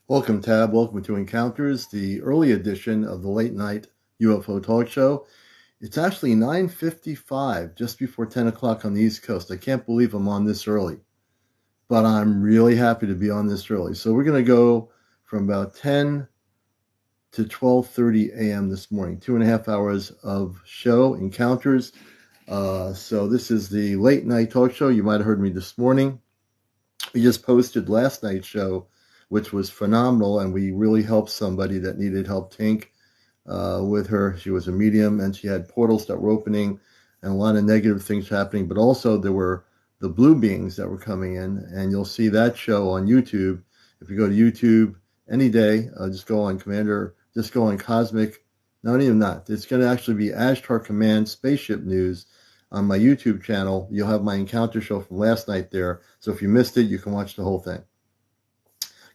Welcome, Tab. Welcome to Encounters, the early edition of the late night UFO talk show. It's actually 9:55, just before 10 o'clock on the East Coast. I can't believe I'm on this early, but I'm really happy to be on this early. So we're going to go from about 10 to 12:30 a.m. this morning, 2.5 hours of show, Encounters. So this is the late night talk show. You might have heard me this morning. We just posted last night's show, which was phenomenal, and we really helped somebody that needed help, Tink, with her. She was a medium, and she had portals that were opening and a lot of negative things happening, but also there were the blue beings that were coming in, and you'll see that show on YouTube. If you go to YouTube any day, just go on Cosmic, not even that. It's going to actually be Ashtar Command Spaceship News on my YouTube channel. You'll have my encounter show from last night there. So if you missed it, you can watch the whole thing.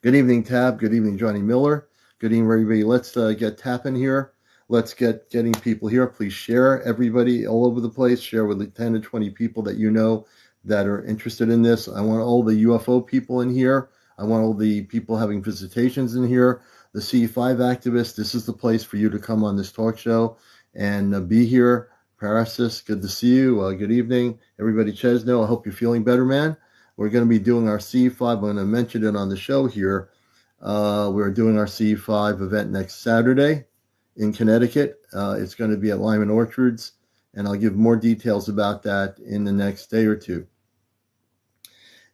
Good evening, Tab. Good evening, Johnny Miller. Good evening, everybody. Let's get tapping here. Let's getting people here. Please share, everybody all over the place. Share with 10 to 20 people that you know that are interested in this. I want all the UFO people in here. I want all the people having visitations in here. The CE5 activists, this is the place for you to come on this talk show and be here. Parasis, good to see you. Good evening, everybody. Chesno, I hope you're feeling better, man. We're going to be doing our CE5. I'm going to mention it on the show here. We're doing our CE5 event next Saturday in Connecticut. It's going to be at Lyman Orchards, and I'll give more details about that in the next day or two.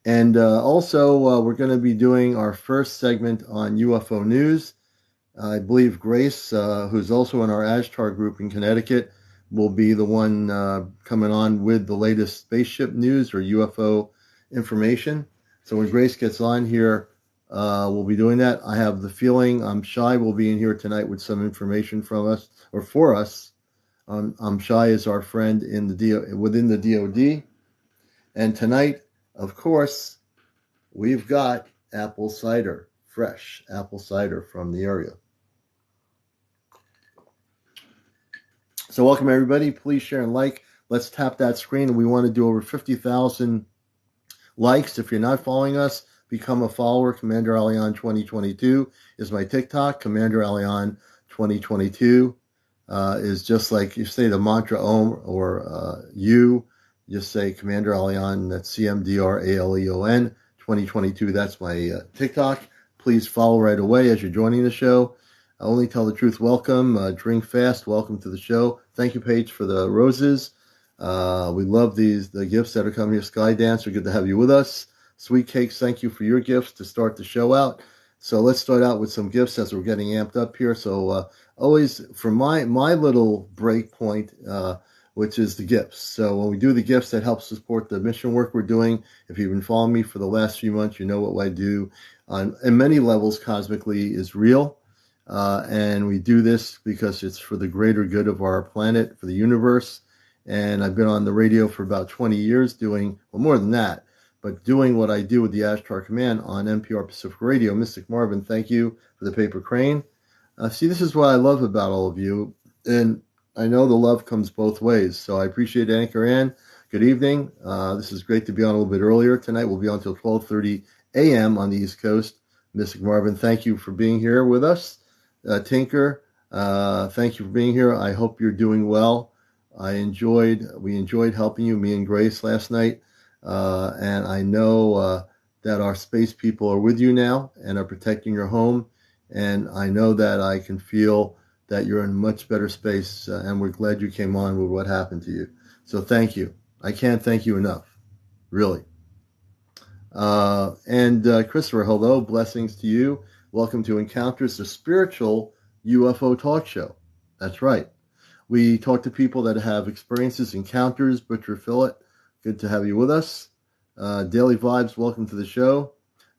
And also, we're going to be doing our first segment on UFO news. I believe Grace, who's also in our Ashtar group in Connecticut, will be the one coming on with the latest spaceship news or UFO information. So when Grace gets on here, we'll be doing that. I have the feeling Shai will be in here tonight with some information from us or for us. Shai is our friend in within the DoD, and tonight, of course, we've got apple cider, fresh apple cider from the area. So welcome, everybody. Please share and like. Let's tap that screen. We want to do over 50,000 likes. If you're not following us, become a follower. CmdrAleon 2022 is my TikTok. CmdrAleon 2022 is just like you say the mantra Om or you just say CmdrAleon. That's CmdrAleon 2022. That's my TikTok. Please follow right away as you're joining the show. Only Tell the Truth, welcome. Drink Fast, welcome to the show. Thank you, Paige, for the roses. We love the gifts that are coming here. Sky Dancer, good to have you with us. Sweet Cakes, thank you for your gifts to start the show out. So let's start out with some gifts as we're getting amped up here. So always from my little break point, which is the gifts. So when we do the gifts, that helps support the mission work we're doing. If you've been following me for the last few months, you know what I do on many levels cosmically is real. And we do this because it's for the greater good of our planet, for the universe. And I've been on the radio for about 20 years doing, well, more than that, but doing what I do with the Ashtar Command on NPR Pacific Radio. Mystic Marvin, thank you for the paper crane. See, this is what I love about all of you. And I know the love comes both ways. So I appreciate Anchor Ann. Good evening. This is great to be on a little bit earlier. Tonight we'll be on until 12:30 a.m. on the East Coast. Mystic Marvin, thank you for being here with us. Tinker, thank you for being here. I hope you're doing well. We enjoyed helping you, me and Grace, last night. And I know that our space people are with you now and are protecting your home. And I know that I can feel that you're in a much better space. And we're glad you came on with what happened to you. So thank you. I can't thank you enough, really. And Christopher, hello, blessings to you. Welcome to Encounters, the spiritual UFO talk show. That's right. We talk to people that have experiences, encounters. Butcher Phillip, good to have you with us. Daily Vibes, welcome to the show.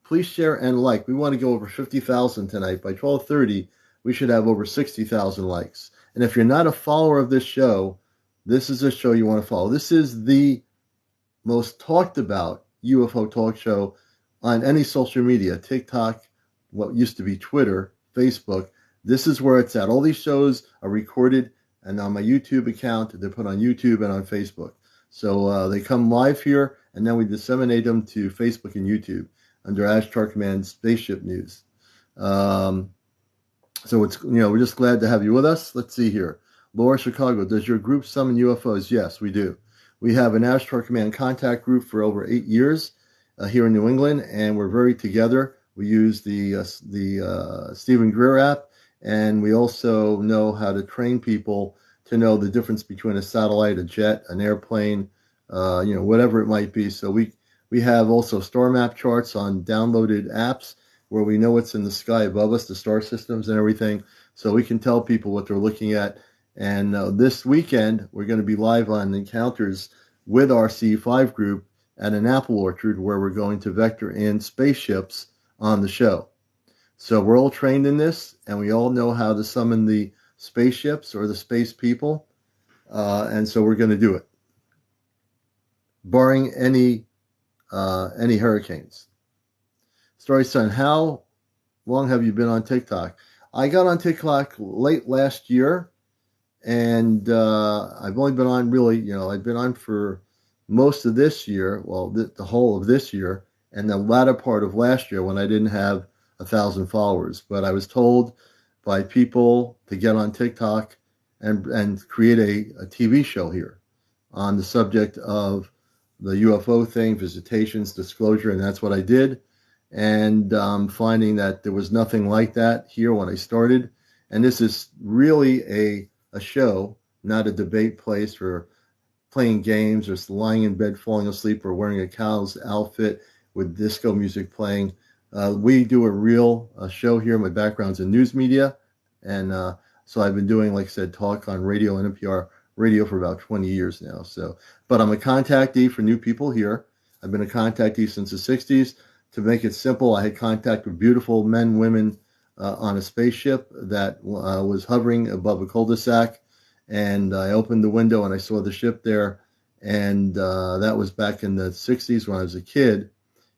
Please share and like. We want to go over 50,000 tonight. By 12:30, we should have over 60,000 likes. And if you're not a follower of this show, this is a show you want to follow. This is the most talked about UFO talk show on any social media, TikTok, what used to be Twitter, Facebook. This is where it's at. All these shows are recorded, and on my YouTube account, they're put on YouTube and on Facebook. So they come live here, and then we disseminate them to Facebook and YouTube under Ashtar Command Spaceship News. So it's, we're just glad to have you with us. Let's see here. Laura, Chicago, does your group summon UFOs? Yes, we do. We have an Ashtar Command contact group for over 8 years here in New England, and we're very together. We use the CmdrAleon app, and we also know how to train people to know the difference between a satellite, a jet, an airplane, whatever it might be. So we have also star map charts on downloaded apps where we know what's in the sky above us, the star systems and everything, so we can tell people what they're looking at. And this weekend, we're going to be live on encounters with our C5 group at an apple orchard where we're going to vector in spaceships on the show. So we're all trained in this, and we all know how to summon the spaceships or the space people, and so we're going to do it, barring any hurricanes. Story Son, how long have you been on TikTok? I got on TikTok late last year, and I've only been on I've been on for most of this year, well, the whole of this year, and the latter part of last year when I didn't have 1,000 followers. But I was told by people to get on TikTok and create a TV show here on the subject of the UFO thing, visitations, disclosure, and that's what I did. And finding that there was nothing like that here when I started. And this is really a show, not a debate place for playing games or lying in bed falling asleep or wearing a cow's outfit with disco music playing. We do a real show here. My background's in news media. And so I've been doing, like I said, talk on radio and NPR radio for about 20 years now. But I'm a contactee for new people here. I've been a contactee since the 60s. To make it simple, I had contact with beautiful men, women on a spaceship that was hovering above a cul-de-sac, and I opened the window and I saw the ship there, and that was back in the 60s when I was a kid,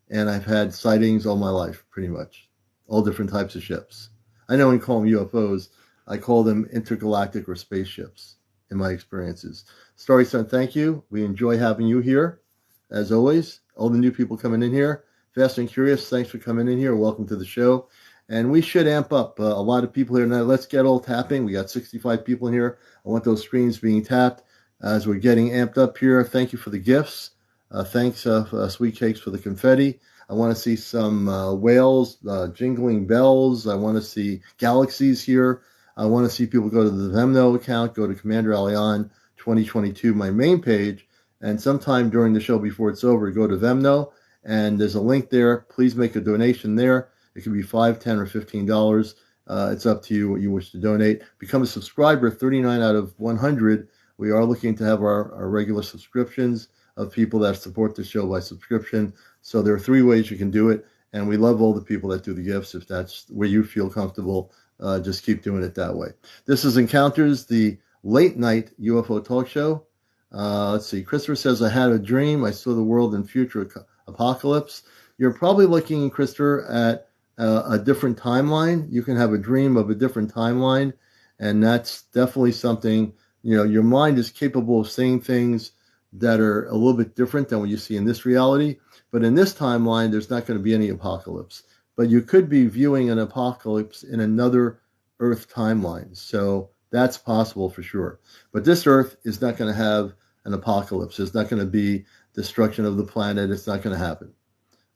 and I've had sightings all my life, pretty much, all different types of ships. I know when you call them UFOs, I call them intergalactic or spaceships in my experiences. Starry Son, thank you. We enjoy having you here, as always. All the new people coming in here. Fast and Curious, thanks for coming in here. Welcome to the show. And we should amp up a lot of people here now. Let's get all tapping. We got 65 people in here. I want those screens being tapped as we're getting amped up here. Thank you for the gifts. Thanks, Sweet Cakes, for the confetti. I want to see some whales, jingling bells. I want to see galaxies here. I want to see people go to the Venmo account, go to CmdrAleon 2022, my main page, and sometime during the show before it's over, go to Venmo. And there's a link there. Please make a donation there. It can be $5, $10, or $15. It's up to you what you wish to donate. Become a subscriber, 39 out of 100. We are looking to have our regular subscriptions of people that support the show by subscription. So there are 3 ways you can do it. And we love all the people that do the gifts. If that's where you feel comfortable, just keep doing it that way. This is Encounters, the late night UFO talk show. Let's see. Christopher says, I had a dream. I saw the world in future apocalypse. You're probably looking, Christopher, at a different timeline. You can have a dream of a different timeline, and that's definitely something, your mind is capable of seeing things that are a little bit different than what you see in this reality. But in this timeline, there's not going to be any apocalypse. But you could be viewing an apocalypse in another Earth timeline. So that's possible for sure. But this Earth is not going to have an apocalypse. It's not going to be destruction of the planet. It's not going to happen.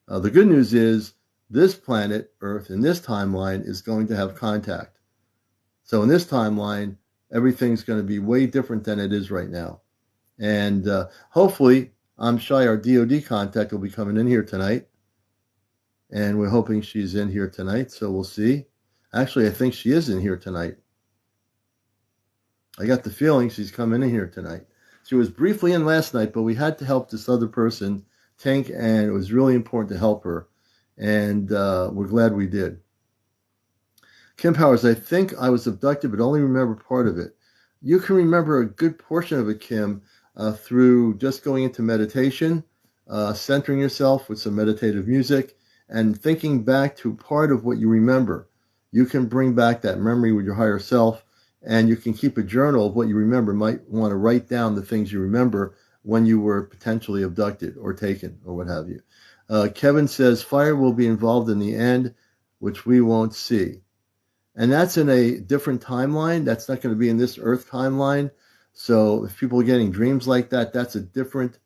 The good news is this planet, Earth, in this timeline is going to have contact. So in this timeline, everything's going to be way different than it is right now. And hopefully, I'm shy our DOD contact will be coming in here tonight. And we're hoping she's in here tonight, so we'll see. Actually, I think she is in here tonight. I got the feeling she's coming in here tonight. She was briefly in last night, but we had to help this other person, Tank, and it was really important to help her. And we're glad we did. Kim Powers, I think I was abducted, but only remember part of it. You can remember a good portion of it, Kim, through just going into meditation, centering yourself with some meditative music, and thinking back to part of what you remember. You can bring back that memory with your higher self, and you can keep a journal of what you remember. Might want to write down the things you remember when you were potentially abducted or taken or what have you. Kevin says, fire will be involved in the end. which we won't see. And that's in a different timeline. That's not going to be in this Earth timeline. So if people are getting dreams like that, that's a different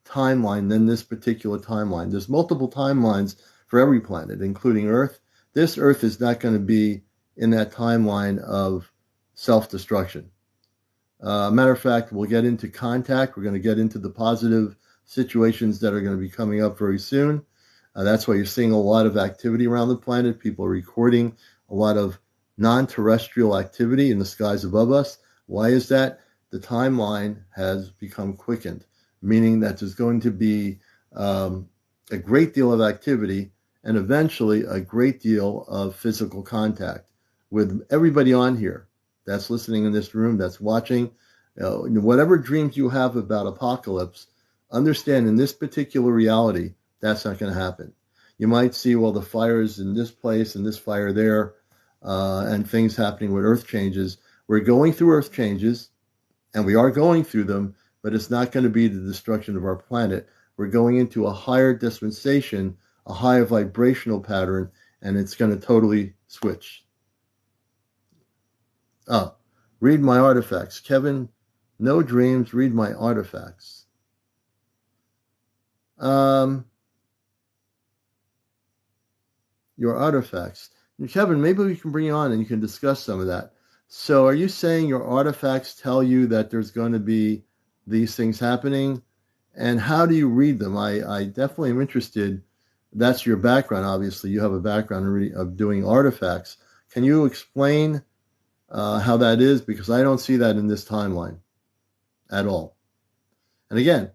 timeline than this particular timeline. There's multiple timelines for every planet, including Earth. This Earth is not going to be in that timeline of self-destruction. Matter of fact, we'll get into contact. We're going to get into the positive situations that are going to be coming up very soon. That's why you're seeing a lot of activity around the planet. People are recording a lot of non-terrestrial activity in the skies above us. Why is that? The timeline has become quickened, meaning that there's going to be a great deal of activity and eventually a great deal of physical contact with everybody on here that's listening in this room, that's watching. Whatever dreams you have about apocalypse, understand in this particular reality, that's not going to happen. You might see, well, the fire is in this place and this fire there, and things happening with earth changes. We're going through earth changes, and we are going through them, but it's not going to be the destruction of our planet. We're going into a higher dispensation, a higher vibrational pattern, and it's going to totally switch. Read my artifacts. Kevin, no dreams, read my artifacts. Your artifacts. Kevin, maybe we can bring you on and you can discuss some of that. So are you saying your artifacts tell you that there's going to be these things happening? And how do you read them? I definitely am interested. That's your background, obviously. You have a background of doing artifacts. Can you explain how that is? Because I don't see that in this timeline at all. And again,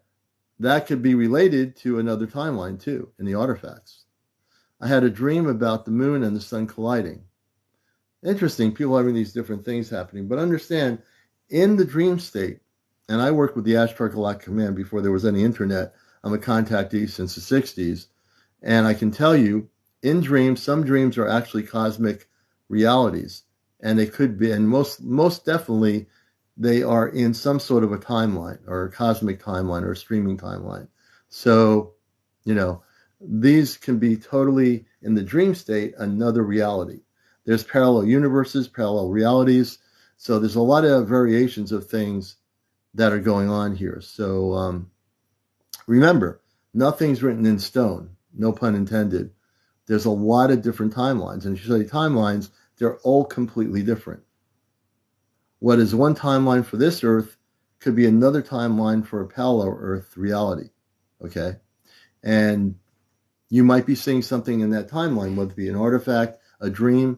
that could be related to another timeline too, in the artifacts. I had a dream about the moon and the sun colliding. Interesting, people having these different things happening. But understand, in the dream state, and I worked with the Ashtar Galactic Command before there was any internet. I'm a contactee since the 60s. And I can tell you, in dreams, some dreams are actually cosmic realities. And they could be, and most definitely, they are in some sort of a timeline, or a cosmic timeline, or a streaming timeline. So, these can be totally, in the dream state, another reality. There's parallel universes, parallel realities. So there's a lot of variations of things that are going on here. So remember, nothing's written in stone, no pun intended. There's a lot of different timelines. And if you say timelines, they're all completely different. What is one timeline for this Earth could be another timeline for a parallel Earth reality. Okay? And you might be seeing something in that timeline, whether it be an artifact, a dream.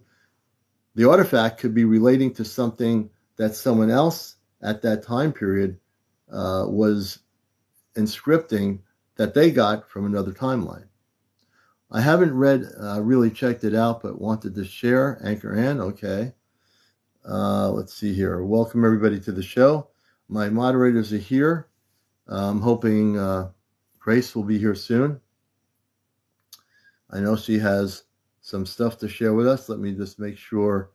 The artifact could be relating to something that someone else at that time period was inscripting that they got from another timeline. I haven't really checked it out, but wanted to share. Anchor Ann, okay. Let's see here. Welcome everybody to the show. My moderators are here. I'm hoping Grace will be here soon. I know she has some stuff to share with us. Let me just make sure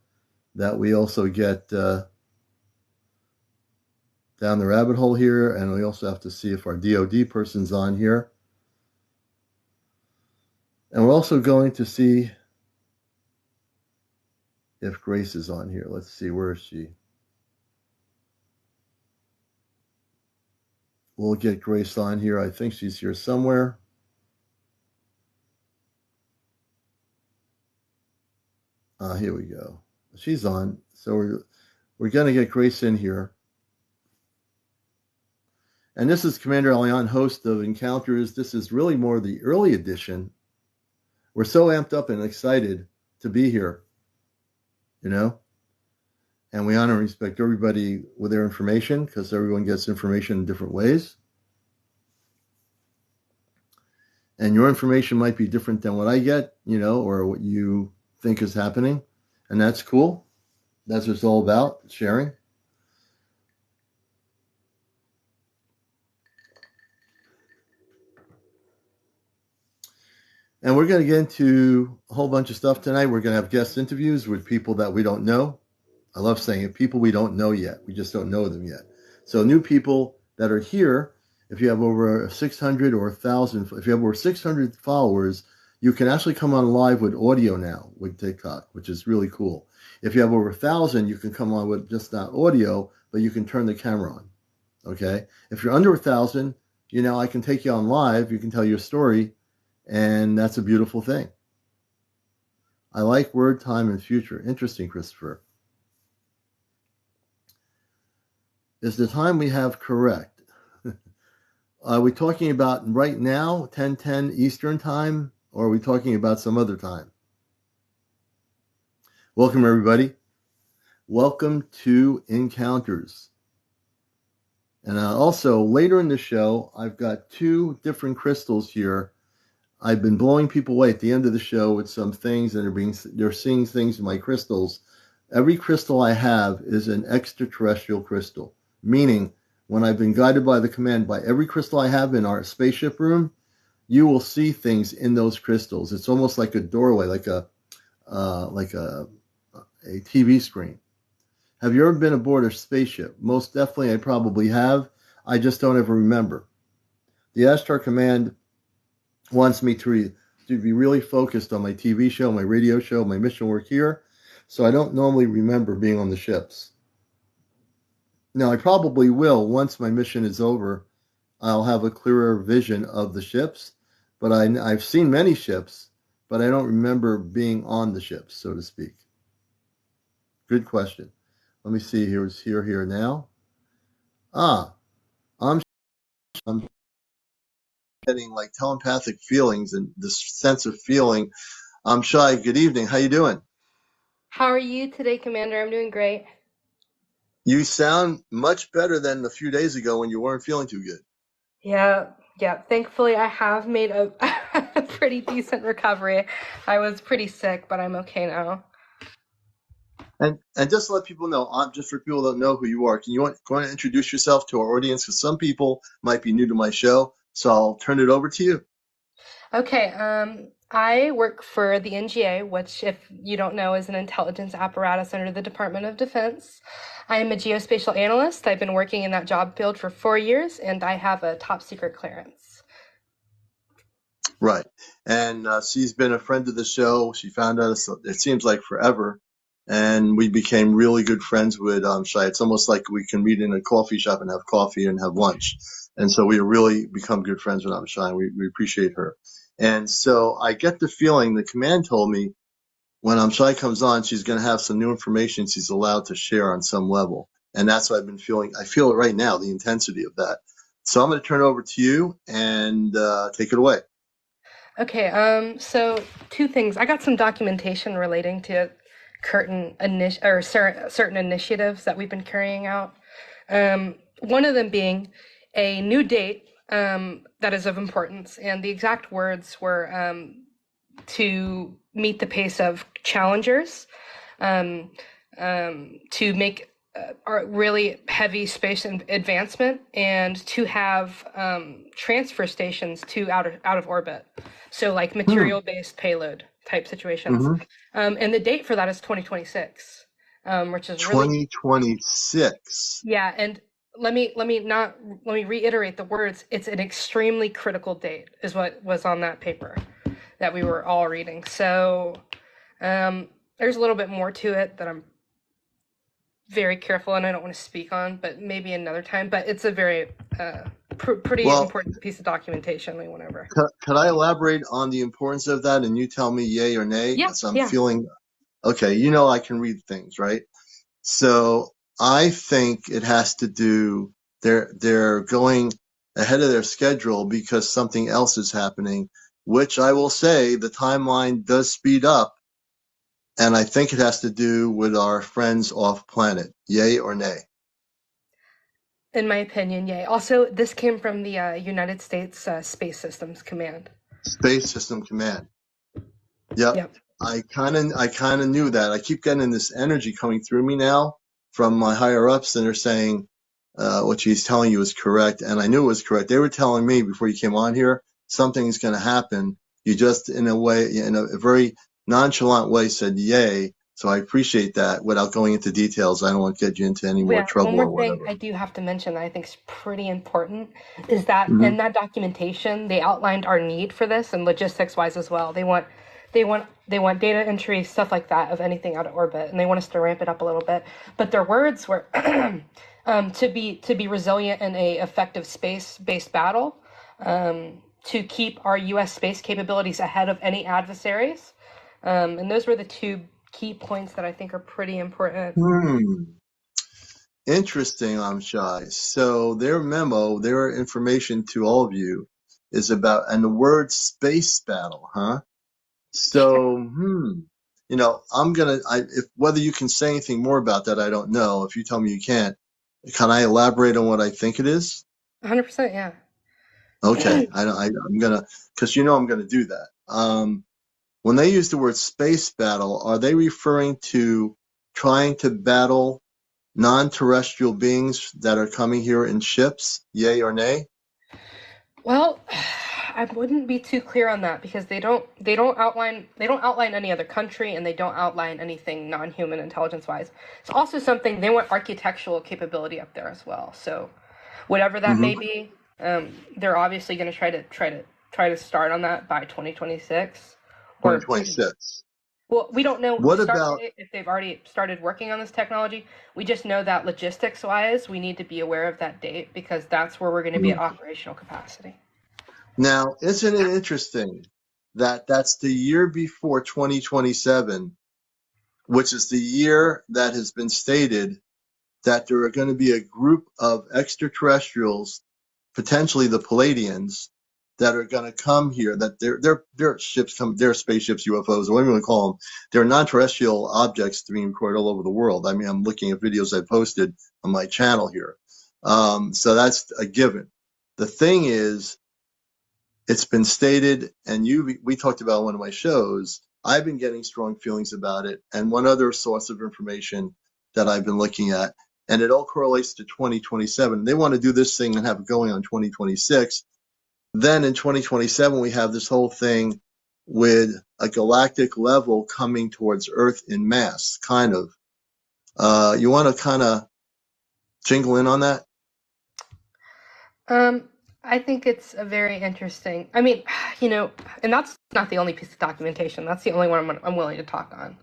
that we also get down the rabbit hole here, and we also have to see if our DOD person's on here. And we're also going to see if Grace is on here. Let's see, where is she? We'll get Grace on here. I think she's here somewhere. Here we go. She's on. So we're going to get Grace in here. And this is CmdrAleon, host of Encounters. This is really more the early edition. We're so amped up and excited to be here, and we honor and respect everybody with their information, because everyone gets information in different ways. And your information might be different than what I get, or what you think is happening. And that's cool. That's what it's all about, sharing. And we're going to get into a whole bunch of stuff tonight. We're going to have guest interviews with people that we don't know. I love saying it, people we don't know yet. We just don't know them yet. So new people that are here, if you have over 600 or 1,000, if you have over 600 followers, You can actually come on live with audio now with TikTok, which is really cool. If you have over 1,000, you can come on with just not audio, but you can turn the camera on. Okay. If you're under 1,000, I can take you on live. You can tell your story, and that's a beautiful thing. I like word, time, and future. Interesting, Christopher. Is the time we have correct? Are we talking about right now, 10:10 Eastern time, or are we talking about some other time? Welcome, everybody. Welcome to Encounters. And also, later in the show, I've got 2 different crystals here. I've been blowing people away at the end of the show with some things that they're seeing things in my crystals. Every crystal I have is an extraterrestrial crystal, meaning when I've been guided by the command by every crystal I have in our spaceship room, you will see things in those crystals. It's almost like a doorway, like a TV screen. Have you ever been aboard a spaceship? Most definitely, I probably have. I just don't ever remember. The Ashtar Command wants me to be really focused on my TV show, my radio show, my mission work here. So I don't normally remember being on the ships. Now, I probably will once my mission is over. I'll have a clearer vision of the ships. But I've seen many ships, but I don't remember being on the ships, so to speak. Good question. Let me see. Here's here now. I'm getting like telepathic feelings and this sense of feeling. I'm Shy. Good evening. How you doing? How are you today, Commander? I'm doing great. You sound much better than a few days ago when you weren't feeling too good. Yeah. Thankfully, I have made a pretty decent recovery. I was pretty sick, but I'm okay now. And just to let people know, just for people that don't know who you are, can you want to introduce yourself to our audience? Because some people might be new to my show, so I'll turn it over to you. Okay. I work for the NGA, which, if you don't know, is an intelligence apparatus under the Department of Defense. I am a geospatial analyst. I've been working in that job field for 4 years, and I have a top secret clearance. Right. And she's been a friend of the show. She found us, it seems like forever. And we became really good friends with Shai. It's almost like we can meet in a coffee shop and have coffee and have lunch. And so we really become good friends with Shai. We appreciate her. And so I get the feeling the command told me when Shai comes on, she's going to have some new information she's allowed to share on some level. And that's what I've been feeling. I feel it right now, the intensity of that. So I'm going to turn it over to you and take it away. Okay, so 2 things. I got some documentation relating to certain initiatives that we've been carrying out. One of them being a new date that is of importance, and the exact words were to meet the pace of challengers, to make really heavy space advancement, and to have transfer stations to out of orbit. So like material-based payload type situations. And the date for that is 2026, which is really 2026. Yeah, and let me reiterate the words. It's an extremely critical date, is what was on that paper that we were all reading. So there's a little bit more to it that I'm very careful and I don't want to speak on, but maybe another time. But it's a very pretty important piece of documentation. Whenever. Could I elaborate on the importance of that, and you tell me yay or nay? Yeah. Feeling okay. I can read things, right? So I think it has to do. They're going ahead of their schedule because something else is happening, which I will say the timeline does speed up. And I think it has to do with our friends off planet. Yay or nay? In my opinion, yay. Also, this came from the United States Space Systems Command. Space System Command. Yep. I kind of knew that. I keep getting this energy coming through me now from my higher ups, and they're saying what she's telling you is correct, and I knew it was correct. They were telling me before you came on here something's going to happen. You just, in a way, in a very nonchalant way, said yay. So I appreciate that. Without going into details, I don't want to get you into any more Yeah, one trouble more or thing whatever. I do have to mention that I think is pretty important is that Hmm. in that documentation they outlined our need for this and logistics wise as well. They want data entry, stuff like that of anything out of orbit, and they want us to ramp it up a little bit. But their words were to be resilient in a effective space based battle, to keep our U.S. space capabilities ahead of any adversaries, and those were the two key points that I think are pretty important. Hmm. Interesting, I'm shy. So their memo, their information to all of you is about, and the word space battle, huh? So, if whether you can say anything more about that, I don't know. If you tell me you can't, can I elaborate on what I think it is? 100%, yeah. Okay, I'm gonna, because I'm gonna do that. When they use the word space battle, are they referring to trying to battle non-terrestrial beings that are coming here in ships? Yay or nay? Well, I wouldn't be too clear on that because they don't outline any other country and they don't outline anything non-human intelligence wise. It's also something they want architectural capability up there as well. So whatever that Mm-hmm. may be, they're obviously going to try to start on that by 2026 or 2026. well, we don't know What start about date if they've already started working on this technology. We just know that logistics wise, we need to be aware of that date because that's where we're going to be at operational capacity. now? Isn't it interesting that that's the year before 2027, which is the year that has been stated that there are going to be a group of extraterrestrials, potentially the Palladians, that are going to come here. That their ships come, their spaceships, UFOs, whatever you want to call them. They're non-terrestrial objects being recorded all over the world. I mean, I'm looking at videos I posted on my channel here, so that's a given. The thing is, it's been stated, and we talked about one of my shows. I've been getting strong feelings about it, and one other source of information that I've been looking at, and it all correlates to 2027. They want to do this thing and have it going on 2026. Then in 2027, we have this whole thing with a galactic level coming towards Earth in mass, kind of. You want to kind of jingle in on that? Um, I think it's a very interesting. I mean, and that's not the only piece of documentation. That's the only one I'm willing to talk on.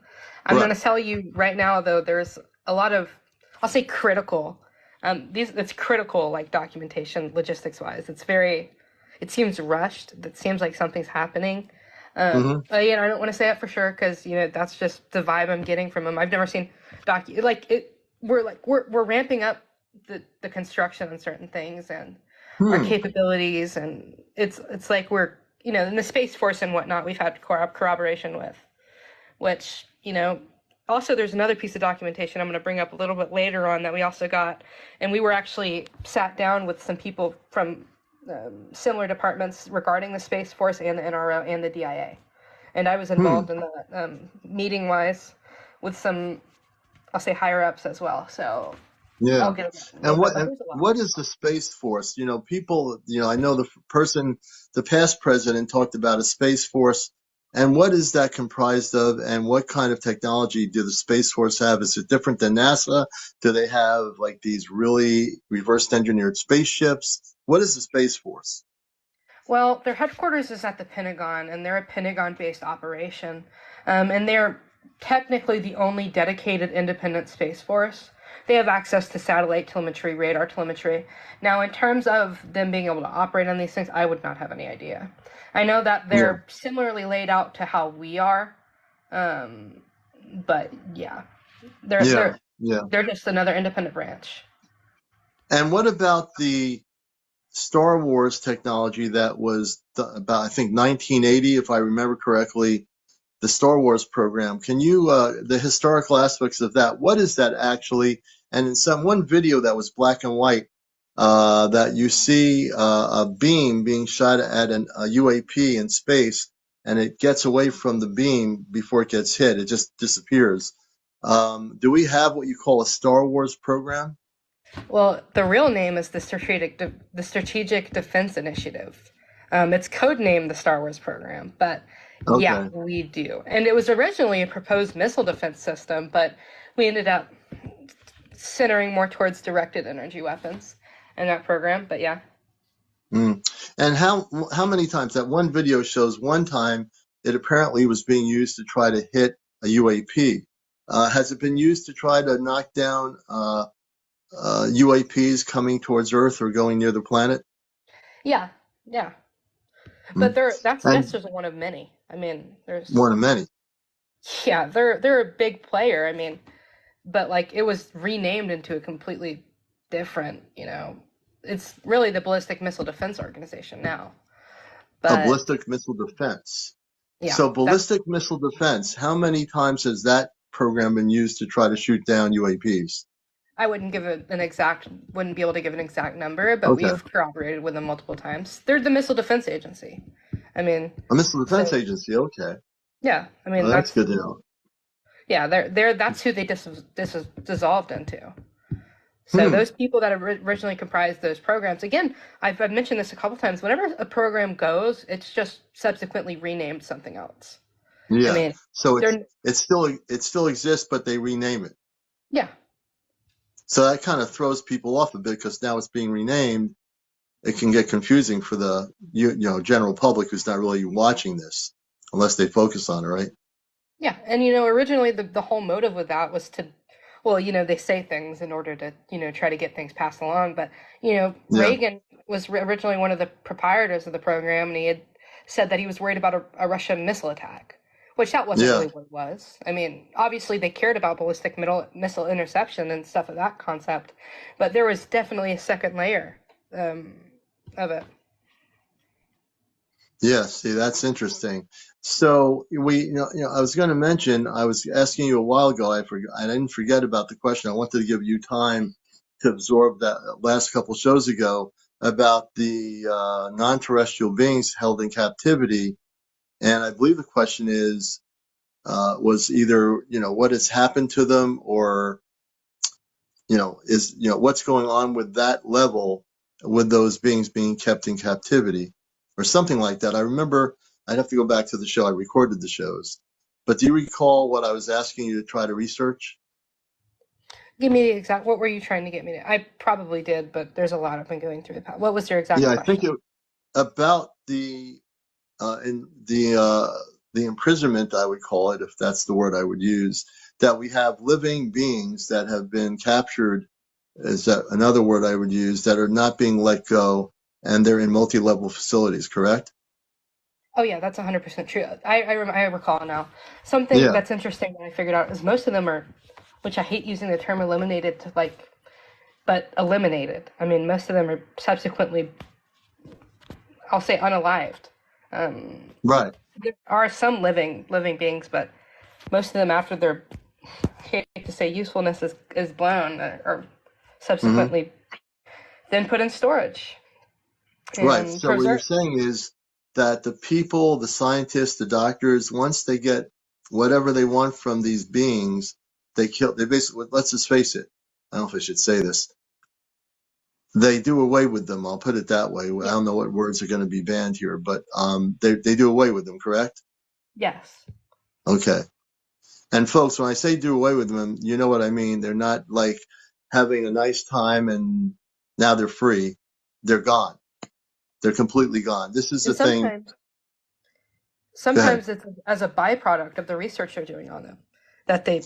I'm going Right. to tell you right now, though, there's a lot of, I'll say critical. It's critical, like documentation, logistics wise. It seems rushed. It seems like something's happening. Mm-hmm. I don't want to say it for sure because that's just the vibe I'm getting from them. I've never seen like it. We're ramping up the construction on certain things and our Hmm. capabilities, and it's like we're in the Space Force and whatnot. We've had corroboration with, which also there's another piece of documentation I'm going to bring up a little bit later on that we also got, and we were actually sat down with some people from similar departments regarding the Space Force and the NRO and the DIA, and I was Hmm. involved in that meeting wise with some, I'll say, higher ups as well. So I'll Yeah. get into that a little And bit, what but and there's a lot. what is the Space Force? People, I know the past president talked about a Space Force. And what is that comprised of? And what kind of technology do the Space Force have? Is it different than NASA? Do they have like these really reverse engineered spaceships? What is the Space Force? Well, their headquarters is at the Pentagon, and they're a Pentagon-based operation, and they're technically the only dedicated independent space force. They have access to satellite telemetry, radar telemetry. Now, in terms of them being able to operate on these things, I would not have any idea. I know that Yeah. they're similarly laid out to how we are, um, but yeah, they're Yeah. they're Yeah. they're just another independent branch. And what about the Star Wars technology that was about, I think, 1980, if I remember correctly, the Star Wars program. Can you, the historical aspects of that? What is that actually? And in one video that was black and white, that you see a beam being shot at a UAP in space, and it gets away from the beam before it gets hit. It just disappears. Do we have what you call a Star Wars program? Well, the real name is the Strategic Defense Initiative. It's codenamed the Star Wars program, but Yeah, Okay. we do. And it was originally a proposed missile defense system, but we ended up centering more towards directed energy weapons in that program. But yeah. Mm. And how many times that one video shows one time it apparently was being used to try to hit a UAP. Has it been used to try to knock down UAPs coming towards Earth or going near the planet? Yeah, yeah. But Mm. that's And just one of many. I mean, one there's of many. yeah, they're a big player. I mean, but like it was renamed into a completely different, it's really the Ballistic Missile Defense Organization now. A But ballistic missile defense. yeah, So that's ballistic missile defense, how many times has that program been used to try to shoot down UAPs? I wouldn't give it an exact wouldn't be able to give an exact number, but Okay. we've corroborated with them multiple times. They're the Missile Defense Agency. I mean, A missile defense so agency. Okay. yeah, I mean Well, that's that's good to know. yeah, they're that's who they dissolved into. So Hmm. those people that originally comprised those programs, again, I've mentioned this a couple times. Whenever a program goes, it's just subsequently renamed something else. I Yeah. mean, So they're it still exists, but they rename it. yeah, So that kind of throws people off a bit because now it's being renamed. It can get confusing for the general public who's not really watching this unless they focus on it, right? yeah, and originally the whole motive with that was to, well, they say things in order to try to get things passed along, but Yeah. Reagan was originally one of the proprietors of the program, and he had said that he was worried about a Russian missile attack, which that wasn't Yeah. really what it was. I mean, obviously they cared about ballistic missile interception and stuff of that concept, but there was definitely a second layer um, of it. Yeah, see, that's interesting. So I was going to mention, I was asking you a while ago. I didn't forget about the question. I wanted to give you time to absorb that last couple shows ago about the non-terrestrial beings held in captivity. And I believe the question was either, what has happened to them or what's going on with that level with those beings being kept in captivity or something like that. I remember I'd have to go back to the show. I recorded the shows. But do you recall what I was asking you to try to research? Give me the exact. What were you trying to get me to? I probably did, but there's a lot I've been going through the past. What was your exact Yeah, I think question? about in the imprisonment, I would call it, if that's the word I would use, that we have living beings that have been captured, is that another word I would use, that are not being let go, and they're in multi-level facilities, correct? Oh yeah, that's 100% true. I recall now. Something Yeah. that's interesting that I figured out is most of them are, which I hate using the term eliminated to like, but eliminated. I mean, most of them are subsequently, I'll say, unalived. Um, Right. there are some living beings, but most of them after their, I hate to say, usefulness is blown, are Hmm. subsequently then put in storage Right. and So what you're preserved. saying is that the people, the scientists, the doctors, once they get whatever they want from these beings, they basically, let's just face it. I don't know if I should say this. They do away with them. I'll put it that way. I Yeah. don't know what words are going to be banned here, but they do away with them, correct? Yes. Okay. And folks, when I say do away with them, you know what I mean. They're not like having a nice time and now they're free. They're gone. They're completely gone. This is And the thing. Go ahead. sometimes it's as a byproduct of the research they're doing on them that they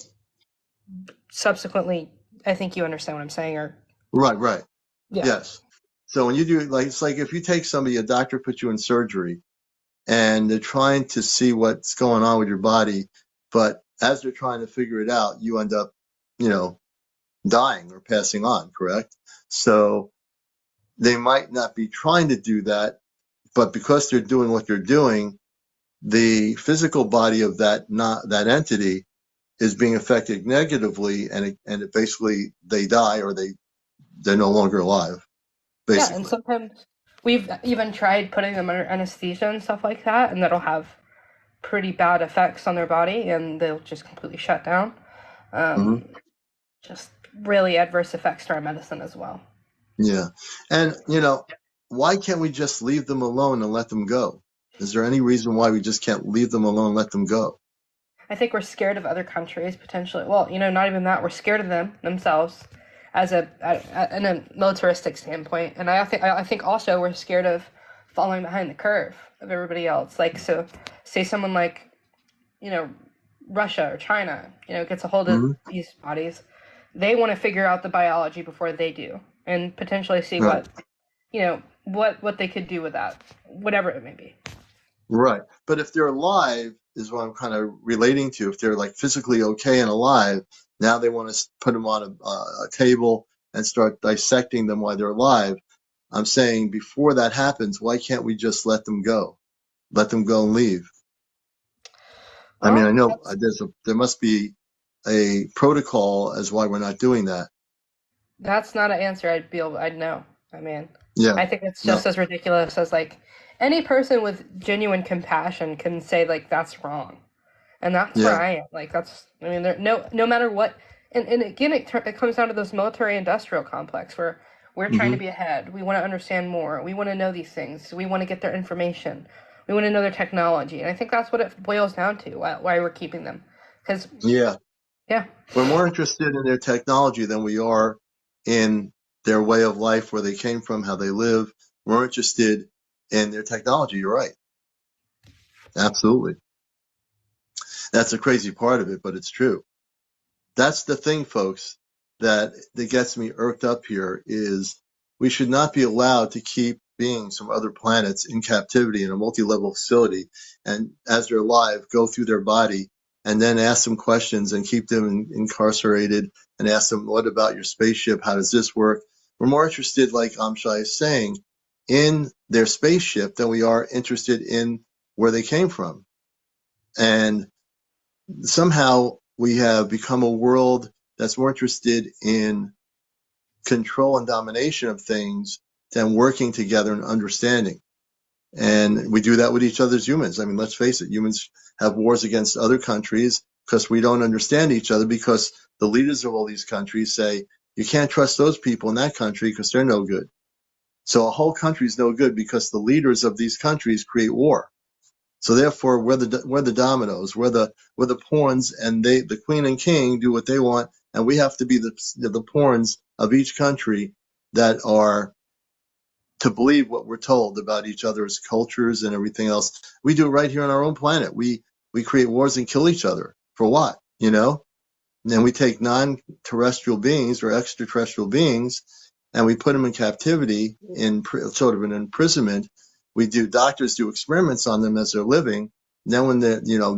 subsequently, I think you understand what I'm saying, or Right, right. yeah. Yes. So when you do, like, it's like if you take somebody, a doctor puts you in surgery and they're trying to see what's going on with your body, but as they're trying to figure it out, you end up, you know, dying or passing on, correct? So they might not be trying to do that, but because they're doing what they're doing, the physical body of that entity is being affected negatively, and it basically they die or they're no longer alive, Yeah, and basically. sometimes we've even tried putting them under anesthesia and stuff like that, and that'll have pretty bad effects on their body, and they'll just completely shut down. Hmm. Um, just really adverse effects to our medicine as well. Yeah, and why can't we just leave them alone and let them go? Is there any reason why we just can't leave them alone, let them go? I think we're scared of other countries potentially. Well, not even that. We're scared of them themselves, as in a militaristic standpoint, and I think also we're scared of falling behind the curve of everybody else. Like, so, say someone like, you know, Russia or China, gets a hold of Hmm. these bodies, they want to figure out the biology before they do, and potentially see Right. what they could do with that, whatever it may be. Right. But if they're alive, is what I'm kind of relating to. If they're like physically okay and alive, now they want to put them on a table and start dissecting them while they're alive. I'm saying before that happens, why can't we just let them go? Let them go and leave. I mean, I Well, know there must be a protocol as why we're not doing that. that's not an answer I'd know. I mean, Yeah. I think it's No. just as ridiculous as like any person with genuine compassion can say like that's wrong. And that's where Yeah. I am. Like I mean, no matter what, and again, it comes down to this military-industrial complex where we're trying to Hmm. be ahead. We want to understand more. We want to know these things. We want to get their information. We want to know their technology, and I think that's what it boils down to. Why we're keeping them, because Yeah. yeah, We're more interested in their technology than we are in their way of life, where they came from, how they live. We're interested in their technology. You're right. Absolutely. That's a crazy part of it, but it's true. That's the thing, folks, that gets me irked up here is we should not be allowed to keep beings from other planets in captivity in a multi-level facility, and as they're alive, go through their body and then ask them questions and keep them incarcerated and ask them, what about your spaceship? How does this work? We're more interested, like Amshai is saying, in their spaceship than we are interested in where they came from. And somehow we have become a world that's more interested in control and domination of things than working together and understanding. And we do that with each other as humans. I mean, let's face it, humans have wars against other countries because we don't understand each other, because the leaders of all these countries say, you can't trust those people in that country because they're no good. So a whole country is no good because the leaders of these countries create war. So therefore, we're the dominoes, we're the pawns, and the queen and king do what they want, and we have to be the pawns of each country that are to believe what we're told about each other's cultures and everything else. We do it right here on our own planet. We create wars and kill each other for what? And then we take non-terrestrial beings or extraterrestrial beings, and we put them in captivity, in sort of an imprisonment. Doctors do experiments on them as they're living. And then when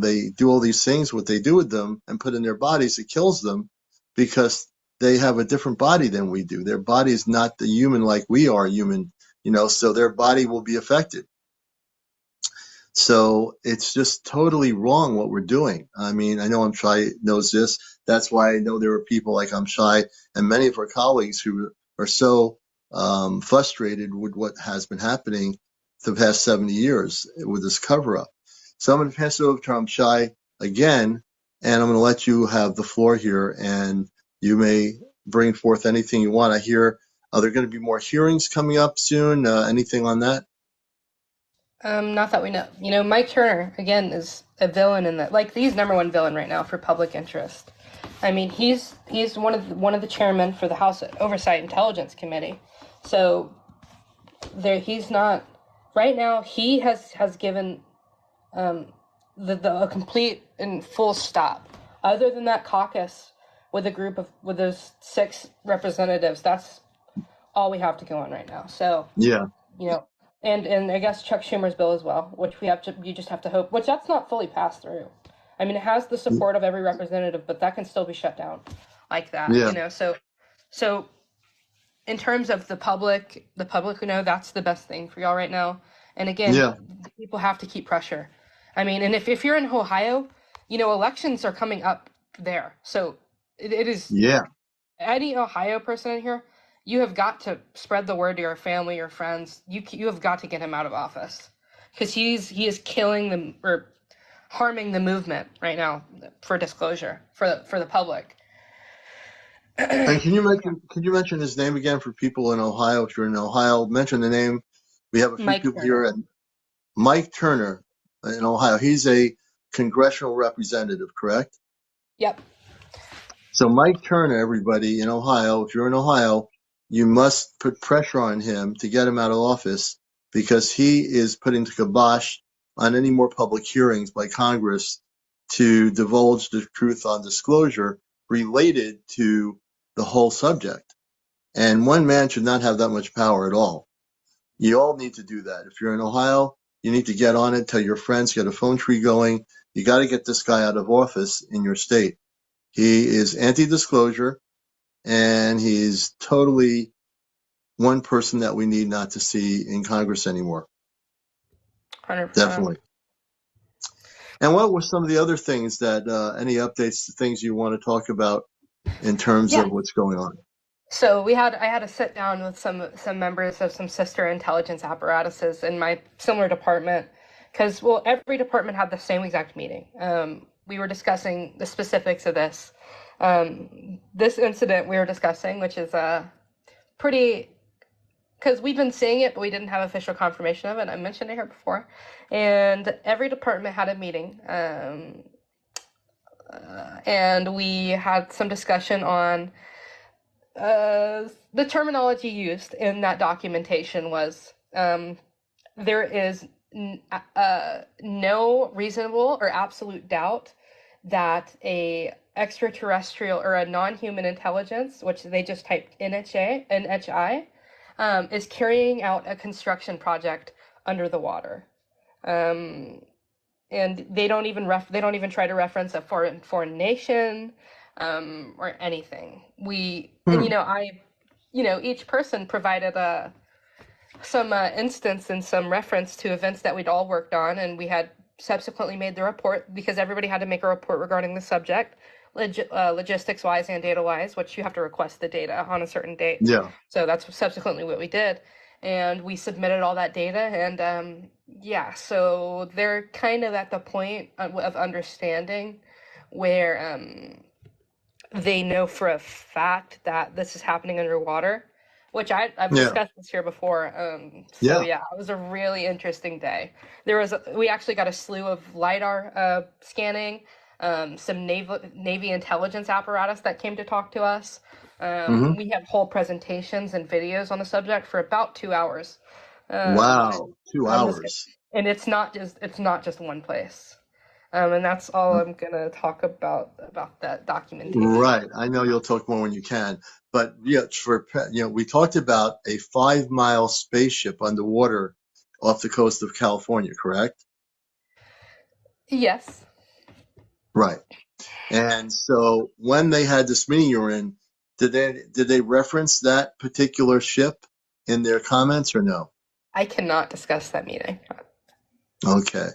they do all these things, what they do with them and put in their bodies, it kills them because they have a different body than we do. Their body is not the human like we are human, so their body will be affected. So it's just totally wrong what we're doing. I mean, I know Amshai knows this. That's why I know there are people like Amshai and many of our colleagues who are so frustrated with what has been happening for the past 70 years with this cover up. So I'm going to pass it over to Amshai again, and I'm going to let you have the floor here, and you may bring forth anything you want. I hear are there going to be more hearings coming up soon? Anything on that? not that we know. Mike Turner again is a villain in that. Like, he's number one villain right now for public interest. I mean, he's one of the chairmen for the House Oversight Intelligence Committee. So he's not right now. He has given a complete and full stop. Other than that caucus with with those 6 representatives, that's all we have to go on right now. So Yeah. you know, and I guess Chuck Schumer's bill as well, which you just have to hope, which that's not fully passed through. I mean, it has the support of every representative, but that can still be shut down like that. Yeah. So in terms of the public, that's the best thing for y'all right now. And again, Yeah. people have to keep pressure. I mean, and if you're in Ohio, elections are coming up there. So it is Yeah. any Ohio person in here, you have got to spread the word to your family, your friends. You have got to get him out of office because he is killing them or harming the movement right now. For disclosure, for the public. And can you mention his name again for people in Ohio? If you're in Ohio, mention the name. We have a few Mike people here, Turner. and Mike Turner in Ohio. He's a congressional representative, correct? Yep. So Mike Turner, everybody in Ohio, if you're in Ohio, you must put pressure on him to get him out of office because he is putting the kibosh on any more public hearings by Congress to divulge the truth on disclosure related to the whole subject. And one man should not have that much power at all. You all need to do that. If you're in Ohio, you need to get on it, tell your friends, get a phone tree going. You got to get this guy out of office in your state. He is anti-disclosure, and he's totally one person that we need not to see in Congress anymore. 100%. Definitely. And what were some of the other things that, any updates to things you want to talk about in terms of what's going on? So I had a sit down with some members of some sister intelligence apparatuses in my similar department, because every department had the same exact meeting. We were discussing the specifics of this. This incident we were discussing, which is pretty, because we've been seeing it, but we didn't have official confirmation of it. I mentioned it here before, and every department had a meeting, and we had some discussion on. The terminology used in that documentation was there is no reasonable or absolute doubt that a extraterrestrial or a non-human intelligence, which they just typed NHI, is carrying out a construction project under the water. And they don't even try to reference a foreign nation. Or anything. And each person provided some instance and some reference to events that we'd all worked on, and we had subsequently made the report because everybody had to make a report regarding the subject, logistics wise and data wise, which you have to request the data on a certain date. Yeah. So that's subsequently what we did, and we submitted all that data, and so they're kind of at the point of understanding where they know for a fact that this is happening underwater, which I've discussed this here before. It was a really interesting day. We actually got a slew of LiDAR scanning, some Navy intelligence apparatus that came to talk to us. We had whole presentations and videos on the subject for about 2 hours. Wow, 2 hours. And it's not just one place. And that's all I'm going to talk about that documentation. Right. I know you'll talk more when you can. But we talked about a 5-mile spaceship underwater off the coast of California, correct? Yes. Right. And so when they had this meeting you were in, did they reference that particular ship in their comments or no? I cannot discuss that meeting. Okay.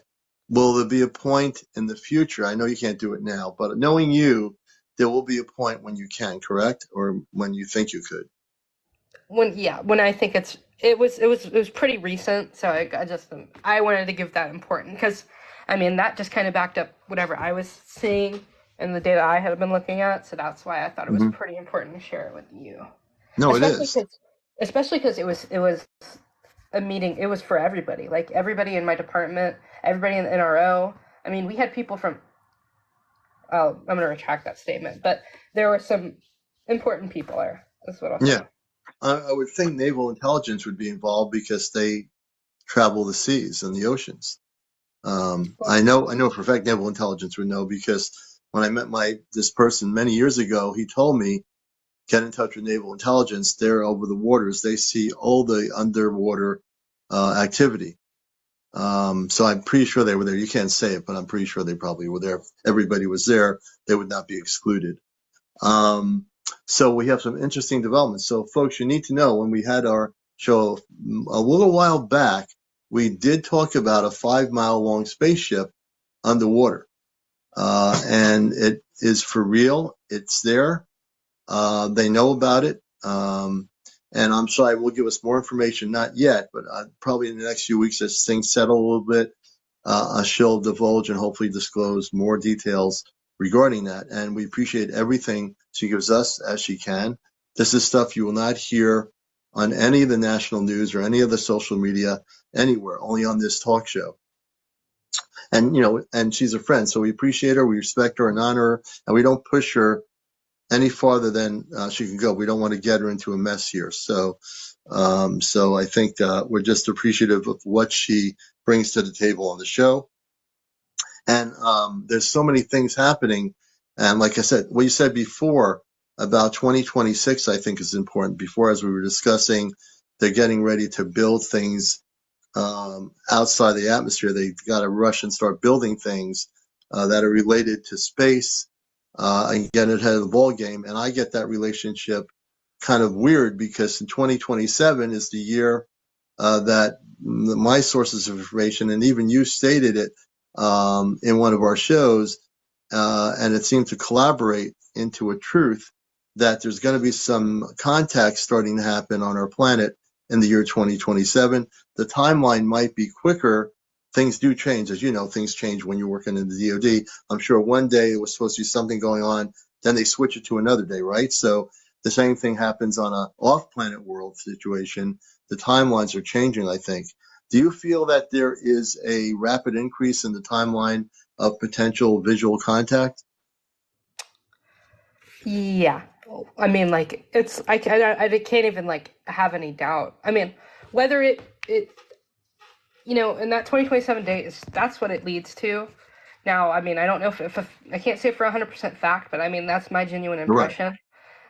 Will there be a point in the future? I know you can't do it now, but knowing you, there will be a point when you can, correct? Or when you think you could? When I think it was pretty recent, so I wanted to give that important because, that just kind of backed up whatever I was seeing and the data I had been looking at, so that's why I thought it was pretty important to share it with you. No, it is. Especially because it was a meeting. It was for everybody, like everybody in my department, everybody in the NRO. We had people from. I'm going to retract that statement, but there were some important people there. That's what I'll say. Yeah, I would think naval intelligence would be involved because they travel the seas and the oceans. I know for a fact naval intelligence would know because when I met this person many years ago, he told me, get in touch with naval intelligence. They're over the waters. They see all the underwater activity. So I'm pretty sure they were there. You can't say it, but I'm pretty sure they probably were there. If everybody was there, they would not be excluded. So we have some interesting developments. So folks, you need to know when we had our show a little while back, we did talk about a 5-mile long spaceship underwater. And it is for real. It's there. They know about it. And I'm sorry, we'll give us more information, not yet, but probably in the next few weeks as things settle a little bit, she'll divulge and hopefully disclose more details regarding that. And we appreciate everything she gives us as she can. This is stuff you will not hear on any of the national news or any of the social media anywhere, only on this talk show. And, and she's a friend, so we appreciate her, we respect her and honor her, and we don't push her any farther than she can go. We don't want to get her into a mess here. So I think we're just appreciative of what she brings to the table on the show. And there's so many things happening. And like I said, what you said before about 2026, I think is important. Before, as we were discussing, they're getting ready to build things outside the atmosphere. They got to rush and start building things that are related to space and get ahead of the ball game. And I get that relationship kind of weird because in 2027 is the year that my sources of information, and even you stated it in one of our shows, and it seemed to collaborate into a truth that there's going to be some contact starting to happen on our planet in the year 2027. The timeline might be quicker. Things do change. As you know, things change when you're working in the DoD. I'm sure one day it was supposed to be something going on, then they switch it to another day, right? So the same thing happens on a off-planet world situation. The timelines are changing, I think. Do you feel that there is a rapid increase in the timeline of potential visual contact? Yeah. I mean, like, I can't even, like, have any doubt. I mean, whether it in that 2027 date, that's what it leads to. Now, I mean, I don't know if I can't say for 100% fact, but I mean, that's my genuine Right. impression.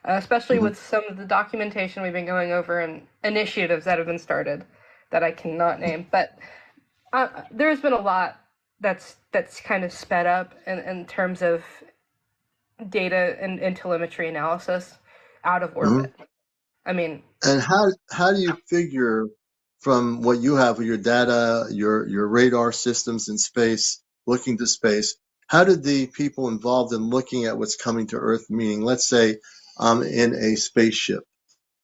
Especially Mm-hmm. with some of the documentation we've been going over and initiatives that have been started that I cannot name. But there's been a lot that's kind of sped up in terms of data and telemetry analysis out of Mm-hmm. orbit. I mean, And how do you figure from what you have with your data, your radar systems in space, looking to space, how did the people involved in looking at what's coming to Earth, meaning let's say I'm in a spaceship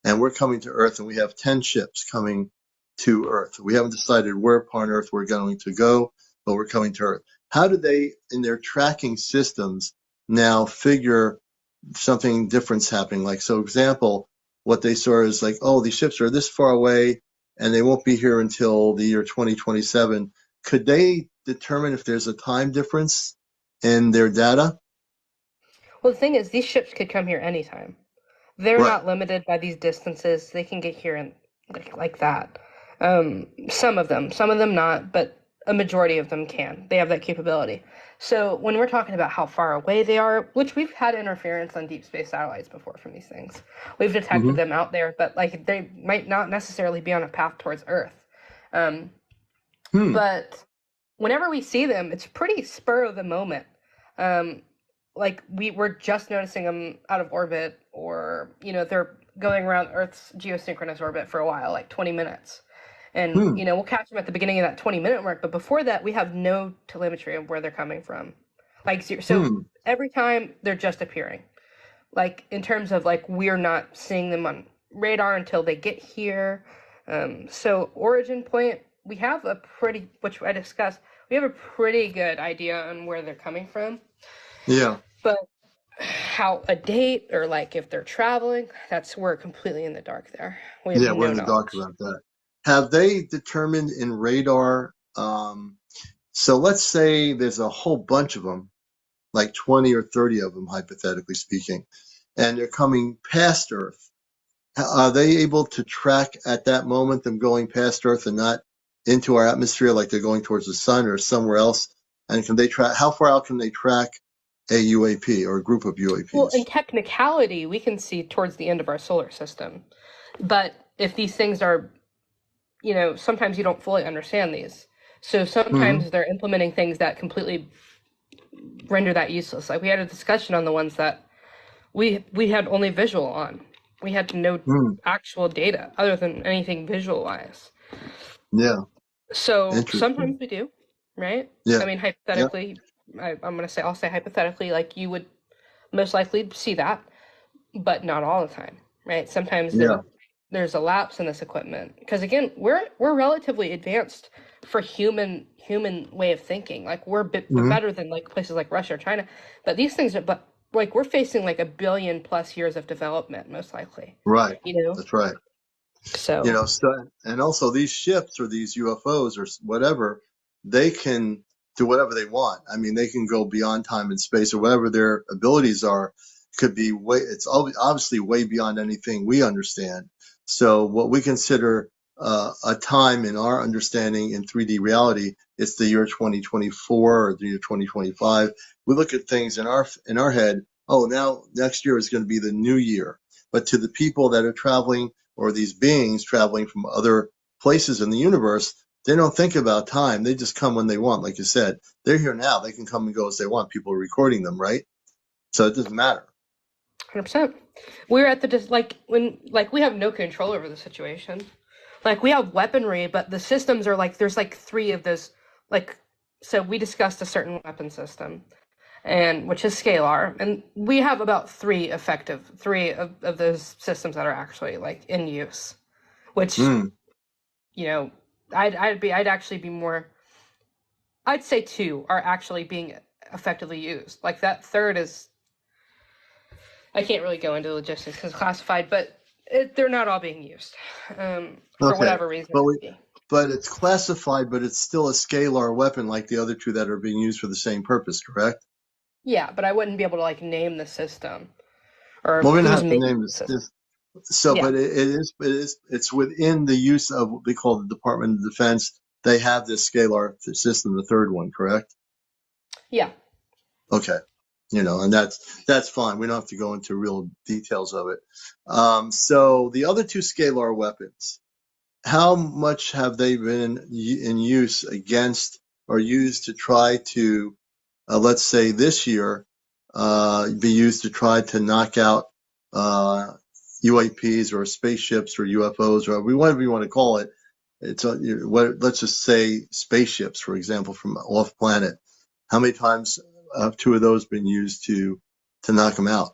and we're coming to Earth and we have 10 ships coming to Earth. We haven't decided where upon Earth we're going to go, but we're coming to Earth. How do they, in their tracking systems, now figure something different's happening? Like, so example, what they saw is like, oh, these ships are this far away and they won't be here until the year 2027. Could they determine if there's a time difference in their data? well, the thing is, these ships could come here anytime. They're Right. not limited by these distances. They can get here in like that. Some of them not, but a majority of them can. They have that capability. So when we're talking about how far away they are, which we've had interference on deep space satellites before from these things, we've detected Mm-hmm. them out there, but like they might not necessarily be on a path towards Earth. Um, Hmm. but whenever we see them, it's pretty spur of the moment. Um, like we're just noticing them out of orbit, or they're going around Earth's geosynchronous orbit for a while, like 20 minutes, and Hmm. we'll catch them at the beginning of that 20-minute mark. But before that, we have no telemetry of where they're coming from. Like so, Hmm. every time they're just appearing. Like in terms of like we're not seeing them on radar until they get here. So origin point, we have a pretty, which I discussed, we have a pretty good idea on where they're coming from. Yeah. But how a date or like if they're traveling, we're completely in the dark there. We have Yeah, we're no in the dark knowledge. about that. Have they determined in radar? So let's say there's a whole bunch of them, like 20 or 30 of them, hypothetically speaking, and they're coming past Earth. Are they able to track at that moment them going past Earth and not into our atmosphere like they're going towards the sun or somewhere else? And can they track, how far out can they track a UAP or a group of Well, in UAPs? technicality, we can see towards the end of our solar system. But if these things are, sometimes you don't fully understand these. So Mm-hmm. sometimes they're implementing things that completely render that useless. Like we had a discussion on the ones that we had only visual on. We had no Mm. actual data other than anything visual wise. Yeah, So interesting. sometimes we do, right? I Yeah, mean, yeah, hypothetically, I'll say hypothetically, like you would most likely see that, but not all the time, right? Sometimes yeah. there's a lapse in this equipment because again, we're relatively advanced for human way of thinking. Like we're Mm-hmm. better than like places like Russia or China, but these things are but like we're facing like a billion plus years of development most likely, Right. you know. That's right. You So know, so, and also these ships or these UFOs or whatever, they can do whatever they want. I mean, they can go beyond time and space or whatever their abilities are. Could be way. It's obviously way beyond anything we understand. So what we consider a time in our understanding in 3D reality, it's the year 2024 or the year 2025. We look at things in our head. Oh, now next year is going to be the new year. But to the people that are traveling or these beings traveling from other places in the universe, they don't think about time. They just come when they want. Like you said, they're here now. They can come and go as they want. People are recording them, right? So it doesn't matter. 100%. We're at the like we have no control over the situation. Like we have weaponry, but the systems are like there's like three of those like so we discussed a certain weapon system and which is scalar and we have about three of those systems that are actually like in use, which Mm, you know I'd actually be more I'd say two are actually being effectively used. Like that third is I can't really go into logistics because it's classified, but they're not all being used for okay. whatever reason But it we, be. but it's classified, but it's still a scalar weapon like the other two that are being used for the same purpose, correct? Yeah, but I wouldn't be able to like name the system or Well, we don't who's have to making name the this. system. So, Yeah, but it's within the use of what they call the Department of Defense. They have this scalar system, the third one, correct? yeah. Okay. You know, and that's fine. We don't have to go into real details of it. So the other two scalar weapons, how much have they been in use against or used to try to, let's say this year, be used to try to knock out UAPs or spaceships or UFOs or whatever you want to call it? It's let's just say spaceships, for example, from off planet. How many times have two of those been used to knock them out?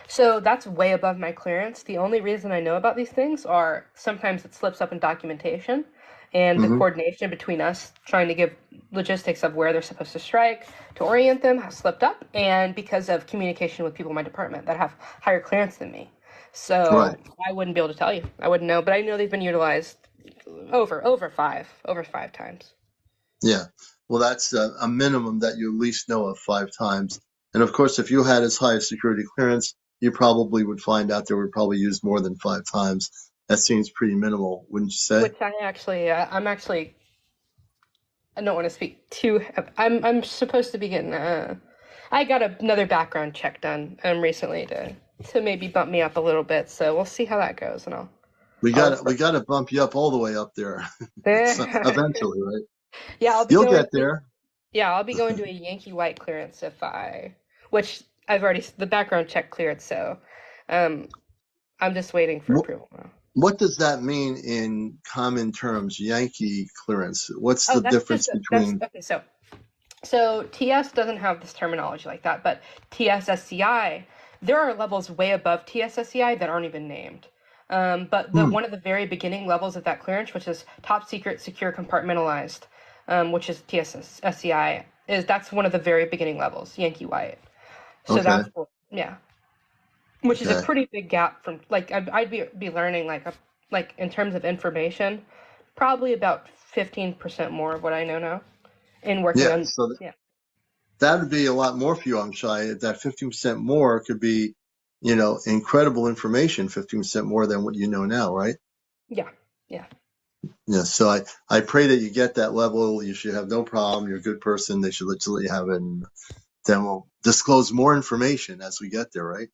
So that's way above my clearance. The only reason I know about these things are sometimes it slips up in documentation and the Hmm. coordination between us trying to give logistics of where they're supposed to strike to orient them has slipped up and because of communication with people in my department that have higher clearance than me. Right. So I wouldn't be able to tell you. I wouldn't know, but I know they've been utilized over five times. Yeah. Well, that's a minimum that you at least know of 5 times. And of course, if you had as high a security clearance, you probably would find out they were probably used more than 5 times. That seems pretty minimal, wouldn't you say? Which I'm actually I don't want to speak too. I'm supposed to be getting. I got another background check done recently to maybe bump me up a little bit. So we'll see how that goes, and We I'll got we got to bump you up all the way up there. So eventually, right? yeah, I'll be You'll going get to there. yeah, I'll be going to a Yankee White clearance which I've already the background check cleared. So, um, I'm just waiting for Wh- approval now. What does that mean in common terms, Yankee clearance? What's Oh, the difference that's between? okay. So TS doesn't have this terminology like that, but TSSCI, there are levels way above TSSCI that aren't even named. But the Hmm, one of the very beginning levels of that clearance, which is top secret, secure, compartmentalized, which is TSSCI, is that's one of the very beginning levels, Yankee White. So okay, yeah, which is a okay. pretty big gap from like I'd be learning like in terms of information, probably about 15% more of what I know now in working Yeah, on so yeah. that would be a lot more for you, I'm shy. That 15% more could be, incredible information, 15% more than what you know now, right? Yeah, yeah, Yeah. So I pray that you get that level. You should have no problem. You're a good person. They should literally have it. And then we'll disclose more information as we get there, right?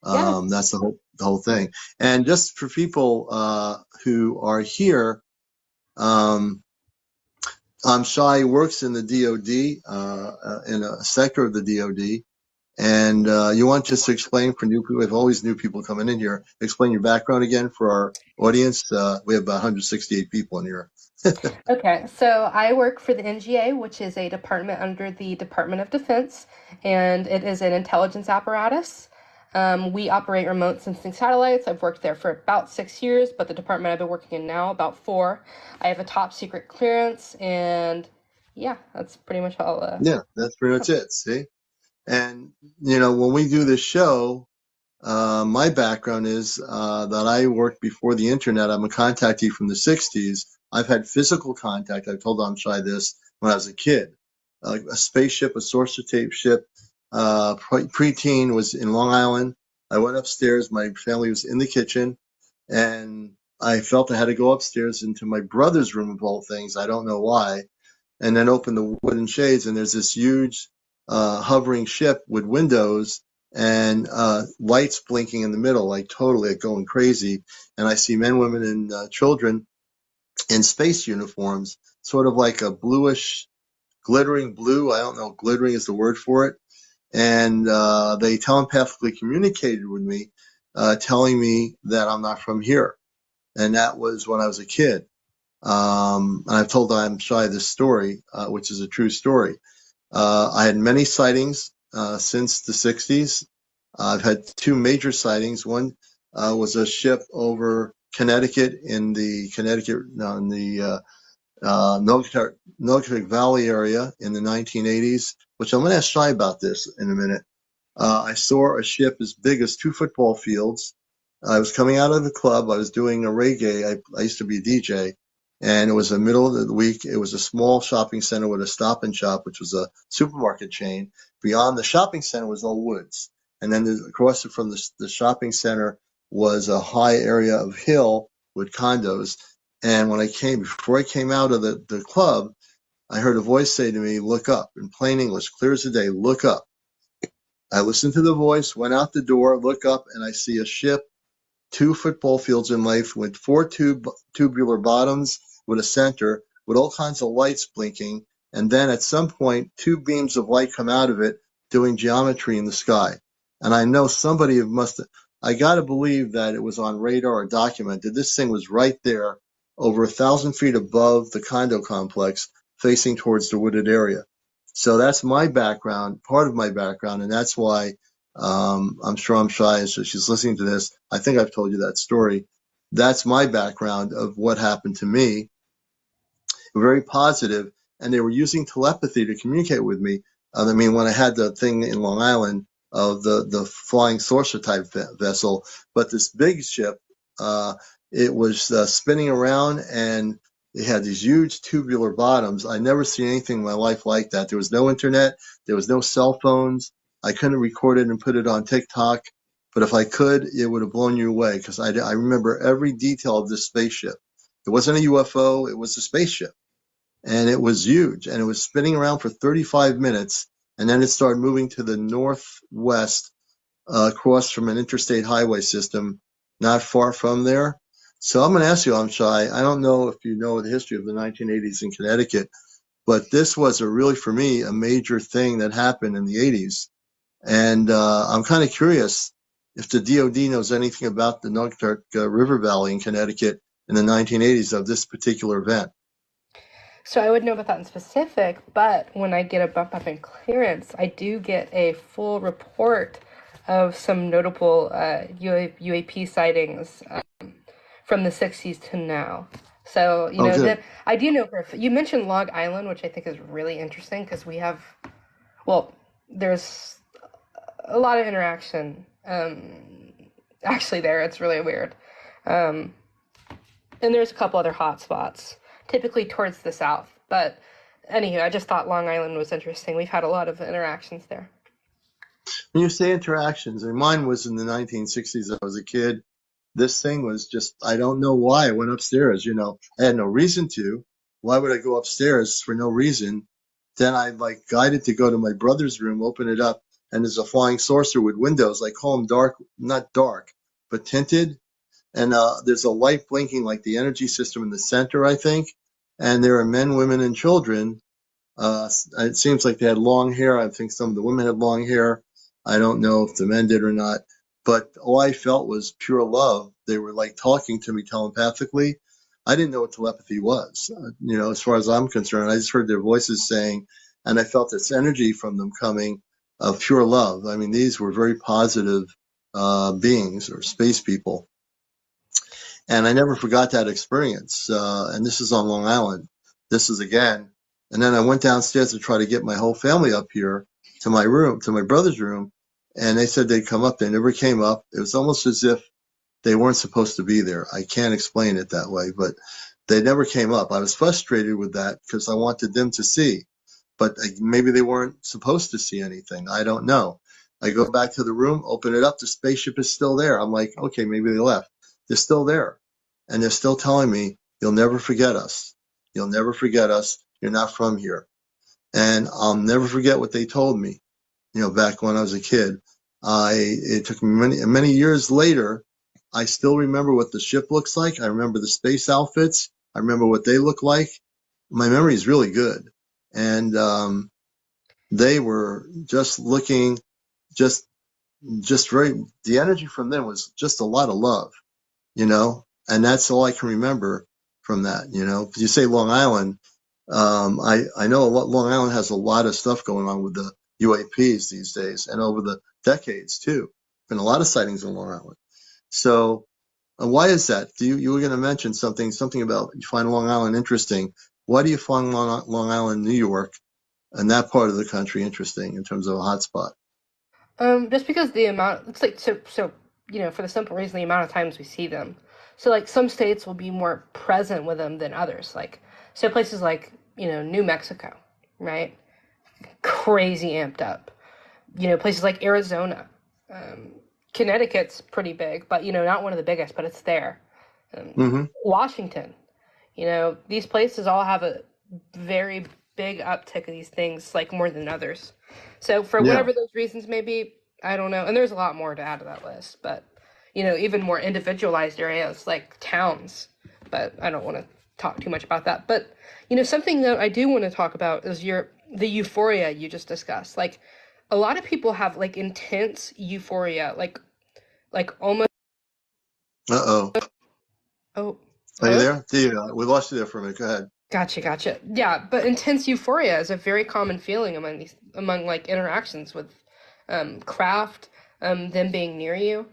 yes. That's the whole thing. And just for people who are here, um, Shai works in the DoD, in a sector of the DoD. And you want just to explain for new people, we have always new people coming in here, explain your background again for our audience. We have about 168 people in here. Okay, so I work for the NGA, which is a department under the Department of Defense, and it is an intelligence apparatus. We operate remote sensing satellites. I've worked there for about 6 years, but the department I've been working in now, about four. I have a top secret clearance, and yeah, that's pretty much all. Yeah, that's pretty much it. See? And, when we do this show, My background is that I worked before the internet. I'm a contactee from the 60s. I've had physical contact. I've told Amshai this when I was a kid. A spaceship, a saucer tape ship. Preteen was in Long Island. I went upstairs. My family was in the kitchen, and I felt I had to go upstairs into my brother's room of all things. I don't know why. And then open the wooden shades, and there's this huge hovering ship with windows and lights blinking in the middle, like totally like going crazy. And I see men, women, and children in space uniforms, sort of like a bluish, glittering blue. I don't know, glittering is the word for it. And they telepathically communicated with me, telling me that I'm not from here. And that was when I was a kid. And I've told I'm shy this story, which is a true story. I had many sightings since the 60s. I've had two major sightings. One was a ship over Connecticut in the Naugatuck Valley area in the 1980s, which I'm going to ask Shy about this in a minute. I saw a ship as big as 2 football fields. I was coming out of the club. I was doing a reggae. I used to be a DJ, and it was the middle of the week. It was a small shopping center with a Stop and Shop, which was a supermarket chain. Beyond the shopping center was all woods, and then across from the shopping center was a high area of hill with condos. And before I came out of the club, I heard a voice say to me, "Look up," in plain English, clear as the day, "Look up." I listened to the voice, went out the door, look up, and I see a ship 2 football fields in length with 4 tubular bottoms with a center with all kinds of lights blinking. And then at some point, 2 beams of light come out of it doing geometry in the sky. And I know somebody I got to believe that it was on radar or documented. This thing was right there over 1,000 feet above the condo complex facing towards the wooded area. So that's my background, part of my background. And that's why I'm sure I'm shy, so she's listening to this. I think I've told you that story. That's my background of what happened to me. Very positive, and they were using telepathy to communicate with me. I mean, when I had the thing in Long Island of the flying saucer type vessel, but this big ship, it was spinning around, and it had these huge tubular bottoms. I never seen anything in my life like that. There was no internet, there was no cell phones. I couldn't record it and put it on TikTok, but if I could, it would have blown you away because I remember every detail of this spaceship. It wasn't a UFO, it was a spaceship. And it was huge, and it was spinning around for 35 minutes, and then it started moving to the northwest, across from an interstate highway system not far from there. So I'm going to ask you, Amshai, I don't know if you know the history of the 1980s in Connecticut, but this was really, for me, a major thing that happened in the 80s. And I'm kind of curious if the DOD knows anything about the Naugatuck River Valley in Connecticut in the 1980s of this particular event. So I would know about that in specific, but when I get a bump up in clearance, I do get a full report of some notable UAP sightings from the 60s to now. So, that I do know you mentioned Log Island, which I think is really interesting because there's a lot of interaction actually there. It's really weird. And there's a couple other hot spots, typically towards the south. But anywho, I just thought Long Island was interesting. We've had a lot of interactions there. When you say interactions, and mine was in the 1960s. I was a kid. This thing was just, I don't know why I went upstairs. I had no reason to. Why would I go upstairs for no reason? Then I guided to go to my brother's room, open it up, and there's a flying saucer with windows. I call them dark, not dark, but tinted. And there's a light blinking like the energy system in the center, I think. And there are men, women, and children. It seems like they had long hair. I think some of the women had long hair. I don't know if the men did or not. But all I felt was pure love. They were talking to me telepathically. I didn't know what telepathy was, as far as I'm concerned. I just heard their voices saying, and I felt this energy from them coming of pure love. I mean, these were very positive beings or space people. And I never forgot that experience. And this is on Long Island. This is again. And then I went downstairs to try to get my whole family up here to my room, to my brother's room. and they said they'd come up. They never came up. It was almost as if they weren't supposed to be there. I can't explain it that way, but they never came up. I was frustrated with that because I wanted them to see, but maybe they weren't supposed to see anything. I don't know. I go back to the room, open it up. The spaceship is still there. I'm like, okay, maybe they left. They're still there. And they're still telling me, you'll never forget us. You'll never forget us. You're not from here. And I'll never forget what they told me, back when I was a kid. It took me many years later. I still remember what the ship looks like. I remember the space outfits. I remember what they look like. My memory is really good. And they were just looking, just the energy from them was just a lot of love, and that's all I can remember from that. You say Long Island. I know Long Island has a lot of stuff going on with the UAPs these days, and over the decades too. Been a lot of sightings on Long Island. So, why is that? You were going to mention something about you find Long Island interesting. Why do you find Long Island, New York, and that part of the country interesting in terms of a hotspot? Just because the amount, it's like for the simple reason the amount of times we see them. So like some states will be more present with them than others. Like so places like New Mexico, right? Crazy amped up. Places like Arizona, Connecticut's pretty big, but not one of the biggest, but it's there. Mm-hmm. Washington, these places all have a very big uptick of these things, like more than others. So for Yeah. whatever those reasons may be, I don't know. And there's a lot more to add to that list, but even more individualized areas like towns. But I don't want to talk too much about that. But something that I do want to talk about is the euphoria you just discussed. Like a lot of people have like intense euphoria, like almost. Uh-oh. Oh, Are you hello. there? We lost you there for a minute. Go ahead. Gotcha. Yeah, but intense euphoria is a very common feeling among like interactions with craft, them being near you.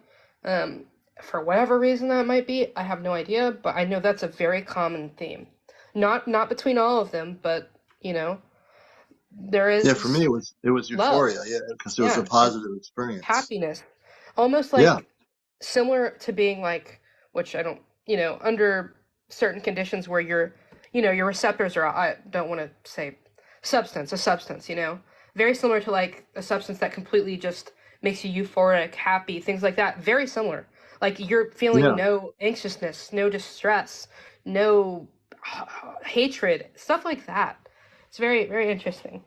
Um, for whatever reason that might be, I have no idea, but I know that's a very common theme. Not between all of them, but there Yeah, for me is it was love. euphoria. Yeah, because it was a Yeah, and positive experience. happiness. Almost Yeah. like similar to being like, which I don't, under certain conditions where your receptors are, I don't want to say a substance, very similar to like a substance that completely just makes you euphoric, happy, things like that. Very similar. Like you're feeling Yeah. no anxiousness, no distress, no hatred, stuff like that. It's very, very interesting.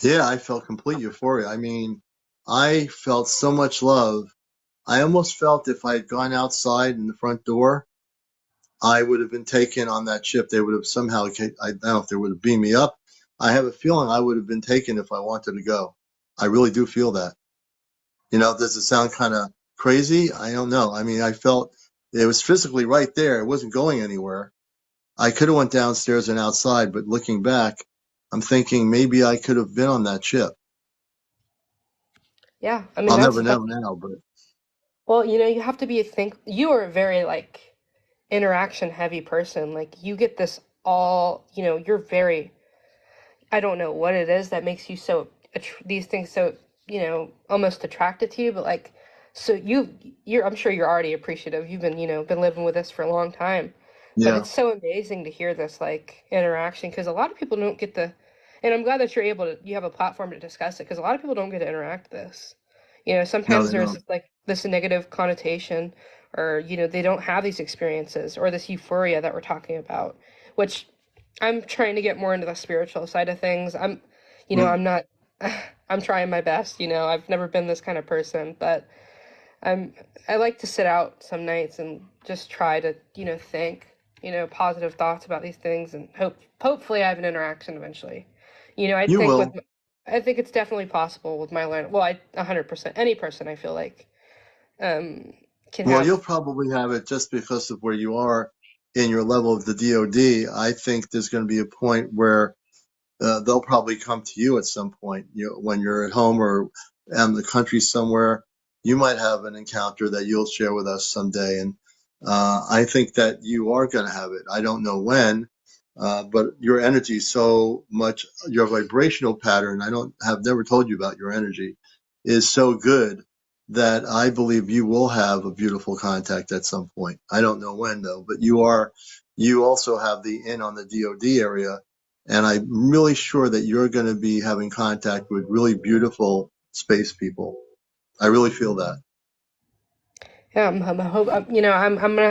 Yeah, I felt complete euphoria. I mean, I felt so much love. I almost felt if I had gone outside in the front door, I would have been taken on that ship. They would have somehow, I don't know if they would have beamed me up. I have a feeling I would have been taken if I wanted to go. I really do feel that. Does it sound kind of crazy? I don't know. I mean, I felt it was physically right there. It wasn't going anywhere. I could have went downstairs and outside, but looking back, I'm thinking maybe I could have been on that ship. Yeah, I mean I'll that's never know now, but well, you have to be you are a very like interaction heavy person. Like you get this all, you're very I don't know what it is that makes you so these things so, almost attracted to you, but like so you're I'm sure you're already appreciative. You've been living with us for a long time. But yeah, it's so amazing to hear this like interaction because a lot of people don't get the and I'm glad that you have a platform to discuss it because a lot of people don't get to interact this. no, Sometimes they there's don't. like this negative connotation or they don't have these experiences or this euphoria that we're talking about, which I'm trying to get more into the spiritual side of things. Mm. I'm not, I'm trying my best. I've never been this kind of person, but I'm, I like to sit out some nights and just try to, think, positive thoughts about these things and hopefully I have an interaction eventually. You will. I think it's definitely possible with my learn. Well, 100%, any person I feel like, um, can Well, have. you'll probably have it just because of where you are in your level of the DoD. I think there's going to be a point where they'll probably come to you at some point. When you're at home or in the country somewhere, you might have an encounter that you'll share with us someday. And I think that you are going to have it. I don't know when, but your energy is so much, your vibrational pattern. I don't have never told you about your energy. is so good that I believe you will have a beautiful contact at some point. I don't know when though, but you also have the in on the DoD area, and I'm really sure that you're going to be having contact with really beautiful space people. I really feel that. Yeah,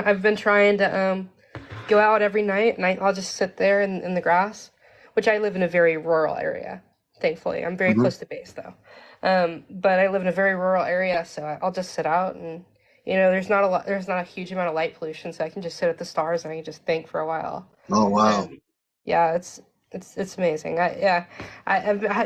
I've been trying to go out every night, and I'll just sit there in the grass, which I live in a very rural area. Thankfully, I'm very Hmm. close to base though, but I live in a very rural area, so I'll just sit out and there's not a huge amount of light pollution, so I can just sit at the stars and I can just think for a while. Oh wow. And yeah, it's amazing. I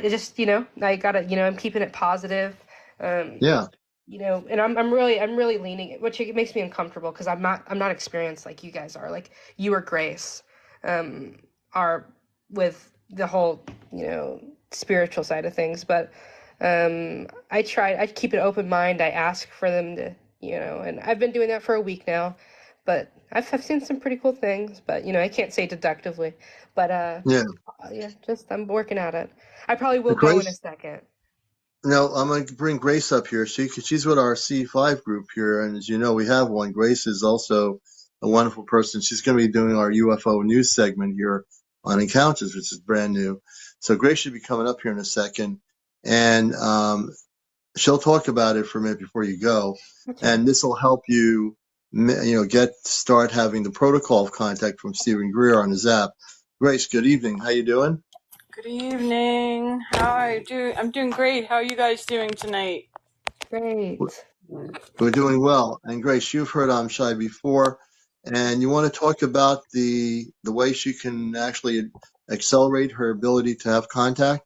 just I gotta I'm keeping it positive. Um, Yeah. and I'm really leaning, which it makes me uncomfortable because I'm not experienced like you guys are, like you or Grace, are with the whole spiritual side of things. But I keep an open mind. I ask for them to and I've been doing that for a week now, but I've seen some pretty cool things. But I can't say deductively, but Yeah. yeah, just I'm working at it. I probably will go in a Grace. second. No, I'm going to bring Grace up here. She's with our C5 group here, and as you know, we have one. Grace is also a wonderful person. She's going to be doing our UFO news segment here on Encounters, which is brand new. So Grace should be coming up here in a second, and she'll talk about it for a minute before you go, Okay. and this will help you, start having the protocol of contact from Stephen Greer on his app. Grace, good evening. How you doing? Good evening. How are you doing? I'm doing great. How are you guys doing tonight? Great. We're doing well. And Grace, you've heard I'm Shy before, and you want to talk about the way she can actually accelerate her ability to have contact?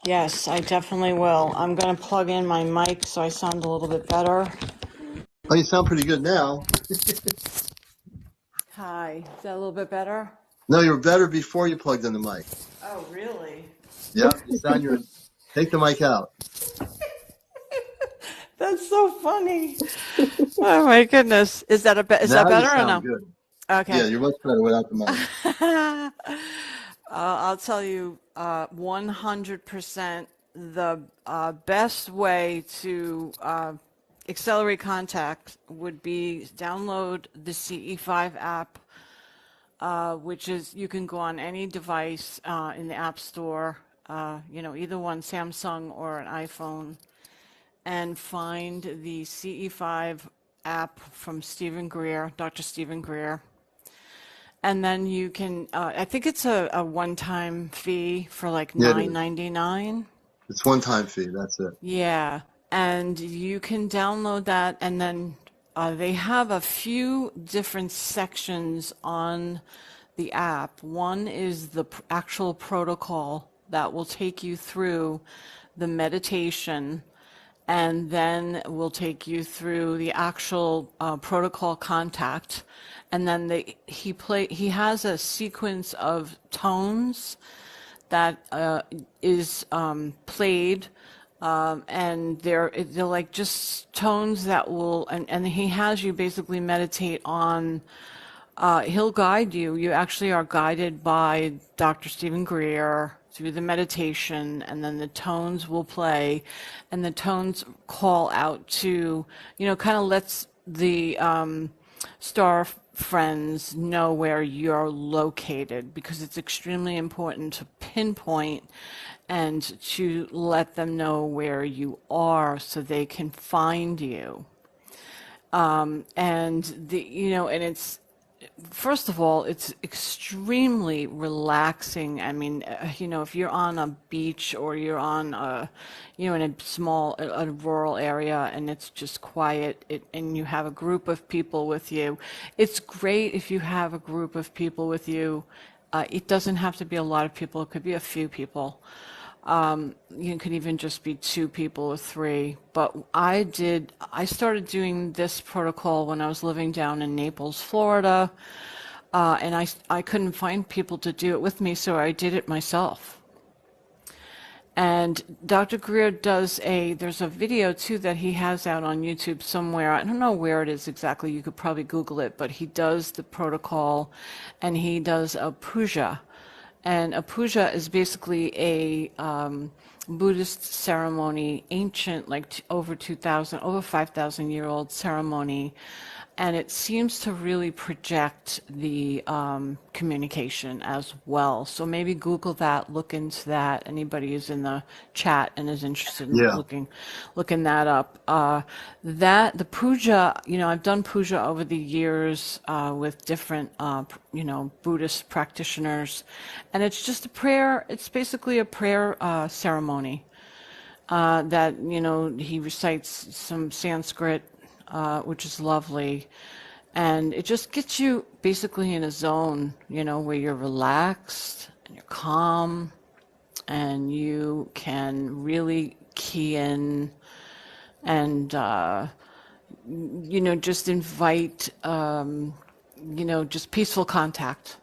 Yes, I definitely will. I'm going to plug in my mic so I sound a little bit better. Oh, you sound pretty good now. Hi. Is that a little bit better? No, you were better before you plugged in the mic. Oh, really? Yep, you sound your. Take the mic out. That's so funny. Oh my goodness. Is that Now you better or sound no? good. Yeah, Okay. you're much better without the mic. I'll tell you 100% the best way to accelerate contact would be download the CE5 app, which is you can go on any device in the App Store, either one, Samsung or an iPhone, and find the CE5 app from Stephen Greer, Dr. Stephen Greer. And then you can, I think it's a one-time fee for like Yeah, it is. $9.99. It's one-time fee. That's it. Yeah, and you can download that, and then they have a few different sections on the app. One is the actual protocol that will take you through the meditation, and then will take you through the actual protocol contact. And then he has a sequence of tones that is played, and they're like just tones that will, and he has you basically meditate on. He'll guide you. You actually are guided by Dr. Stephen Greer through the meditation, and then the tones will play, and the tones call out to, kind of lets the star friends know where you're located, because it's extremely important to pinpoint and to let them know where you are so they can find you. And it's, first of all, it's extremely relaxing. I mean, if you're on a beach or you're on in a rural area and it's just quiet, and you have a group of people with you, it's great if you have a group of people with you. It doesn't have to be a lot of people. It could be a few people. You could even just be two people or three. But I started doing this protocol when I was living down in Naples, Florida, and I couldn't find people to do it with me, so I did it myself. And Dr. Greer there's a video too that he has out on YouTube somewhere. I don't know where it is exactly. You could probably Google it, but he does the protocol, and he does a puja. And a puja is basically a Buddhist ceremony, ancient, like over 2,000, over 5,000-year-old ceremony. And it seems to really project the communication as well. So maybe Google that, look into that. Anybody who's in the chat and is interested in Yeah. looking that up. That the puja, I've done puja over the years with different, Buddhist practitioners, and it's just a prayer. It's basically a prayer ceremony that he recites some Sanskrit, which is lovely. And it just gets you basically in a zone, where you're relaxed and you're calm and you can really key in and, just invite, just peaceful contact.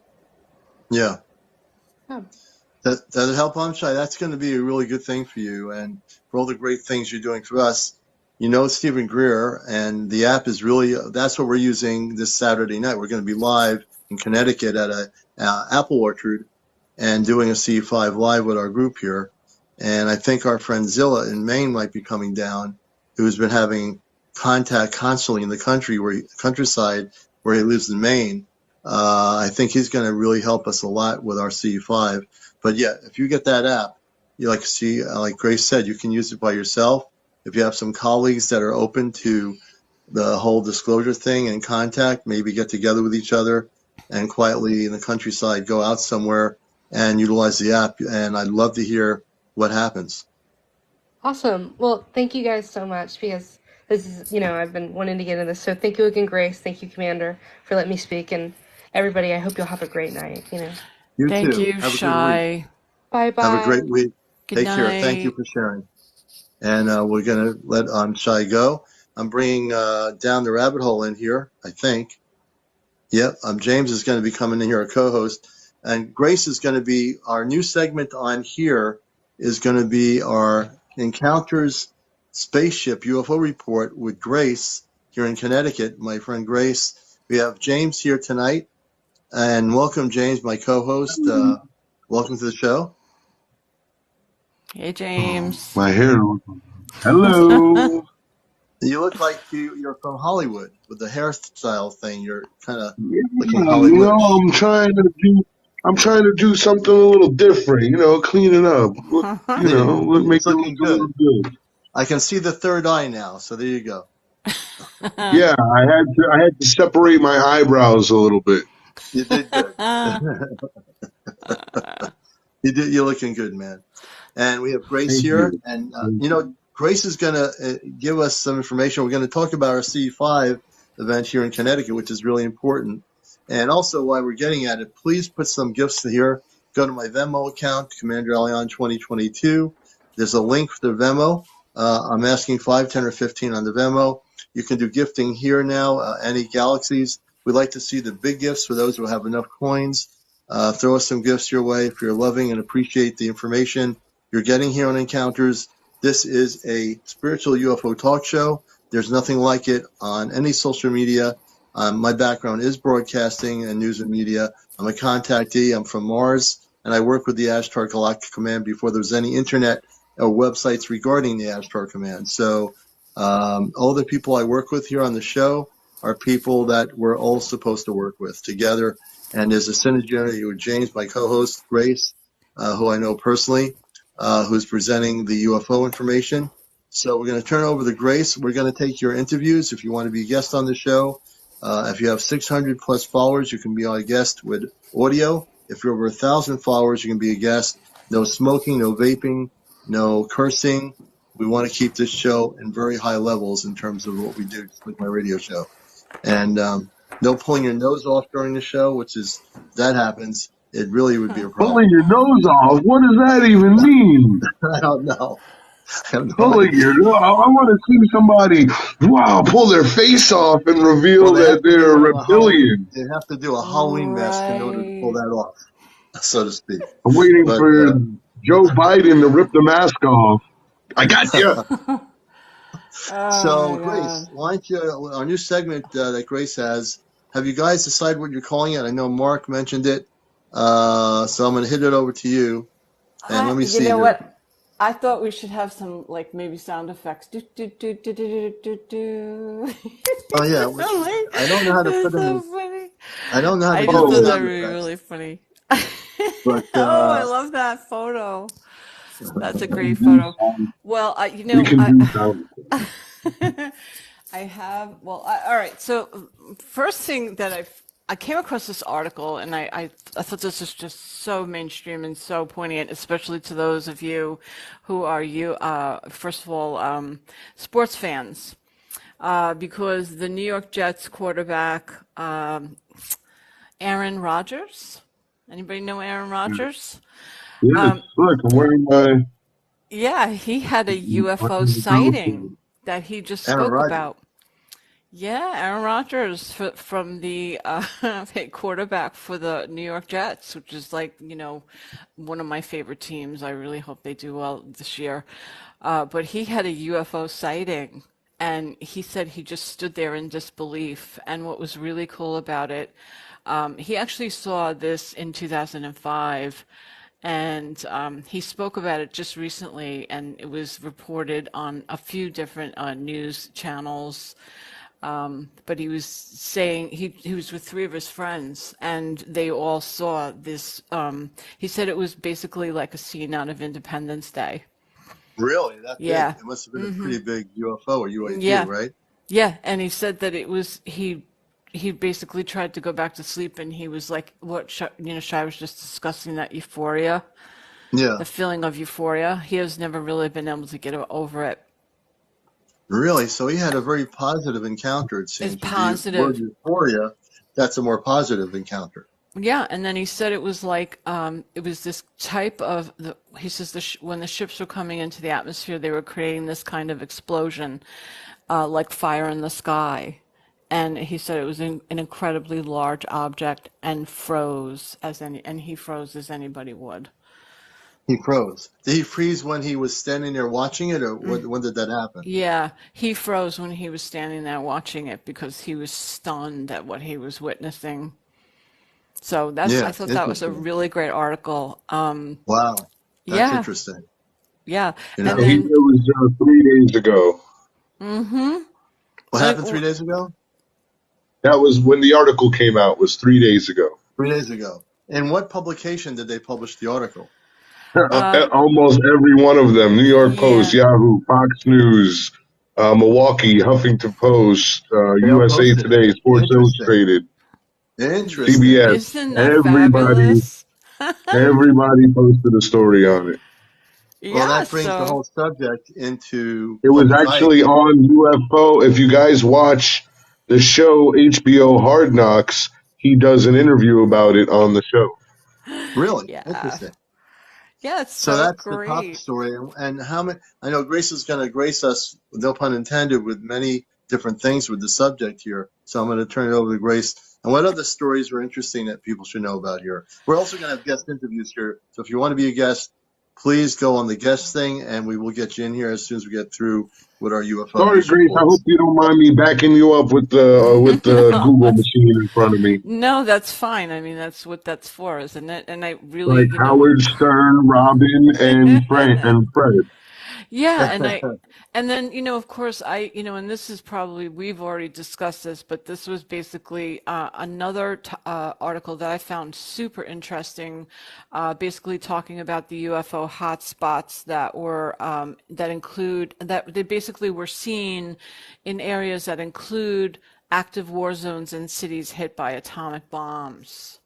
Yeah. Oh. That'll help, Amshai. That's going to be a really good thing for you and for all the great things you're doing for us. Stephen Greer, and the app is really, that's what we're using this Saturday night. We're going to be live in Connecticut at a apple orchard and doing a C5 live with our group here. And I think our friend Zilla in Maine might be coming down, who's been having contact constantly in the countryside where he lives in Maine. I think he's going to really help us a lot with our C5. But yeah, if you get that app, like Grace said, you can use it by yourself. If you have some colleagues that are open to the whole disclosure thing and contact, maybe get together with each other and quietly in the countryside go out somewhere and utilize the app. And I'd love to hear what happens. Awesome. Well, thank you guys so much, because this is, I've been wanting to get into this. So thank you again, Grace. Thank you, Commander, for letting me speak. And everybody, I hope you'll have a great night. You Thank too. you, Have a good Shai. week. Bye-bye. Have a great week. Good Take night. care. Thank you for sharing. And we're going to let Shai go. I'm bringing down the rabbit hole in here, I think. Yep, James is going to be coming in here, a co-host. And Grace is going to be, our new segment on here is going to be our Encounters Spaceship UFO Report with Grace here in Connecticut, my friend Grace. We have James here tonight. And welcome, James, my co-host. Welcome to the show. Hey, James. My hair. Hello. You look like you're from Hollywood with the hairstyle thing. You're kind of looking Yeah, Hollywood. I'm trying to do something a little different. Clean it up. Make It's it looking look a little good. good. I can see the third eye now, so there you go. Yeah, I had to separate my eyebrows a little bit. You did good. You're looking good, man. And we have Grace Thank here, you. and Grace is going to give us some information. We're going to talk about our C5 event here in Connecticut, which is really important. And also, while we're getting at it, please put some gifts here. Go to my Venmo account, CmdrAleon 2022. There's a link for the Venmo. I'm asking 5, 10, or 15 on the Venmo. You can do gifting here now, any galaxies. We'd like to see the big gifts for those who have enough coins. Throw us some gifts your way if you're loving and appreciate the information you're getting here on Encounters. This is a spiritual UFO talk show. There's nothing like it on any social media. My background is broadcasting and news and media. I'm a contactee. I'm from Mars, and I work with the Ashtar Galactic Command before there was any internet or websites regarding the Ashtar Command. So all the people I work with here on the show are people that we're all supposed to work with together. And there's a synergy with James, my co-host, Grace, who I know personally, who's presenting the UFO information. So we're going to turn over to Grace. We're going to take your interviews. If you want to be a guest on the show, if you have 600 plus followers, you can be our guest with audio. If you're over 1,000 followers, you can be a guest. No smoking, no vaping, no cursing. We want to keep this show in very high levels in terms of what we do, just like my radio show. And no pulling your nose off during the show, which is, if that happens, it really would be a problem. Pulling your nose off? What does that even mean? I don't know. Pulling your nose. I want to see somebody, pull their face off and reveal that they're a reptilian. They have to do a Halloween mask in order to pull that off, so to speak. I'm waiting for Joe Biden to rip the mask off. I got you. So, Grace, why don't you, our new segment that Grace has, have you guys decided what you're calling it? I know Mark mentioned it. So I'm going to hit it over to you, and let me You see know here. what? I thought we should have some, like, maybe sound effects. Do, do, do, do, do, do, do, do. Oh yeah, I don't know how to That's put them so in. funny. I don't know how to I do just the thought that Oh, would sound be effects, really funny. but Oh, I love that photo. That's a great do photo. sound. Well, We can do sound. I have, well, all right. So first thing that I came across this article, and I thought this was just so mainstream and so poignant, especially to those of you who are first of all, sports fans, because the New York Jets quarterback, Aaron Rodgers. Anybody know Aaron Rodgers? Yes, look, I'm wearing my. Yeah, he had a UFO my sighting that he just Aaron spoke Rodgers. about. Yeah, Aaron Rodgers from the quarterback for the New York Jets, which is like, one of my favorite teams. I really hope they do well this year. But he had a UFO sighting, and he said he just stood there in disbelief. And what was really cool about it, he actually saw this in 2005. And he spoke about it just recently, and it was reported on a few different news channels. But he was saying he was with three of his friends, and they all saw this. He said it was basically like a scene out of Independence Day. Really, that big? Yeah, It must have been a pretty big UFO or UAP, yeah, right? yeah. And he said that it was he basically tried to go back to sleep, and he was like, "What?" Shai was just discussing that euphoria, Yeah, the feeling of euphoria. He has never really been able to get over it. really. So he had a very positive encounter. It It's seems with the word positive. euphoria. That's a more positive encounter. Yeah, and then he said it was like it was this type of he says when the ships were coming into the atmosphere, they were creating this kind of explosion, like fire in the sky. And he said it was an incredibly large object and he froze as anybody would. He froze. Did he freeze when he was standing there watching it, or when did that happen? Yeah, he froze when he was standing there watching it because he was stunned at what he was witnessing. So I Yeah, thought that was a interesting. really great article. Wow, that's Yeah, interesting. yeah. You And know, He then it was 3 days ago. what like happened 3 days ago? That was when the article came out. Was 3 days ago. 3 days ago. In what publication did they publish the article? Almost every one of them: New York Post, yeah, Yahoo, Fox News, Milwaukee, Huffington Post, They all USA posted it. Today, Sports Interesting. Illustrated, Interesting. CBS. isn't that Everybody, fabulous? everybody posted a story on it. Well, Yeah, that brings the so whole subject into It was public life. actually on UFO. If you guys watch the show HBO Hard Knocks, he does an interview about it on the show. Really yeah, interesting. yeah, it's So so that's the top great. story. And how many? I know Grace is going to grace us, no pun intended, with many different things with the subject here. So I'm going to turn it over to Grace. And what other stories are interesting that people should know about here? We're also going to have guest interviews here. So if you want to be a guest, please go on the guest thing, and we will get you in here as soon as we get through with our UFO Sorry, news Grace. I hope reports. you don't mind me backing you up with the no, Google machine in front of me, no, that's fine. I mean, that's what that's for, isn't it? And I really, like Howard Stern, Robin, and Fred. yeah, and then, of course, and this is probably, we've already discussed this, but this was basically another article that I found super interesting, basically talking about the UFO hotspots that they basically were seen in areas that include active war zones in cities hit by atomic bombs.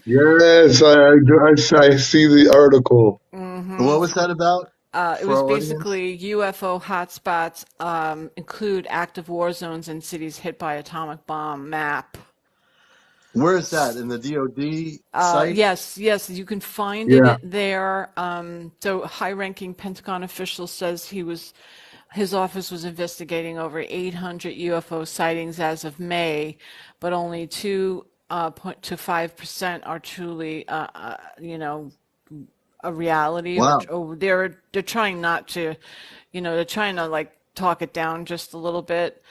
Yes, I see the article. What was that about It for was our audience? basically UFO hotspots include active war zones in cities hit by atomic bomb map. Where is that? In the DoD site? Yes, you can find Yeah, it there. So, high-ranking Pentagon official says his office was investigating over 800 UFO sightings as of May, but only 2.25% are truly, a reality, Wow. or they're trying not to, they're trying to like talk it down just a little bit.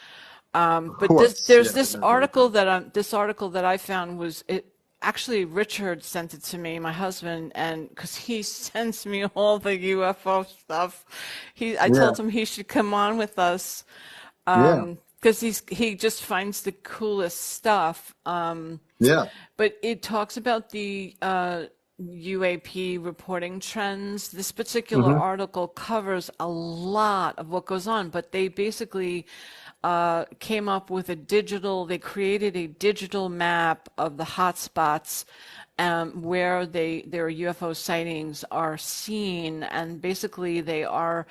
Of But course. there's Yeah. this article that I found was it. actually Richard sent it to me, my husband, and because he sends me all the UFO stuff. I Yeah. told him he should come on with us, Yeah. because he just finds the coolest stuff. Yeah. But it talks about the UAP reporting trends. This particular Hmm. article covers a lot of what goes on, but they basically came up with they created a digital map of the hotspots where their UFO sightings are seen, and basically they are,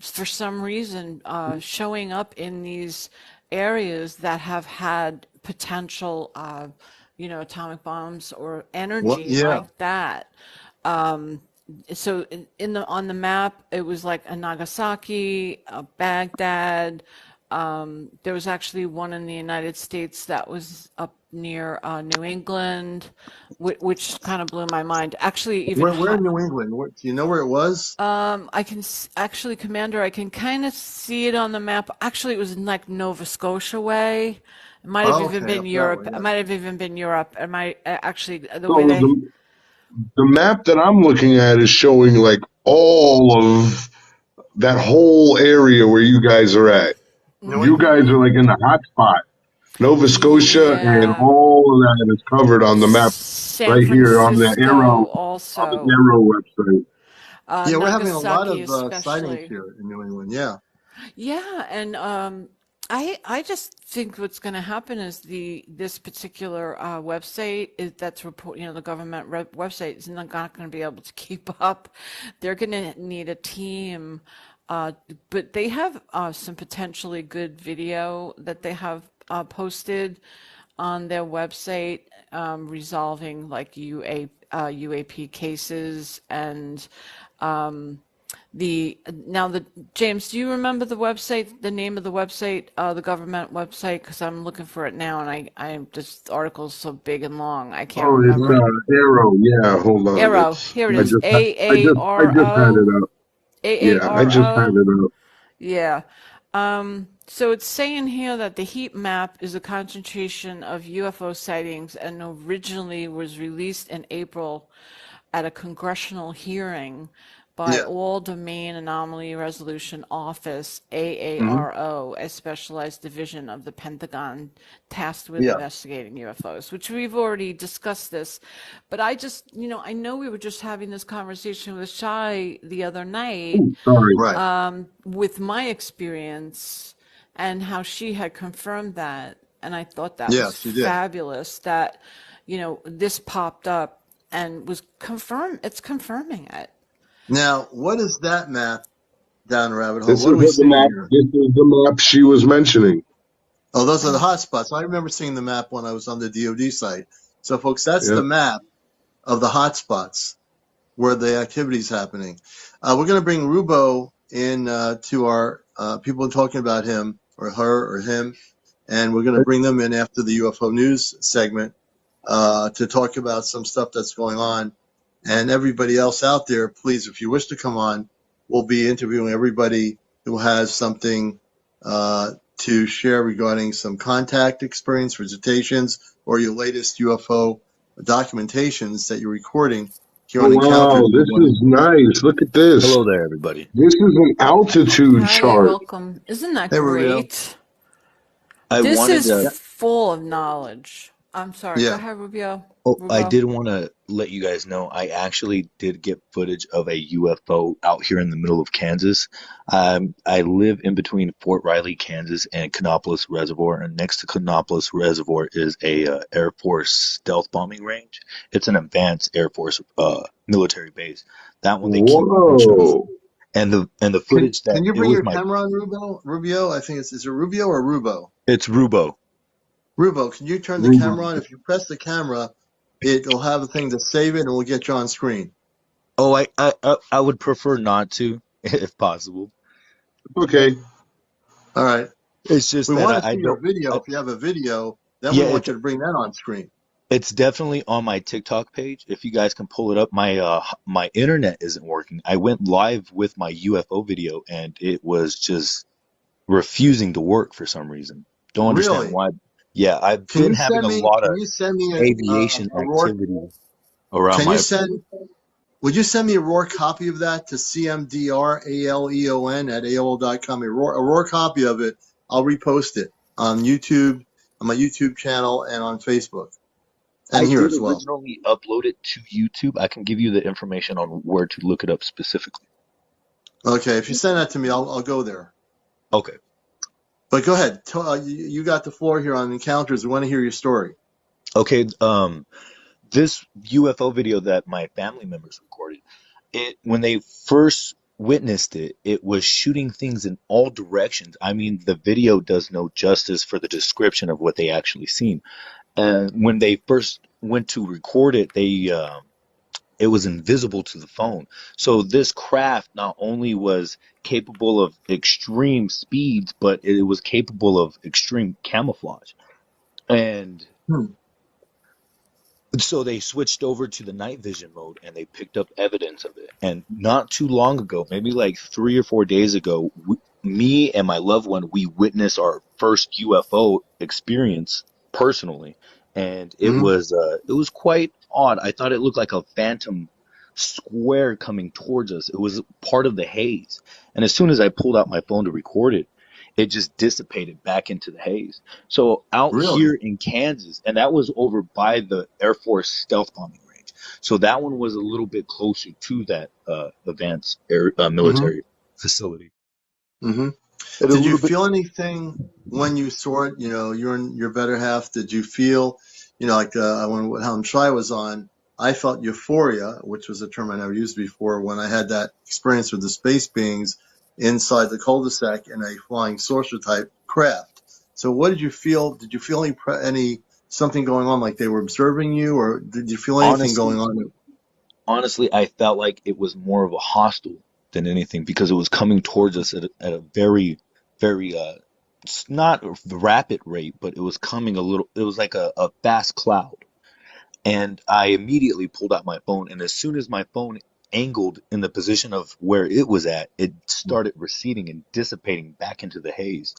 for some reason, showing up in these areas that have had potential, atomic bombs or What? energy Yeah. like that. So on the map, it was like a Nagasaki, a Baghdad. There was actually one in the United States that was up near New England, which kind of blew my mind. Actually, even Where in New England? Do you know where it was? actually, Commander, I can kind of see it on the map. Actually, it was in like Nova Scotia way. It might have Oh, even okay, been up that way. Europe. It Yeah. might have even been Europe. It might actually the way So they. the map that I'm looking at is showing like all of that whole area where you guys are at. New You England. guys are like in the hot spot. Nova Scotia and Yeah. all of that is covered on the map San right here on the Francisco also. Arrow website. Yeah, we're having a lot Nagasaki of sightings especially. here in New England. Yeah. Yeah, and I just think what's going to happen is this particular website that's the government website is not going to be able to keep up. They're going to need a team, but they have some potentially good video that they have posted on their website, resolving like UAP cases and. James, do you remember the website, the name of the website, the government website? Because I'm looking for it now, and this article's so big and long, I can't Oh, it's remember it. Arrow. Yeah, hold on. Arrow, here it I is. just I just had AARO. it up. Yeah, I just had AARO. it up. Yeah. So it's saying here that the heat map is a concentration of UFO sightings and originally was released in April at a congressional hearing by Yeah. All Domain Anomaly Resolution Office, Hmm. AARO, a specialized division of the Pentagon tasked with Yeah. investigating UFOs, which we've already discussed this. But I know we were just having this conversation with Shai the other night, Ooh, sorry. Right. with my experience and how she had confirmed that. And I thought that was Yes, you did. fabulous that, this popped up and it's confirming it. Now, what is that map down the rabbit hole? This What is are we what the seeing map. here? This is the map she was mentioning. Oh, those are the hot spots. I remember seeing the map when I was on the DoD site. So, folks, that's Yeah. the map of the hot spots where the activity is happening. We're going to bring Rubo in to our people talking about him or her or him, and we're going to bring them in after the UFO news segment to talk about some stuff that's going on. And everybody else out there, please, if you wish to come on, we'll be interviewing everybody who has something to share regarding some contact experience, visitations, or your latest UFO documentations that you're recording here Oh on wow, Encounters. this is nice. Look at this. Hello there, everybody. This is an altitude Hi, chart. welcome. Isn't that Hey, Rubio. great? I This wanted is to. Yeah. full of knowledge. I'm sorry. Go Yeah. ahead, Rubio. Oh, I Rubo. did want to let you guys know I actually did get footage of a UFO out here in the middle of Kansas. I live in between Fort Riley, Kansas, and Canopolis Reservoir, and next to Canopolis Reservoir is a Air Force stealth bombing range. It's an advanced Air Force military base. That one they keep pictures, Whoa. and the Can footage that you it bring was your my camera on, Rubio? I think is it Rubio or Rubo? it's Rubo. Rubo, can you turn the Ruben. camera on? If you press the camera, it'll have a thing to save it, and we'll get you on screen. Oh, I would prefer not to, if possible. Okay. All right. It's just We that want to I see your don't. video. If you have a video, then we Yeah, want you to bring that on screen. it's definitely on my TikTok page. If you guys can pull it up, my internet isn't working. I went live with my UFO video and it was just refusing to work for some reason. Don't understand Really? why. Yeah, I've Can been you having send a me? lot Can of you send me aviation a raw? activity around Can you my. send? Would you send me a raw copy of that to CmdrAleon at AOL.com? A raw copy of it. I'll repost it on YouTube, on my YouTube channel, and on Facebook, and I here did as well. originally upload it to YouTube. I can give you the information on where to look it up specifically. Okay, if you send that to me, I'll go there. Okay. But go ahead. You got the floor here on encounters. We want to hear your story. Okay. This UFO video that my family members recorded, it when they first witnessed it, it was shooting things in all directions. I mean, the video does no justice for the description of what they actually seen. And when they first went to record it, it was invisible to the phone. So this craft not only was capable of extreme speeds, but it was capable of extreme camouflage. And Hmm. so they switched over to the night vision mode and they picked up evidence of it. And not too long ago, maybe like 3 or 4 days ago, me and my loved one, we witnessed our first UFO experience personally. And Mm-hmm. it was quite odd. I thought it looked like a phantom square coming towards us. It was part of the haze. And as soon as I pulled out my phone to record it, it just dissipated back into the haze. So out Really? here in Kansas, and that was over by the Air Force stealth bombing range. So that one was a little bit closer to that advanced air Mm-hmm. military facility. Mm-hmm. And a Did you little bit. feel anything when you saw it? You know, you're in your better half. Did you feel, like when Helen Shy was on, I felt euphoria, which was a term I never used before, when I had that experience with the space beings inside the cul-de-sac in a flying saucer type craft. So what did you feel? Did you feel any something going on, like they were observing you, or did you feel anything going Honestly, on? honestly, I felt like it was more of a hostile than anything because it was coming towards us at a very, very it's not a rapid rate, but it was coming a little. It was like a fast cloud. And I immediately pulled out my phone, and as soon as my phone angled in the position of where it was at, it started receding and dissipating back into the haze.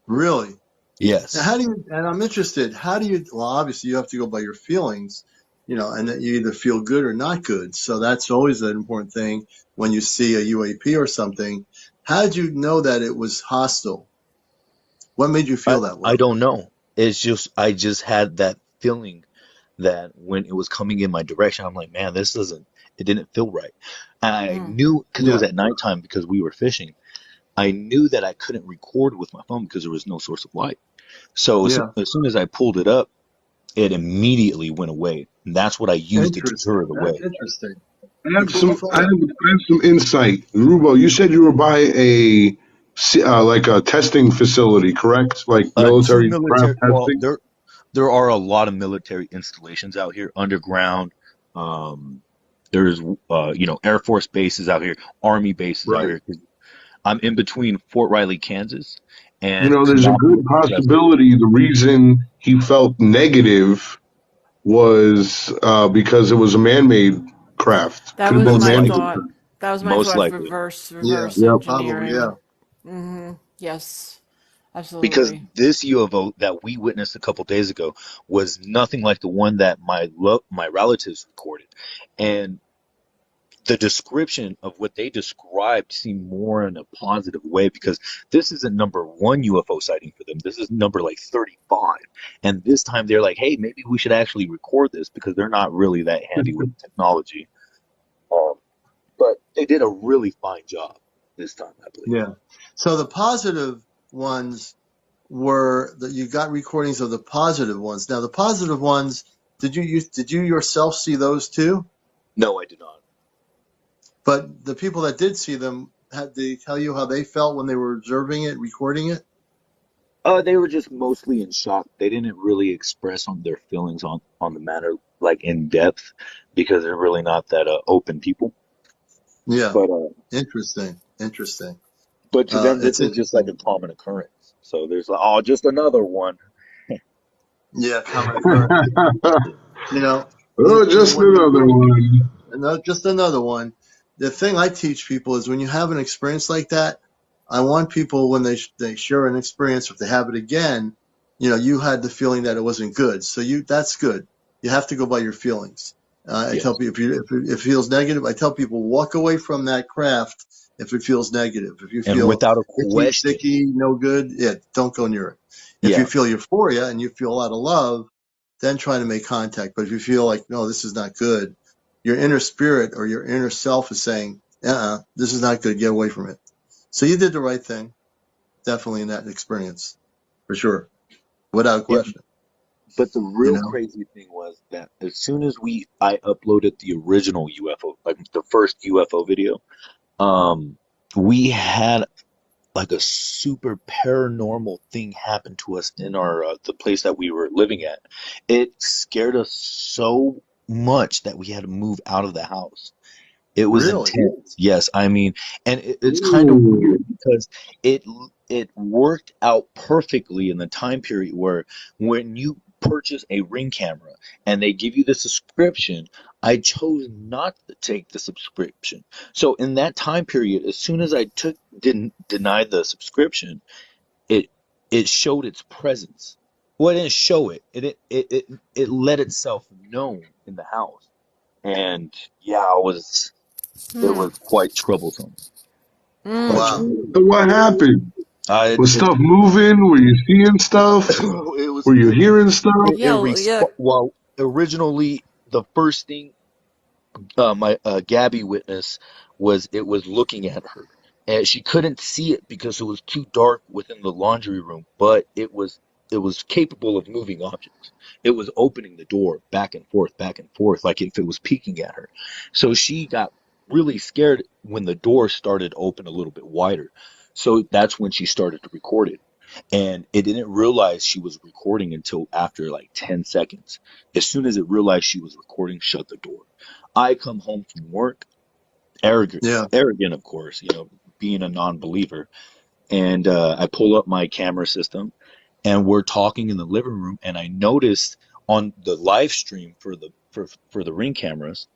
Really? Now, Yes. and I'm interested, well, obviously you have to go by your feelings, and that you either feel good or not good. So that's always an important thing when you see a UAP or something. How did you know that it was hostile? What made you I feel that way? I don't know. It's just I just had that feeling that when it was coming in my direction, I'm like, man, it didn't feel right. And I Mm. knew because it Yeah, was at nighttime because we were fishing. I knew that I couldn't record with my phone because there was no source of light. So yeah. as soon as I pulled it up, it immediately went away. And that's what I used to deter Interesting. it That's away. interesting. I have Cool some. I photo. have some insight. Rubo, you said you were by like a testing facility, correct? Like Two military craft military. Well, testing. there are a lot of military installations out here underground. Um, there's Air Force bases out here, Army bases out Right. here. 'Cause I'm in between Fort Riley, Kansas, You and know, there's a good Kannapolis, Nebraska. possibility the reason he felt negative was because it was a man-made craft. That Could have was been a Most my man-made likely, thought. craft. That was my most thought. likely. Yeah, Reverse Yep. probably. Yeah. engineering. Yes, Because absolutely. this UFO that we witnessed a couple days ago was nothing like the one that my relatives recorded, and the description of what they described seemed more in a positive way because this isn't number one UFO sighting for them. This is number like 35. And this time they're like, hey, maybe we should actually record this because they're not really that handy with technology. Um, but they did a really fine job this time, I believe. Yeah. So the positive ones were that you got recordings of the positive ones. Now the positive ones, did you yourself see those too? No, I did not. But the people that did see them, had they tell you how they felt when they were observing it, recording it? They were just mostly in shock. They didn't really express on their feelings on the matter like in depth because they're really not that open people. Yeah. But Interesting. Interesting. But to them, It's this is just like a interesting. common occurrence. So there's like, oh, just another one. Yeah, common occurrence. You know, Oh, just when you another one. just another one. The thing I teach people is when you have an experience like that, I want people when they share an experience, if they have it again, you had the feeling that it wasn't good. So that's good. You have to go by your feelings. I tell Yes. people if it feels negative, I tell people walk away from that craft if it feels negative. If you And feel without a icky, question, sticky, no good, yeah, don't go near it. If you yeah. feel euphoria and you feel a lot of love, then try to make contact. But if you feel like, no, this is not good, your inner spirit or your inner self is saying, this is not good, get away from it. So you did the right thing, definitely in that experience, for sure, without Yeah. question. But the You real know, crazy thing was that as soon as I uploaded the original UFO, like the first UFO video, um, we had like a super paranormal thing happen to us in our the place that we were living at. It scared us so much that we had to move out of the house. It was really, intense. Yes, I mean, and it's kind of Ooh. weird because it it worked out perfectly in the time period where when you purchase a Ring camera and they give you the subscription, I chose not to take the subscription. So in that time period, as soon as I didn't deny the subscription, it it showed its presence. Well, it didn't show it. It let itself known in the house. And yeah, it was quite troublesome. Quite wow, troublesome. So what happened? Was It stuff moving? Were you seeing stuff? it was Were you hearing stuff? Yeah, yeah. well, originally the first thing my Gabby witness was it was looking at her, and she couldn't see it because it was too dark within the laundry room, but it was capable of moving objects. It was opening the door back and forth, like if it was peeking at her. So she got really scared when the door started to open a little bit wider. So that's when she started to record it. And it didn't realize she was recording until after like 10 seconds. As soon as it realized she was recording, shut the door. I come home from work, yeah, arrogant, of course, being a non-believer, and I pull up my camera system, and we're talking in the living room, and I noticed on the live stream for the Ring cameras,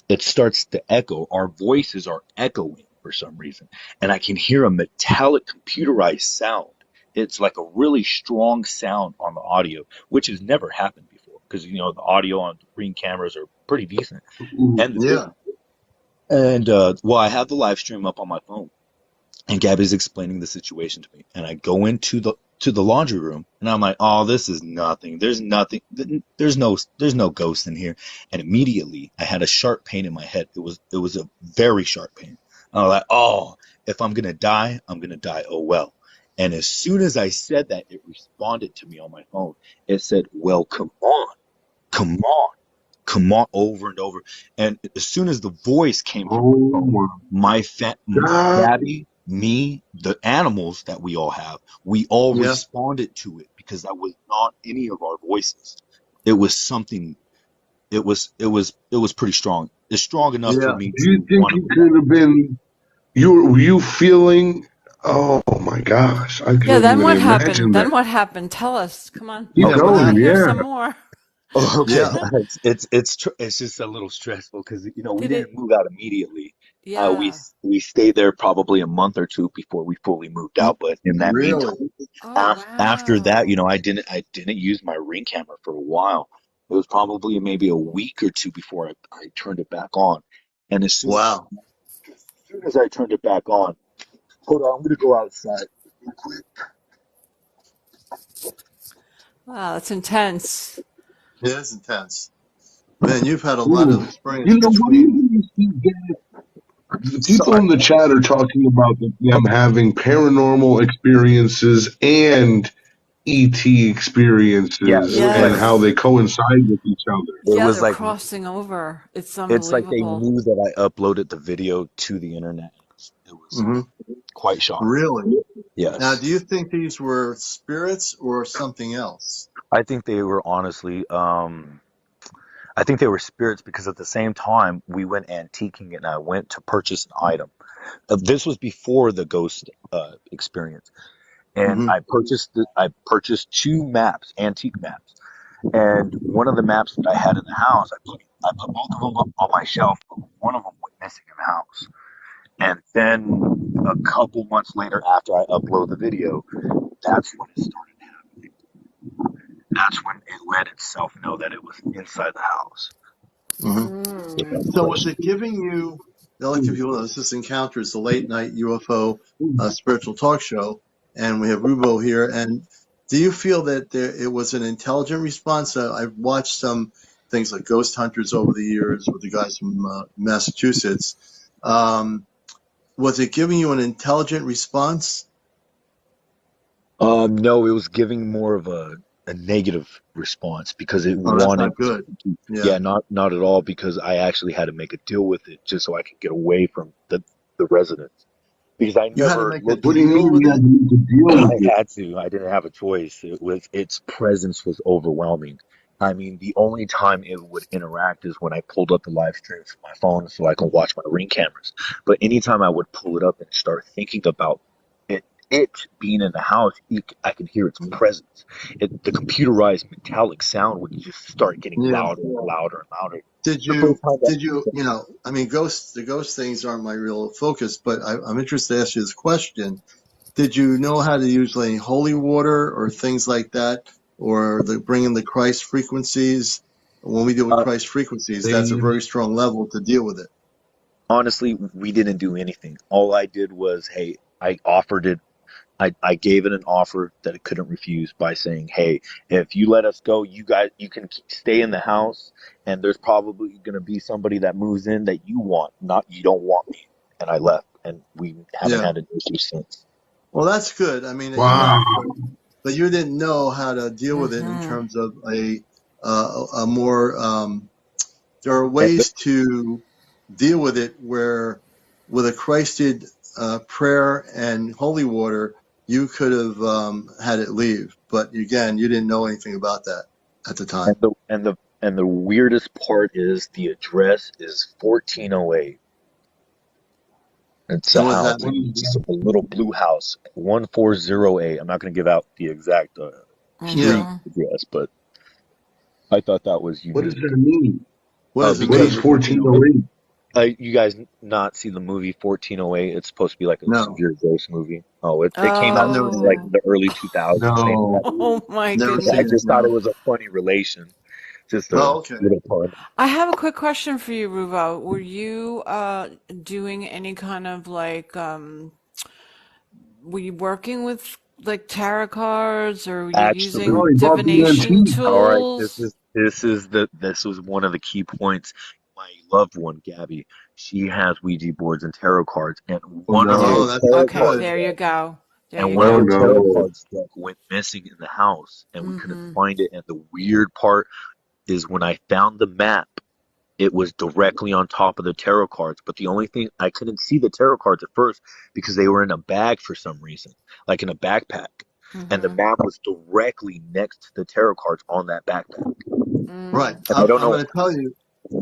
it starts to echo. Our voices are echoing for some reason, and I can hear a metallic computerized sound. It's like a really strong sound on the audio, which has never happened before because the audio on Ring cameras are pretty decent, Ooh. and the yeah, video. And well, I have the live stream up on my phone, and Gabby's explaining the situation to me. And I go into the laundry room, and I'm like, "Oh, this is nothing. There's nothing. There's no ghost in here." And immediately, I had a sharp pain in my head. It was a very sharp pain. I was like, "Oh, if I'm gonna die, I'm gonna die. Oh well." And as soon as I said that, it responded to me on my phone. It said, "Well, come on, come on," over and over. And as soon as the voice came through my Oh phone, my God. Gabby, me, the animals that we all have, we all yeah, responded to it because that was not any of our voices. It was something. It was pretty strong. It's strong enough for yeah. me Do you to think want to it move could out. have been were you feeling? Oh my gosh, I Yeah, can't then even what happened? imagine that. Then what happened? Tell us. Come on. Keep Yeah, Okay. what I want going, to hear happened? yeah. some more. Oh, okay. Yeah, It's just a little stressful because we Did didn't it? move out immediately. We Yeah. we stayed there probably a month or two before we fully moved out. But in that really, meantime, Oh, after that, wow. I didn't use my Ring camera for a while. It was probably maybe a week or two before I turned it back on. And wow. as soon as I turned it back on, hold on, I'm gonna go outside real quick. Wow, that's intense. It is intense, man. You've had a lot of Ooh. experience You know, what do between. you think? The people Sorry. in the chat are talking about them having paranormal experiences and ET Yeah, experiences it was like and how they Yes. coincide with each other. it Yeah, was they're like crossing over. It's it's like they unbelievable. knew that I uploaded the video to the internet. It was Hmm. quite shocking. Really? Now, Yes. do you think these were spirits or something else? I think they were honestly, I think they were spirits because at the same time we went antiquing and I went to purchase an item. This was before the ghost experience, and Hmm. I purchased two maps, antique maps, and one of the maps that I had in the house, I put both of them up on my shelf. But one of them went missing in the house, and then a couple months later, after I upload the video, that's when it started happening. that's when it let itself know that it was inside the house. So was it giving you, like if you will, this Encounters, the late night UFO spiritual talk show, and we have Rubo here, and do you feel that it was an intelligent response? I've watched some things like Ghost Hunters over the years with the guys from Massachusetts. Was it giving you an intelligent response? No, it was giving more of a negative response because it Oh, that's wanted not good. yeah, Yeah. not at all, because I actually had to make a deal with it just so I could get away from the residents. Because I You had to never make a looked What do you deal mean with you had it? to make a deal with I it? had to. I didn't have a choice. Its presence was overwhelming. I mean, the only time it would interact is when I pulled up the live streams from my phone so I can watch my Ring cameras. But anytime I would pull it up and start thinking about it being in the house, I could hear its presence. The computerized metallic sound would just start getting Yeah. louder and louder and louder. Did The first you, time did you, you know, I mean, the ghost things aren't my real focus, but I'm interested to ask you this question. Did you know how to use any holy water or things like that, or bring in the Christ frequencies? When we deal with uh, Christ frequencies, that's a very strong level to deal with it. honestly, we didn't do anything. All I did was, hey, I offered it. I gave it an offer that it couldn't refuse by saying, "Hey, if you let us go, you can stay in the house, and there's probably going to be somebody that moves in that you want, not you don't want me." And I left, and we haven't Yeah. had an issue since. Well, that's good. I mean, you Wow. know, but you didn't know how to deal with it in terms of a more, there are And ways to deal with it where with a Christed prayer and holy water, you could have had it leave. But again, you didn't know anything about that at the time. the weirdest part is the address is 1408. It's a And what does house. that What mean? is It's that? a little blue house, 140A. I'm not going to give out the exact Yeah. street address, but I thought that was What does unique. that mean? What does it What mean? is Because 1408? 1408? you guys not see the movie 1408? It's supposed to be like a No, severe ghost movie. Oh, it came I've out never in seen like it. Oh, the early 2000s. Same No. type of movie. oh my Never I seen it. goodness. just thought it No. was a funny relation. Just a Oh, okay. little pun. I have a quick question for you, Ruvo. Were you doing any kind of like were you working with like tarot cards or were you No, using Absolutely. he bought the divination antique. All right, tools? this was one of the key points. My loved one, Gabby, she has Ouija boards and tarot cards, and Oh one of Oh, her no. that's not tarot Okay, cards good. there you go. There and you one of Oh her go. tarot no. cards deck went missing in the house, and we couldn't Mm-hmm. find it. And the weird part is when I found the map, it was directly on top of the tarot cards. But the only thing I couldn't see the tarot cards at first because they were in a bag for some reason, like in a backpack. And the Mm-hmm. map was directly next to the tarot cards on that backpack. Right. Mm. And I don't I'm know. going to tell you,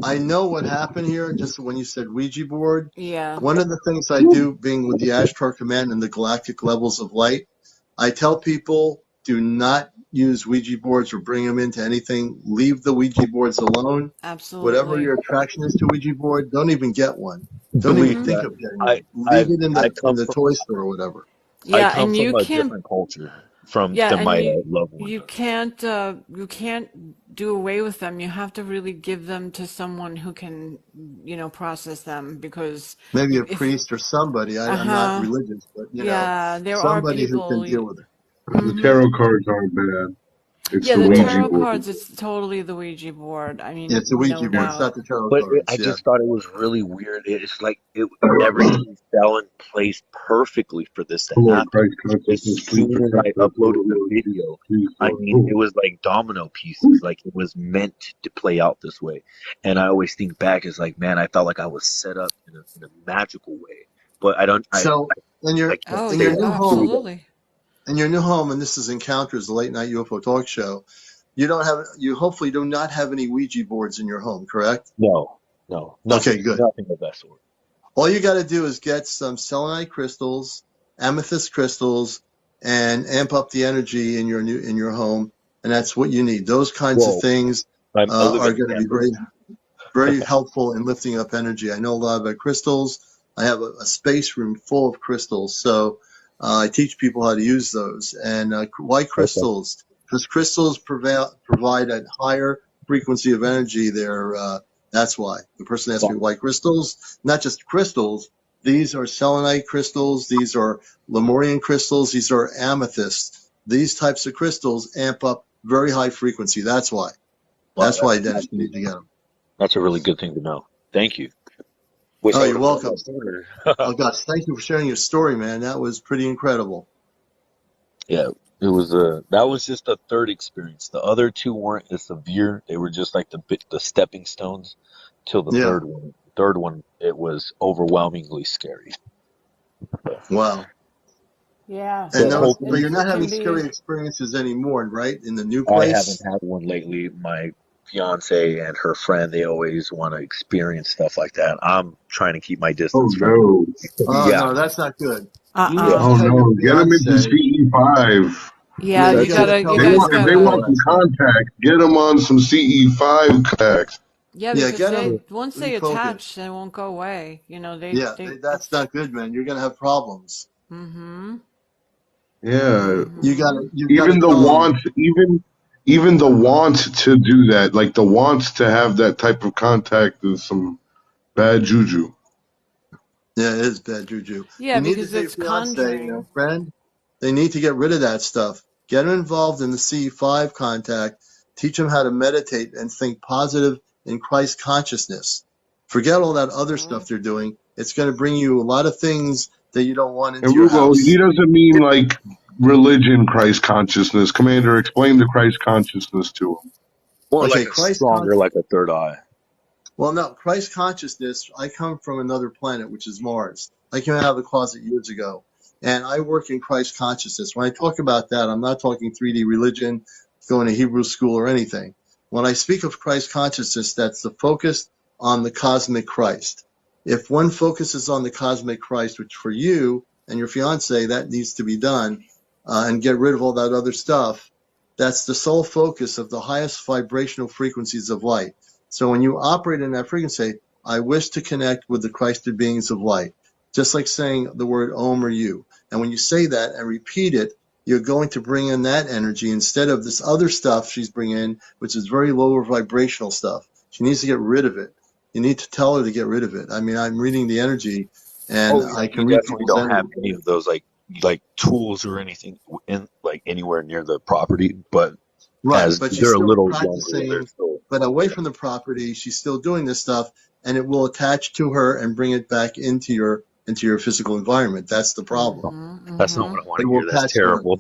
I know what happened here just when you said Ouija board. Yeah, One of the things I do, being with the Ashtar Command and the galactic levels of light, I tell people do not use Ouija boards or bring them into anything. Leave the Ouija boards alone. Whatever absolutely. your attraction is to Ouija board, don't even get one. Don't even Believe Mm-hmm. think that. of getting I one. Leave I it in I come the from toy store or whatever. I Yeah, come and from you a can't. different culture from Yeah, and my you loved one you does. can't you can't do away with them. You have to really give them to someone who can, process them because Maybe a if priest or somebody. I'm not uh-huh. religious, but Yeah, there are somebody who can people. deal with it. The Mm-hmm. tarot cards aren't bad. It's Yeah, the the Well, Ouija tarot board. cards, it's totally the Ouija board. I Yeah, mean, it's a no Ouija board. yeah. It's doubt. not the tarot But cards. I Yeah. just thought it was really weird. It's like everything fell in place perfectly for this to Oh Lord happen. Christ, As consciousness, please soon as protect I us. Oh uploaded the Lord Jesus, video, please, I Lord. mean, Oh. it was like domino pieces. Like it was meant to play out this way. And I always think back as like, man, I felt like I was set up in a magical way. But I don't, So in I your can't Oh in say your yeah, that oh, new truly home, though. absolutely. and this is Encounters, the late night UFO talk show. You hopefully do not have any Ouija boards in your home, correct? No, Okay, nothing, good. nothing of that sort. All you got to do is get some selenite crystals, amethyst crystals, and amp up the energy in your home, and that's what you need. Those kinds of Well, things I live are in going to be Kansas. very helpful in lifting up energy. I know a lot about crystals. I have a space room full of crystals, so I teach people how to use those. And why Okay. crystals? because crystals provide a higher frequency of energy there. That's why. The person asked me why crystals, not just crystals. These are selenite crystals. These are Lemurian crystals. These are amethysts. These types of crystals amp up very high frequency. That's why. That's why, Dennis, you need to get them. That's a really good thing to know. Thank you. Oh, you're welcome. Oh, gosh, thank you for sharing your story, man. That was pretty incredible. Yeah, it was that was just a third experience. The other two weren't as severe. They were just like the stepping stones till the third one. The third one, it was overwhelmingly scary. Wow. Yeah. And So but you're not It can having be. scary experiences anymore, right? In the new I place? haven't had one lately. My fiance and her friend, they always want to experience stuff like that. I'm trying to keep my distance from no. Oh, yeah. no, that's not good. You need Uh-uh. to Oh tell your no. Get them into fiance. CE5. Yeah, You you got to gotta, tell you They her guys want if you're they going to gotta, want all some that stuff. contact, get them on some CE5 contacts. yeah, Yeah, because get them once they refocused. attach, they won't go away. You know, Yeah, that's it's, not good, man. You're going to have problems. mm-hmm, Yeah. mm-hmm. You've got to Even the tell them. want, even the want to do that, like the want to have that type of contact, is some bad juju. Yeah, it is bad juju. Yeah, You need to because tell your it's fiance and your conjuring. friend, they need to get rid of that stuff. Get them involved in the C5 contact. Teach them how to meditate and think positive in Christ consciousness. Forget all that other Mm-hmm. stuff they're doing. It's going to bring you a lot of things that you don't want into And your Rubo, he house. doesn't mean like religion, Christ consciousness. Commander, explain the Christ consciousness to him. Or Okay, like a stronger, like a third eye. Well, no, Christ consciousness, I come from another planet, which is Mars. I came out of the closet years ago, and I work in Christ consciousness. When I talk about that, I'm not talking 3D religion, going to Hebrew school or anything. When I speak of Christ consciousness, that's the focus on the cosmic Christ. If one focuses on the cosmic Christ, which for you and your fiance, that needs to be done, and get rid of all that other stuff, that's the sole focus of the highest vibrational frequencies of light. So when you operate in that frequency, I wish to connect with the Christed beings of light, just like saying the word Om or You. And when you say that and repeat it, you're going to bring in that energy instead of this other stuff she's bringing in, which is very lower vibrational stuff. She needs to get rid of it. You need to tell her to get rid of it. I mean, I'm reading the energy, and Oh yeah, I we can read definitely people's don't have energy. any of those like tools or anything in like anywhere near the property, but Right, as but she's they're a still little younger, they're practicing, still but away from the property, she's still doing this stuff, and it will attach to her and bring it back into your physical environment. That's the problem. Mm-hmm, that's not mm-hmm. what I want It to will hear. That's attach to her. terrible.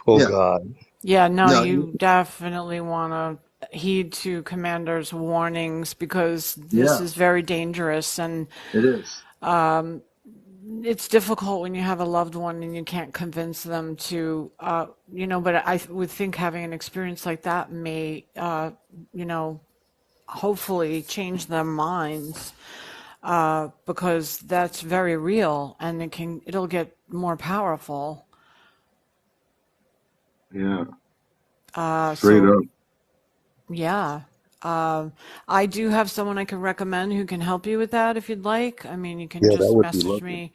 Oh Yeah. God. Yeah, no, No, you definitely want to heed to Commander's warnings because this yeah, is very dangerous and it is. it's difficult when you have a loved one and you can't convince them to, but I would think having an experience like that may, hopefully change their minds, because that's very real and it'll get more powerful. Yeah, straight So up. yeah. I do have someone I can recommend who can help you with that if you'd like. I mean, you can Yeah, that just would be message lovely. me.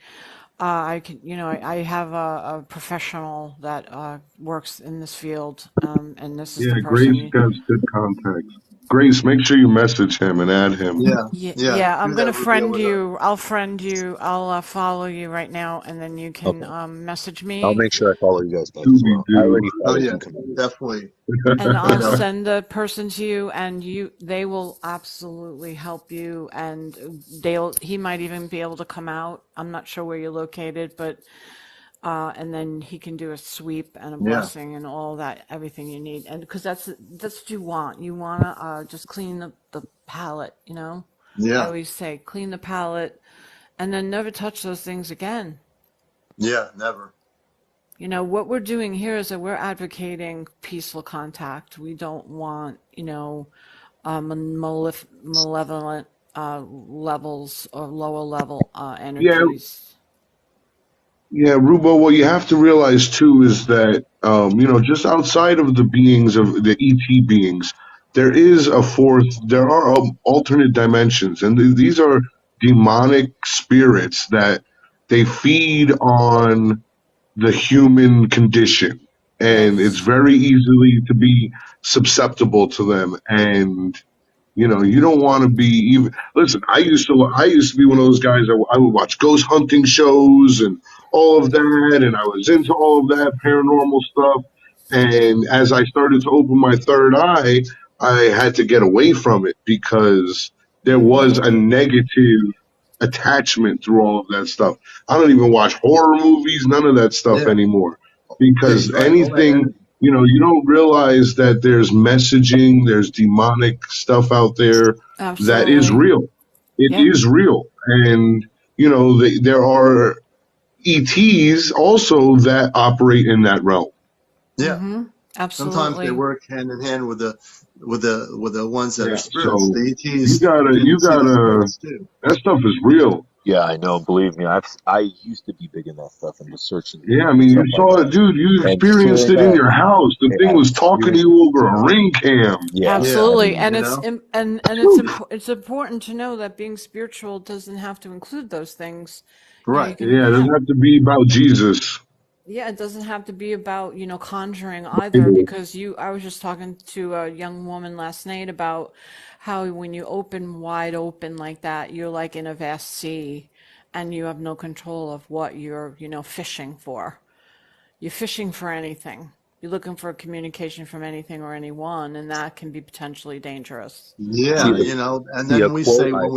I have a professional that works in this field, and this is Yeah, the Grace person you. has good contacts. Grace, make sure you message him and add him. Yeah, Yeah, yeah. yeah, I'm Do that, gonna Rubio, friend with her. you. I'll friend you. I'll follow you right now, and then you can Okay. message I'll me. make sure I follow you guys back as Scooby well. I Doo. already Oh follow yeah, you, Commander. definitely. And You I'll know. send the person to you, and they will absolutely help you, and he might even be able to come out. I'm not sure where you're located, but, and then he can do a sweep and a Yeah, blessing and all that, everything you need. And because that's what you want. You want to, just clean the palate, you know? I yeah, always say, clean the palate, and then never touch those things again. yeah. Never. You know, what we're doing here is that we're advocating peaceful contact. We don't want, malevolent levels or lower level Yeah, energies. yeah, Rubo, what you have to realize too is that, just outside of the beings of the ET beings, there are alternate dimensions, and these are demonic spirits that they feed on the human condition. and it's Yes. very easily to be susceptible to them. And you don't want to be even. Listen, I used to be one of those guys that I would watch ghost hunting shows and all of that, and I was into all of that paranormal stuff. And as I started to open my third eye, I had to get away from it because there was a negative attachment through all of that stuff. I don't even watch horror movies, none of that stuff Yeah. anymore, Yeah, because he's right. All that anything, energy. you don't realize that there's messaging, there's demonic stuff out there that is Absolutely. real. It Yeah. is real. And, there are ETs also that operate in that realm. Yeah. Sometimes they Absolutely. work hand in hand with the ones that are Yeah. spirits. So The you ETs gotta, can you see the gotta, spirits too. that stuff is real. Yeah, I know. Believe me, I used to be big in that stuff and just searching Yeah, I and mean, you stuff like saw it, that. dude. You And sure experienced it in enough, your house. The thing I was talking to experienced. you over a ring cam. Yeah, Yeah. Absolutely. and And You it's know? and Whew. it's important to know that being spiritual doesn't have to include those things. You Right. can Yeah, it doesn't have to be about Jesus. yeah, it doesn't have to be about, conjuring either, because I was just talking to a young woman last night about how when you open wide open like that, you're like in a vast sea and you have no control of what you're, fishing for. You're fishing for anything. You're looking for communication from anything or anyone, and that can be potentially dangerous. see Yeah, the and see a then we quote say I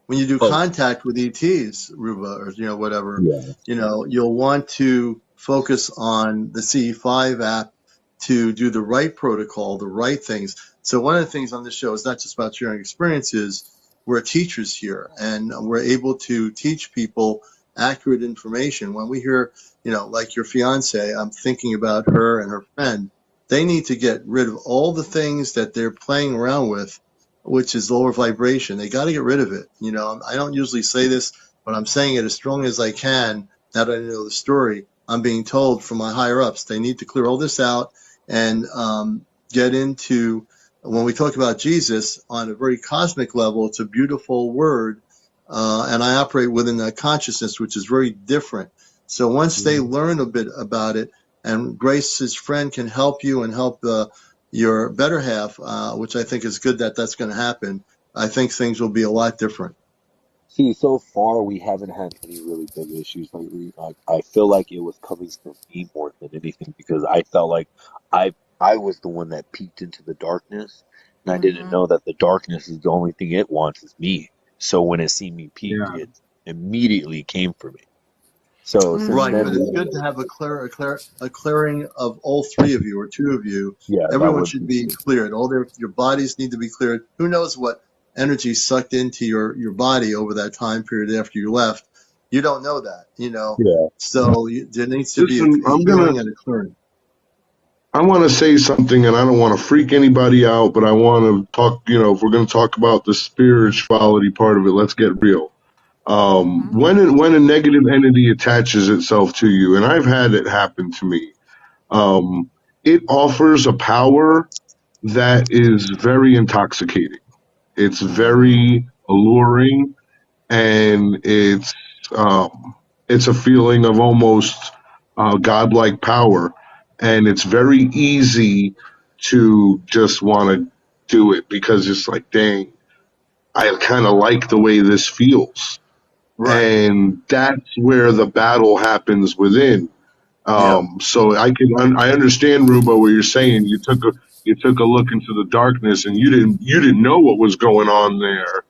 when you do oh contact with ETs, Ruba, or whatever, yeah. you'll want to focus on the CE5 app to do the right protocol, the right things. So one of the things on this show is not just about sharing experiences. We're teachers here, and we're able to teach people accurate information. When we hear, like your fiance, I'm thinking about her and her friend. They need to get rid of all the things that they're playing around with, which is lower vibration. They got to get rid of it. I don't usually say this, but I'm saying it as strongly as I can. Now that I know the story, I'm being told from my higher ups, they need to clear all this out and get into, when we talk about Jesus on a very cosmic level, it's a beautiful word. And I operate within a consciousness, which is very different. So once they learn a bit about it, and Grace's friend can help you and help your better half, which I think is good that that's going to happen, I think things will be a lot different. See, so far we haven't had any really big issues lately. I feel like it was coming from me more than anything because I felt like I I was the one that peeked into the darkness, and I didn't know that the darkness is the only thing it wants is me. So when it seen me peek, Yeah. it immediately came for me. So since Right, then, but it's good to have a clearing of all three of you or two of you. yeah, that Everyone would should be be good. cleared. All your bodies need to be cleared. Who knows what energy sucked into your body over that time period after you left? You don't know that. Yeah. So there needs to be a Listen, healing and a clearing. I want to say something, and I don't want to freak anybody out, but I want to talk. If we're going to talk about the spirituality part of it, let's get real. When a negative entity attaches itself to you, and I've had it happen to me, it offers a power that is very intoxicating. It's very alluring, and it's a feeling of almost godlike power, and it's very easy to just want to do it because it's like, dang, I kind of like the way this feels, Right. and that's where the battle happens within. Yeah. So I understand, Rubo, what you're saying. You took a look into the darkness, and you didn't know what was going on there,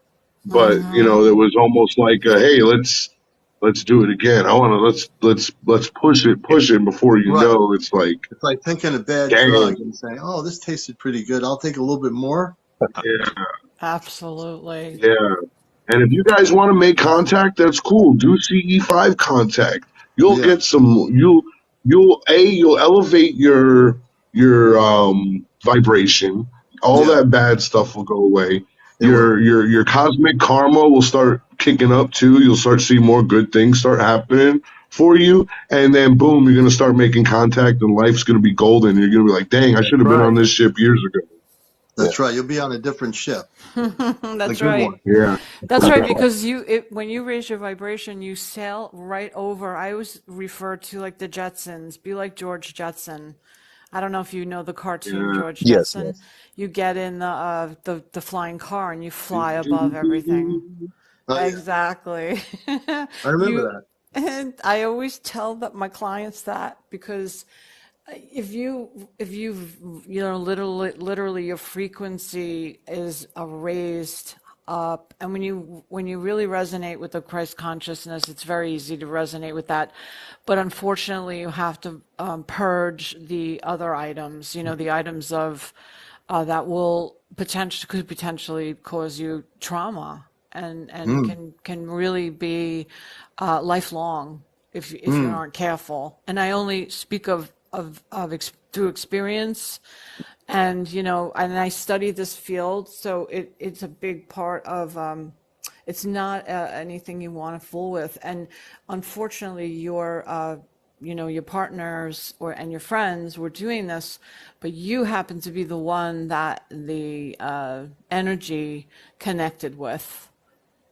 but it was almost like, hey, let's do it again. I want to let's push it before Right. it's like, It's like taking a bad dang, drug and saying, "Oh, this tasted pretty good. I'll take a little bit more." yeah, Absolutely. yeah. And if you guys want to make contact, that's cool. Do CE5 contact. You'll Yeah. get some. You'll elevate your vibration. All Yeah. that bad stuff will go away. It will. Your cosmic karma will start kicking up too. You'll start seeing more good things start happening for you, and then boom, you're gonna start making contact, and life's gonna be golden. You're gonna be like, dang, I That's should have been right. on this ship years ago. That's right. You'll be on a different ship. That's good right. one. Yeah. That's right, because when you raise your vibration, you sail right over. I always refer to like the Jetsons. Be like George Jetson. I don't know if you know the cartoon Yeah. George Yes, Jetson. yes. You get in the flying car and you fly above everything. Oh, yeah. Exactly. I remember You that. and I always tell my clients that, because if literally your frequency is raised up, and when you really resonate with the Christ consciousness, it's very easy to resonate with that. But unfortunately, you have to purge the other items, the items of that could potentially cause you trauma, and Mm. can really be lifelong if you Mm. aren't careful. And I only speak through experience, and and I study this field, so it's a big part of. It's not anything you want to fool with, and unfortunately, your partners and your friends were doing this, but you happen to be the one that the energy connected with.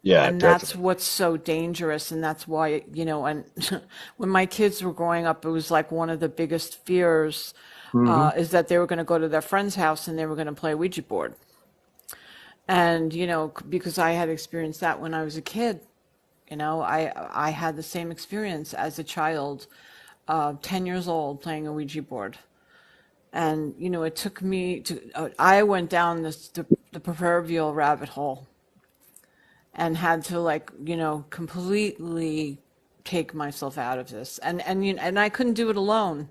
Yeah, And that's definitely. what's so dangerous. And that's why, and when my kids were growing up, it was like one of the biggest fears Hmm. is that they were going to go to their friend's house and they were going to play Ouija board. And, because I had experienced that when I was a kid, I had the same experience as a child, 10 years old, playing a Ouija board. And, it took me I went down the proverbial rabbit hole and had to, like, completely take myself out of this. And I couldn't do it alone.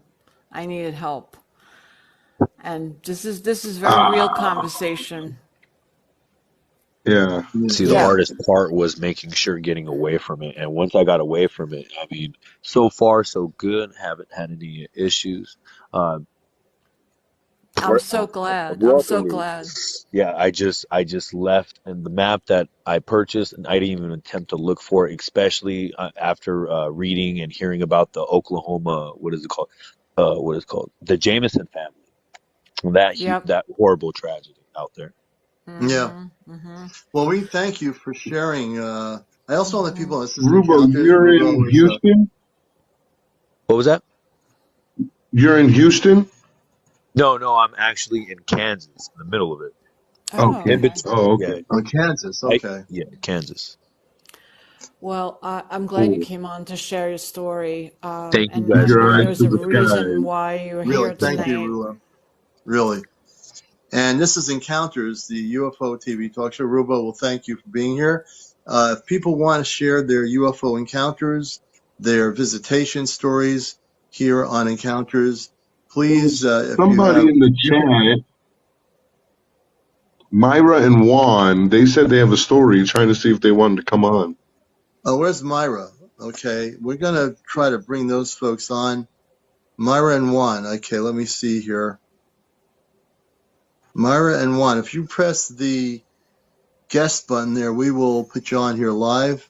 I needed help. And this is very real Ah. conversation. Yeah. See, the Yeah. hardest part was making sure getting away from it. And once I got away from it, I mean, so far so good. Haven't had any issues. Uh, I'm part, so glad. I'm so luckily, glad. yeah, I just left, and the map that I purchased, and I didn't even attempt to look for it, especially after reading and hearing about the Oklahoma, what is it called? What is it called? The Jameson family. Yep. That horrible tragedy out there. Yeah. Mm-hmm. Mm-hmm. Well, we thank you for sharing. I also want to let Mm-hmm. people know this is Rubo, Encounters. you're Rubo in is Houston? What was that? You're in Houston? No, no, I'm actually in Kansas, in the middle of it. Oh, Okay. In okay. between, Oh, yeah, okay. Kansas. Okay. yeah, Kansas. Well, I'm glad you Cool. came on to share your story. Thank you And guys and for and Your eyes there's to a the reason sky. why you're Really, here thank you, tonight. Rubo. Really. And this is Encounters, the UFO TV talk show. Rubo will thank you for being here. If people want to share their UFO encounters, their visitation stories here on Encounters, please, if you Somebody have, in the chat, Myra and Juan, they said they have a story trying to see if they wanted to come on. oh, where's Myra? Okay, we're going to try to bring those folks on. Myra and Juan. Okay, let me see here. Myra and Juan, if you press the guest button there, we will put you on here live.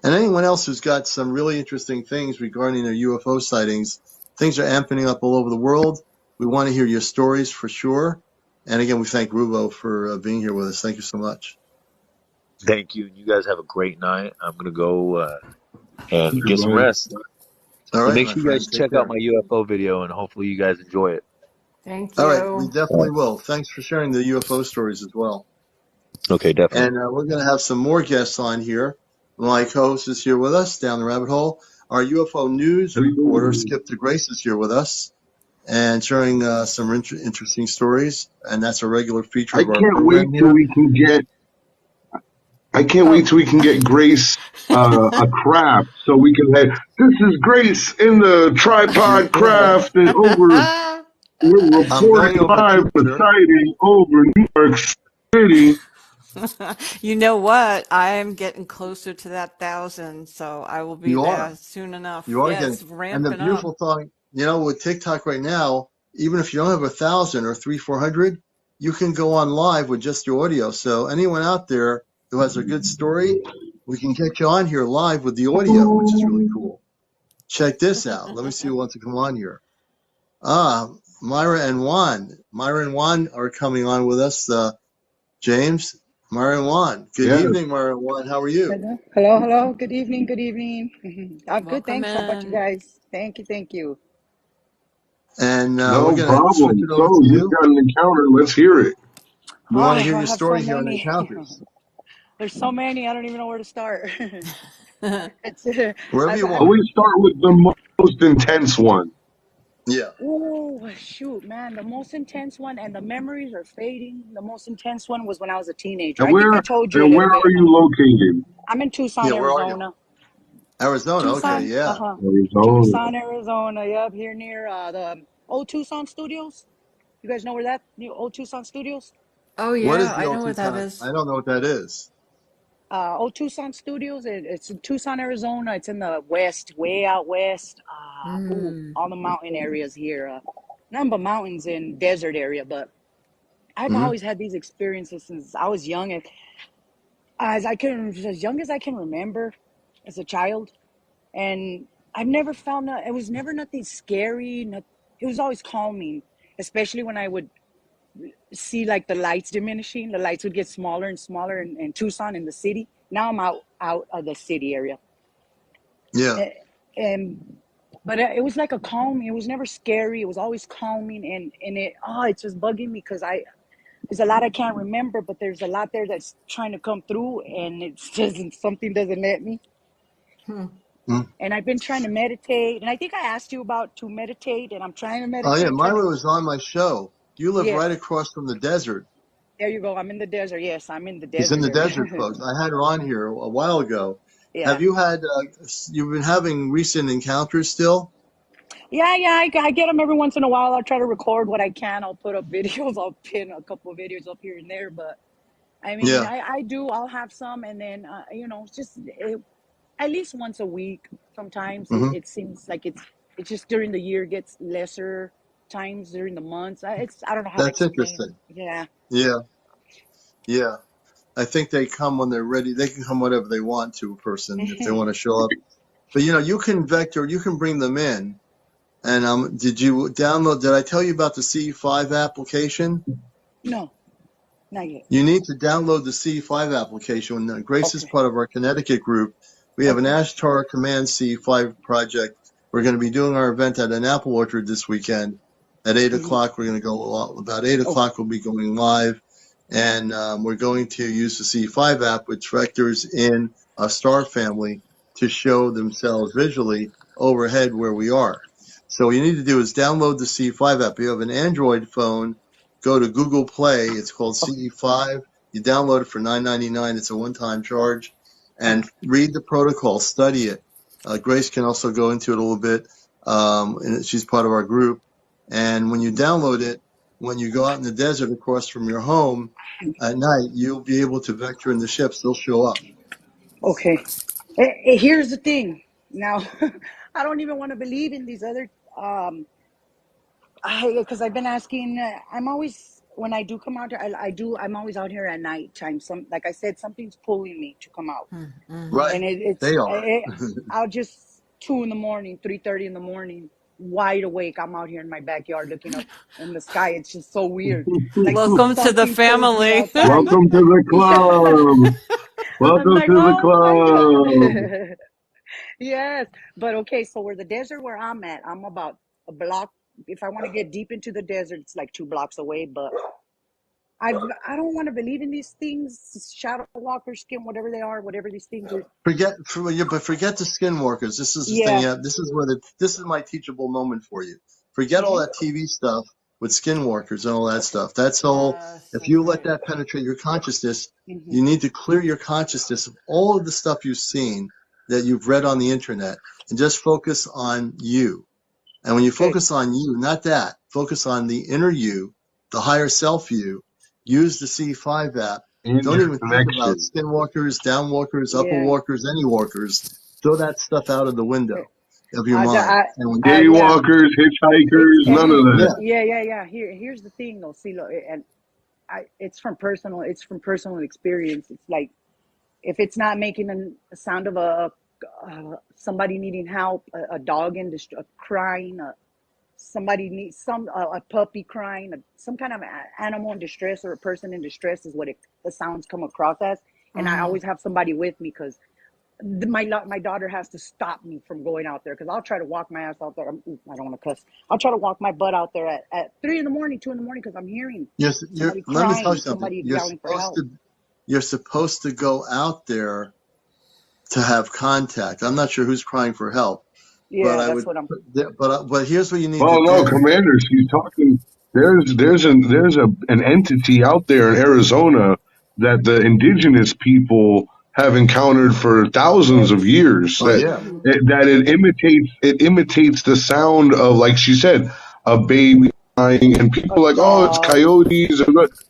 And anyone else who's got some really interesting things regarding their UFO sightings, things are amping up all over the world. We want to hear your stories for sure. And again, we thank Rubo for being here with us. Thank you so much. Thank you. You guys have a great night. I'm gonna go and get some Goodbye. rest. All And right, make my sure you friend. guys Take check out care. my UFO video, and hopefully you guys enjoy it. Thank All right, we you. definitely will. Thanks for sharing the UFO stories as well. Okay, definitely. And we're going to have some more guests on here. My co-host is here with us down the rabbit hole. Our UFO news reporter, Hello. CmdrAleon, is here with us and sharing some interesting stories. And that's a regular feature I of our can't wait program till here. we can get I can't Oh. wait till we can get Grace a craft so we can have this is Grace in the tripod craft and over we're I'm reporting going over live the temperature. sighting over New York City. You know what? I'm getting closer to that 1,000, so I will be You are. there soon enough. You are Yeah, getting. it's And the ramping up. beautiful thing, with TikTok right now, even if you don't have 1,000 or 400, you can go on live with just your audio. So anyone out there who has a good story, we can get you on here live with the audio, which is really cool. Check this out. Let me see who wants to come on here. Myra and Juan. Myra and Juan are coming on with us. James, Myra and Juan. Good Yes. evening, Myra and Juan. How are you? Hello, hello, hello. Good evening, good evening. I'm good, Welcome thanks. How about you in. guys? Thank you, thank you. And we're No going to switch problem. it over So to you've you. got an encounter. Let's hear it. We Oh, want to hear I your have so story here on many. Encounters. There's so many. I don't even know where to start. It's, Wherever you I've want. Always start with the most intense one. Yeah. oh shoot, man, the most intense one, and the memories are fading. The most intense one was when I was a teenager. And I think I where told you a and where little bit are you about. located? I'm in Tucson, Yeah, where are you? Arizona. Arizona. Okay, Tucson, yeah. Arizona. Tucson, Arizona. Yep, here near the old Tucson Studios. You guys know where that new old Tucson Studios? Oh, What yeah, is the I old know where that Tucson? is. I don't know what that is. Old Tucson Studios. It's in Tucson, Arizona. It's in the west, way out west. All the mountain areas here. None but mountains and desert area. But I've Hmm. always had these experiences since I was young, and as young as I can remember, as a child. And I've never found that it was never nothing scary. It was always calming, especially when I would see like the lights diminishing. The lights would get smaller and smaller in Tucson in the city. Now I'm out of the city area, Yeah. and, and but it was like a calm. It was never scary. It was always calming, and it's just bugging me because I there's a lot I can't remember, but there's a lot there that's trying to come through, and it's just something doesn't let me. Hmm. And I've been trying to meditate, and I think I asked you about to meditate, and I'm trying to Oh, yeah. meditate. Trying to Myra was on my show. You live right yes, across from the desert. there you go. I'm in the desert. Yes, I'm in the She's in desert the desert, area. folks. I had her on here a while ago. Have Yeah. you had, you've been having recent encounters still? Yeah. I get them every once in a while. I'll try to record what I can. I'll put up videos. I'll pin a couple of videos up here and there. But I mean, Yeah. I do. I'll have some, and then at least once a week. Sometimes Hmm. it seems like it's just during the year gets lesser times during the months. I don't know how to That's explain it. interesting. Yeah. Yeah. Yeah. I think they come when they're ready. They can come whatever they want to a person if they want to show up. But you can vector, you can bring them in. And did you download? Did I tell you about the C5 application? No, not yet. You need to download the C5 application. When Grace is Okay. part of our Connecticut group, we have an Okay. Ashtar Command C5 project. We're going to be doing our event at an apple orchard this weekend at 8 Hmm. o'clock. We're going to go about 8 Okay. o'clock. We'll be going live. And we're going to use the C5 app, which vectors in a star family to show themselves visually overhead where we are. So what you need to do is download the C5 app. You have an Android phone, go to Google Play. It's called Okay. CE5. You download it for $9.99. It's a one-time charge, and Okay. read the protocol, study it. Grace can also go into it a little bit. And she's part of our group. And when you download it, when you go out in the desert across from your home at night, you'll be able to vector in the ships. They'll show up. Okay. Here's the thing. Now, I don't even want to believe in these other. Because I've been asking. I'm always when I do come out here. I do. I'm always out here at night time. Like I said, something's pulling me to come out, Right. and They are. I'll just 2 in the morning, 3:30 in the morning, wide awake. I'm out here in my backyard looking up in the sky. It's just so weird. Like Welcome to the something pulls me family. outside. Welcome to the Yeah. club. I'm Welcome like, to the oh my club. God. Yes. But okay, so where the desert where I'm at, I'm about a block. If I want to get deep into the desert, it's like 2 blocks away. But I don't want to believe in these things, shadow walkers, skin, whatever they are, whatever these things are. Forget the skinwalkers. This is the thing. Yeah. Yeah, this is my teachable moment for you. Forget all Mm-hmm. that TV stuff with skinwalkers and all that stuff. That's all. Yes, If that's you let right. that penetrate your consciousness, Mm-hmm. you need to clear your consciousness of all of the stuff you've seen that you've read on the internet, and just focus on you. And when you Okay. focus on you, not that, focus on the inner you, the higher self you. Use the C5 app. And Don't your even think about connection. skinwalkers, downwalkers, Yeah. upperwalkers, any walkers. Throw that stuff out of the window of your I, mind. And when yeah. Daywalkers, hitchhikers, none of that. yeah, Yeah. Here's the thing, though. See, look, and it's from personal. It's from personal experience. It's like if it's not making a sound of somebody needing help, a dog in crying, somebody needs a puppy crying, some kind of animal in distress or a person in distress is what the sounds come across as. And I always have somebody with me because my daughter has to stop me from going out there because I'll try to walk my ass out there. I don't want to cuss. I'll try to walk my butt out there at 3 in the morning, 2 in the morning because I'm hearing somebody let me tell you crying, something. somebody yelling for help. You're supposed to go out there to have contact. I'm not sure who's crying for help, but Yeah, I that's would. what I'm. But here's what you need Oh to no, do. Commander, she's talking. There's an entity out there in Arizona that the indigenous people have encountered for thousands of years. Oh yeah, It imitates the sound of, like she said, a baby crying, and A people are like, oh, it's dog. coyotes,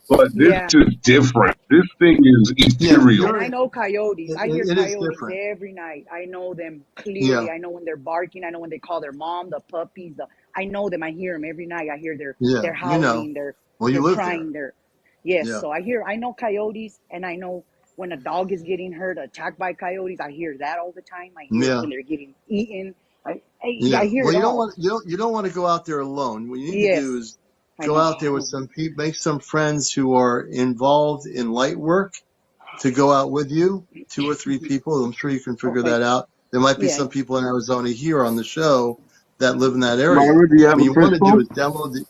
but this Yeah. is different. This thing is yeah. ethereal. And I know coyotes. I hear It is coyotes different. every night. I know them Yeah, clearly. I know when they're barking. I know when they call their mom, the puppies. I know them. I hear them every night. I hear yeah. they're You know. howling. Well, you They're live there. crying. Yes. Yeah, So I know coyotes, and I know when a dog is getting hurt, attacked by coyotes. I hear that all the time. I hear yeah. when they're getting eaten. I Yeah. hear Well, it all. you don't want to go out there alone. What you need to do Yes, is I go out there with know. some people, make some friends who are involved in light work to go out with you, 2 or 3 people. I'm sure you can figure Okay. that out. There might be Yeah. some people in Arizona here on the show that live in that area. Myra, do you have What a you want to do crystal? is download the.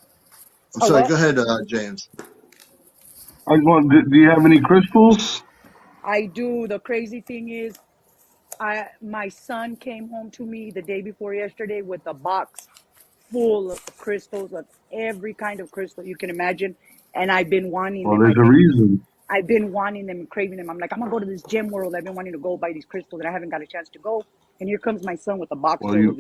I'm Oh, sorry. Go what? ahead, James. I just want. Do you have any crystals? I do. The crazy thing is, my son came home to me the day before yesterday with a box full of crystals of every kind of crystal you can imagine, and I've been wanting Well, them. there's a reason. I've been wanting them and craving them. I'm like, I'm gonna go to this gem world. I've been wanting to go buy these crystals, and I haven't got a chance to go. And here comes my son with a box Well, full of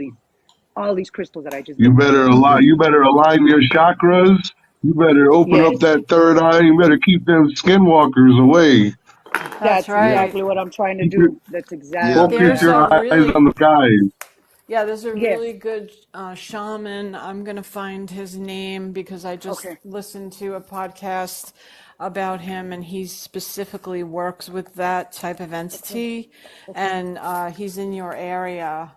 all these crystals that I just you been wanting. better align. You better align your chakras. You better open up Yes, that third eye. You better keep them skinwalkers away. That's that's Yeah. right. exactly what I'm trying to Keep your, do. That's Yeah. exactly what focus There's I'm your a doing. eyes really on the skies. Yeah, there's a Yes. really good shaman. I'm going to find his name because I just Okay. listened to a podcast about him, and he specifically works with that type of Okay. entity. Okay. And he's in your area,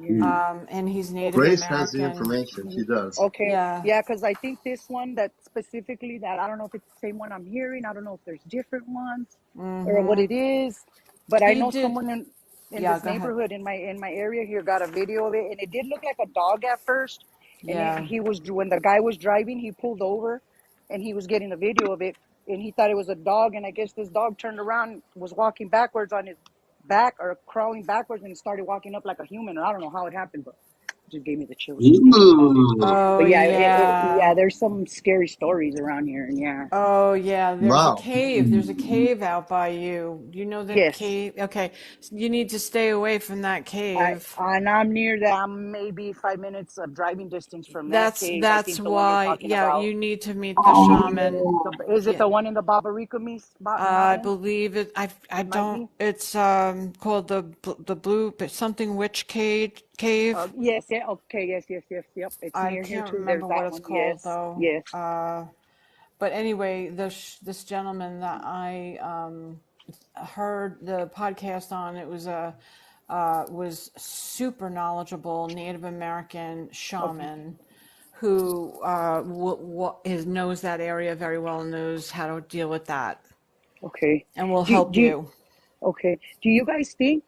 Yeah. and he's Native Okay. Grace has the American. information. She does. Okay, Yeah. yeah, because I think this one that specifically that I don't know if it's the same one I'm hearing. I don't know if there's different ones or what it is, but I He know did. someone in Yeah, this go ahead. neighborhood in my area here got a video of it, and it did look like a dog at first. And Yeah. he was when the guy was driving, he pulled over, and he was getting a video of it, and he thought it was a dog, and I guess this dog turned around, was walking backwards on his back or crawling backwards, and started walking up like a human, or I don't know how it happened, but just gave me the chills just talking about it. Ooh. Oh, But yeah, yeah. yeah, there's some scary stories around here, and yeah, Oh, yeah, there's a Wow. cave. There's a cave out by you. You know that yes, cave? Okay. You need to stay away from that cave. and I'm near that. I'm maybe 5 minutes of driving distance from that That's cave. I that's think the one you're why, talking yeah, about. you need to meet the shaman. Is it Yeah. the one in the Barbarica I Mountain? believe it. I It might don't. be. It's called the blue something witch cave. Yes, yeah, okay, yes. Yep, it's I near here can't too. There's remember what that it's one. called Yes, though. yes. But anyway, this gentleman that I heard the podcast on, it was super knowledgeable Native American Okay, shaman who knows that area very well and knows how to deal with that okay. and will Do help do you. okay. Do you guys think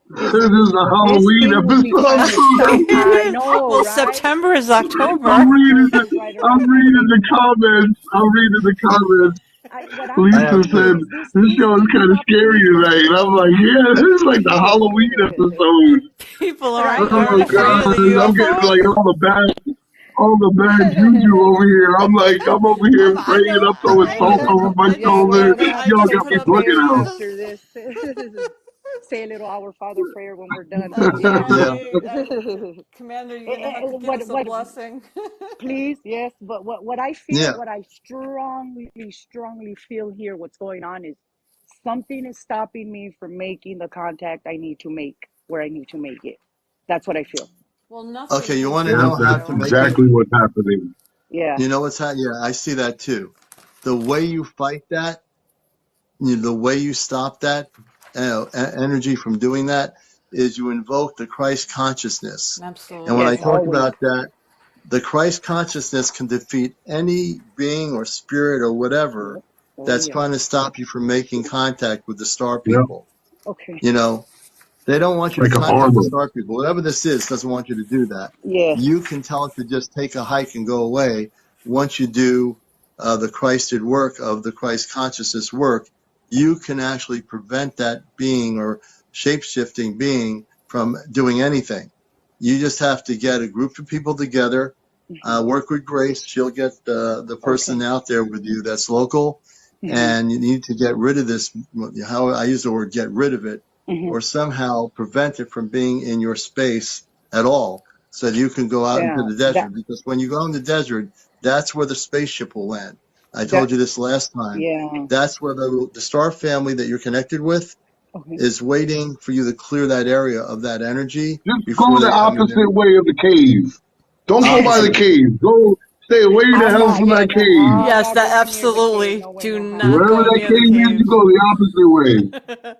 This is a this Halloween thing would be episode. trying to stop? I It is. know, Well, right? September is I'm October. reading the October's right I'm around the reading the corner. comments. I'm reading the comments. What I'm I have Lisa thinking said too. is this this show is thing kind of stopping scary me from. tonight, and I'm like, yeah, this is like the Halloween episode. People Right, aren't Oh afraid of the god, I'm getting like UFOs. all the bad juju over here. I'm like, I'm over here I praying. know. I'm throwing salt over my yeah, I shoulder. we're gonna can't. have I to Y'all can't say got put me some up bugging prayers out. Jesus. after this. Say a little Our Father prayer when we're done. So That's yeah. Yeah. right. Commander, you're gonna have to give us a What blessing. please, yes, but what I feel, Yeah. what I strongly feel here, what's going on is something is stopping me from making the contact I need to make where I need to make it. That's what I feel. Well, nothing Okay. You will want to Yeah, stop know how that's to you. make it? exactly what's happening. Yeah. You know what's happening? Yeah, I see that too. The way you fight that, the way you stop that energy from doing that is you invoke the Christ consciousness. And when I Absolutely. Yes, talk always. about that, the Christ consciousness can defeat any being or spirit or whatever that's yeah. trying to stop you from making contact with the star Yeah, people. Okay. You know, they don't want it's you to like an contact the armor. star people. Whatever this is doesn't want you to do that. Yeah. You can tell it to just take a hike and go away. Once you do the Christed work of the Christ consciousness work, you can actually prevent that being or shape-shifting being from doing anything. You just have to get a group of people together, Hmm. work with Grace. She'll get the person Okay. out there with you that's local, Hmm. and you need to get rid of this. How I use the word get rid of it, Hmm. or somehow prevent it from being in your space at all so that you can go out into Yeah. the desert. Because when you go in the desert, that's where the spaceship will land. I That. told you this last time. Yeah. That's where the star family that you're connected with Okay. is waiting for you to clear that area of that energy Just go before the they come in there. opposite way of the cave. Don't go by the Opposite. cave. Go stay away the I'm hell not. from Yeah. that No. cave. I'm Yes, not that going near the cave. absolutely. No way. Do No how. not Wherever go that near the cave is, you cave. go the opposite way.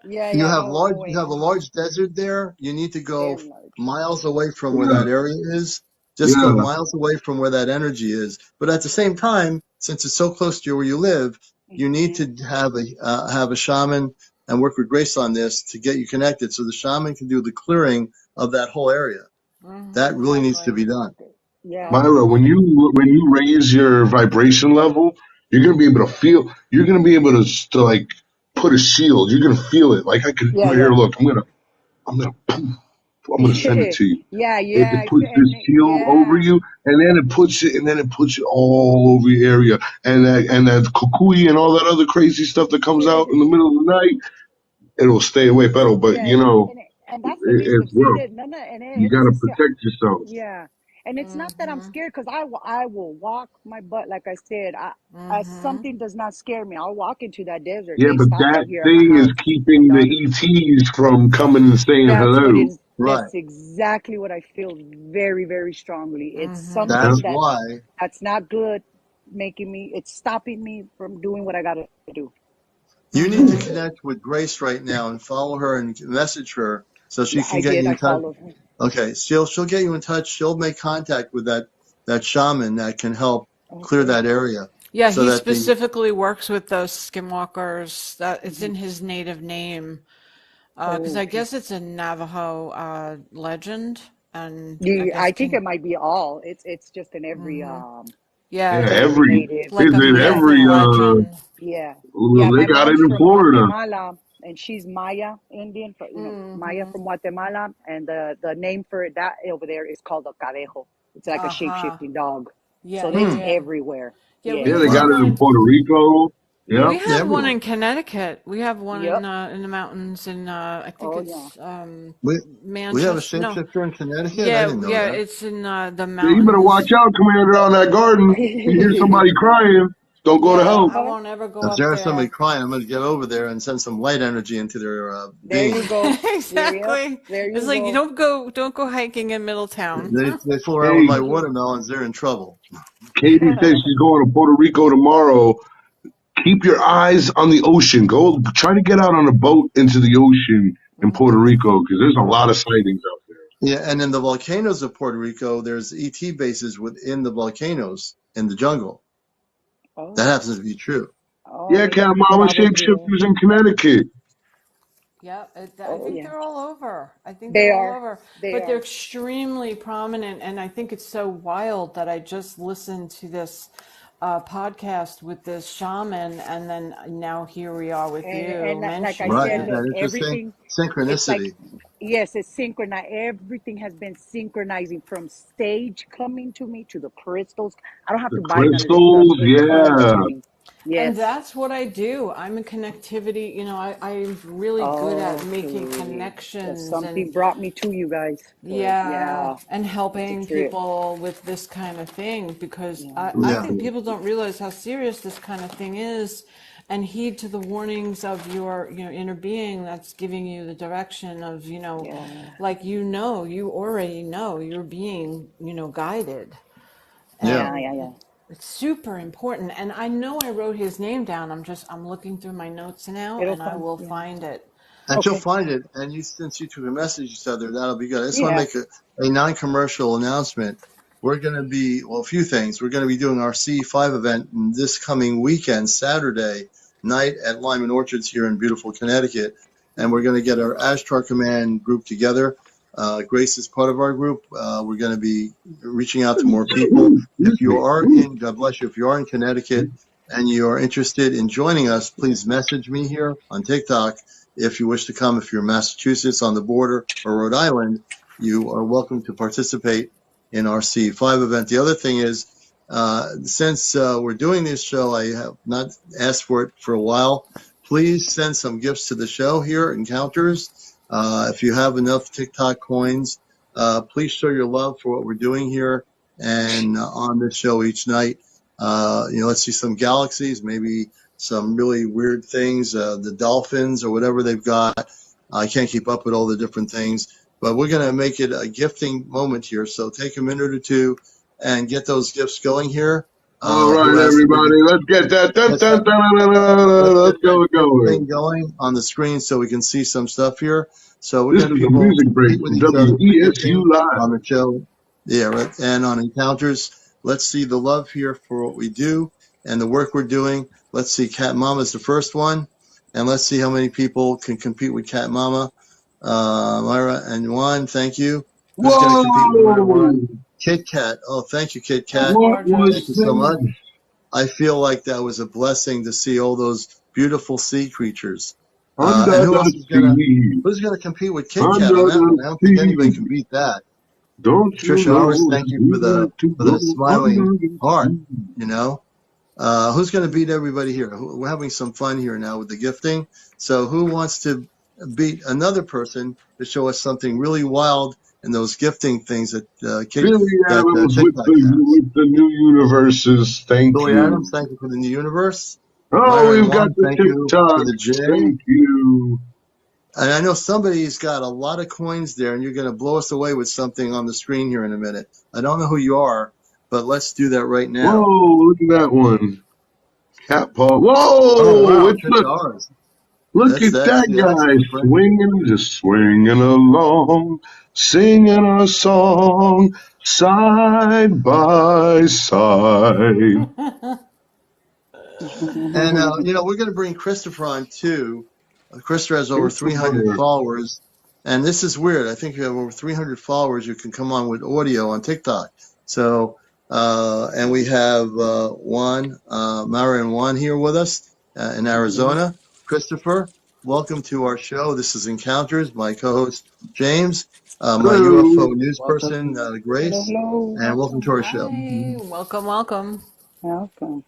Yeah. You Yeah. have No. No you have way. a large desert there. You need to go Very large. miles away from where Yeah, that area is. Just go yeah. miles away from where that energy is. But at the same time, since it's so close to where you live, you need Hmm. to have a shaman and work with Grace on this to get you connected, so the shaman can do the clearing of that whole area. That really needs to Exactly. be done. Okay. Yeah. Myra, Yeah. when you raise your vibration level, you're gonna be able to feel. You're gonna be able to like put a shield. You're gonna feel it. Like I could Yeah. right here. Yeah. Look, I'm gonna send it to you. Yeah. It Yeah. puts this And shield over yeah. you, and then it puts it all over your area, and that kukui and all that other crazy stuff that comes out in the middle of the night. It'll stay away, better. But Yeah, you know, and that's the it's reason. See rough. that none of, and You it's gotta just protect yourself. yeah, and it's not that I'm Mm-hmm. scared because I will walk my butt like I said. Mm-hmm. Something does not scare me. I'll walk into that desert. Yeah, They but stop that right here at my thing is house. My keeping the daughter. ETs from coming and saying That's what hello. is. Right. That's exactly what I feel very very strongly. It's Mm-hmm. Yeah. something That's why that's not good, making me. It's stopping me from doing what I gotta do. you need to Mm-hmm. connect with Grace right now and follow her and message her so she Yeah, can I get did. you I in touch. followed her. Okay, she'll get you in touch. She'll make contact with that shaman that can help clear Okay. that area Yeah, so he that the specifically works with those skinwalkers. That it's Hmm. in his native name, because I Okay. guess it's a Navajo legend, and I Yeah, guess I think can. it might be all. It's just in every Mm-hmm. Yeah, Yeah, it's every every native. like it's a in Yeah, myth every and legend. yeah, yeah. they My got it mom's in from Florida. Guatemala, and she's Maya Indian. Maya Mm-hmm. from Guatemala, and the name for that over there is called a cadejo. It's like a shape Uh-huh. shifting dog. Yeah, So yeah, it's hmm, yeah. everywhere. Yeah, Yeah. we Yeah, they have got wow, it in one. Puerto Rico. Yeah, we Yep. yeah, have one everywhere. in Connecticut. We have one Yep. in the mountains in I think Oh yeah. it's We have a Manchester. No, shapeshifter in Connecticut. I yeah, didn't know yeah, that. it's in the Yeah, you better watch mountains. out, Commander, on that garden. You hear somebody crying, don't go to Yeah, help. I Uh-huh. won't ever go If up there's somebody there. crying, I'm going to get over there and send some light energy into their There you being. go. There. Yep. Exactly. There It's you like you go. don't go hiking in Middletown. They fool around with Hey, my watermelons, they're in trouble. Katie says she's going to Puerto Rico tomorrow. Keep your eyes on the ocean. Go try to get out on a boat into the ocean in Puerto Mm-hmm. Rico because there's a lot of sightings out there. Yeah, and in the volcanoes of Puerto Rico, there's ET bases within the volcanoes in the jungle. That Oh. happens to be true. Oh Yeah, yeah. Cat Mama Probably. shapeshifters in Connecticut. Yeah, I Oh think yeah. they're all over. I think They they're all are. over, They but they're are. extremely prominent, and I think it's so wild that I just listened to this podcast with this shaman, and then now here we are with And you like I mentioning Right. said, it. Isn't look, that interesting? everything, it's like, Synchronicity. yes, it's synchronized. Everything has been synchronizing from stage coming to me to the crystals. I don't have The to buy none of this stuff. crystals, It comes yeah. to me. And Yes. that's what I do. I'm a connectivity, I'm really good at making Okay. connections and Something brought me to you guys. So yeah, yeah, and it's a helping trip. people with this kind of thing because Yeah. I Yeah. think people don't realize how serious this kind of thing is and heed to the warnings of your inner being that's giving you the direction of Yeah. like you already know you're being guided Yeah. Yeah. and Yeah. Yeah. it's super important and I know I wrote his name down. I'm looking through my notes now It'll and I come. will Yeah. find it. And you'll Okay. find it. And since you two can message each other, that'll be good. I just want to Yeah. make a non-commercial announcement. we're going to be, well, a few things. We're going to be doing our CE5 event this coming weekend, Saturday night at Lyman Orchards here in beautiful Connecticut. And we're going to get our Ashtar Command group together. Grace is part of our group. We're going to be reaching out to more people. If you are in, God bless you, if you are in Connecticut and you are interested in joining us, please message me here on TikTok if you wish to come. If you're in Massachusetts on the border or Rhode Island, you are welcome to participate in our C5 event. The other thing is, since we're doing this show, I have not asked for it for a while. Please send some gifts to the show here, Encounters. If you have enough TikTok coins, please show your love for what we're doing here and on this show each night. Let's see some galaxies, maybe some really weird things, the dolphins or whatever they've got. I can't keep up with all the different things, but we're going to make it a gifting moment here. So take a minute or two and get those gifts going here. All right, everybody, let's get that. Let's go thing going on the screen so we can see some stuff here. So we're This going to is be a music break with from each other WESU Live on the show. Yeah, right. And on Encounters, let's see the love here for what we do and the work we're doing. Let's see, Cat Mama is the first one. And let's see how many people can compete with Cat Mama. Myra and Juan, thank you. Who's going to compete with Myra Juan? Kit Kat. Oh, thank you, Kit Kat. What was Thank you so much. I feel like that was a blessing to see all those beautiful sea creatures. And who else is who's gonna compete with Kit Kat on that one? I don't think anybody can beat that. Don't Trisha, I always thank you for the smiling heart. Who's gonna beat everybody here? We're having some fun here now with the gifting. So who wants to beat another person to show us something really wild in those gifting things that Billy Adams with the new universes. Thank Billy you. Adams, thank you for the new universe. Oh, we've got the thank TikTok. You for the J. Thank you. And I know somebody's got a lot of coins there, and you're going to blow us away with something on the screen here in a minute. I don't know who you are, but let's do that right now. Whoa, look at that one. Cat paw. Whoa, wow, it's ours. Look at that guy swinging, just swinging along, singing a song, side by side. And, we're going to bring Christopher on, too. Christopher has over 300 followers. And this is weird. I think you have over 300 followers. You can come on with audio on TikTok. So, and we have Juan, Mara and Juan here with us in Arizona. Christopher, welcome to our show. This is Encounters. My co-host, James. My UFO news person, Grace. Hello. And welcome to our show. Hi. Welcome. Welcome.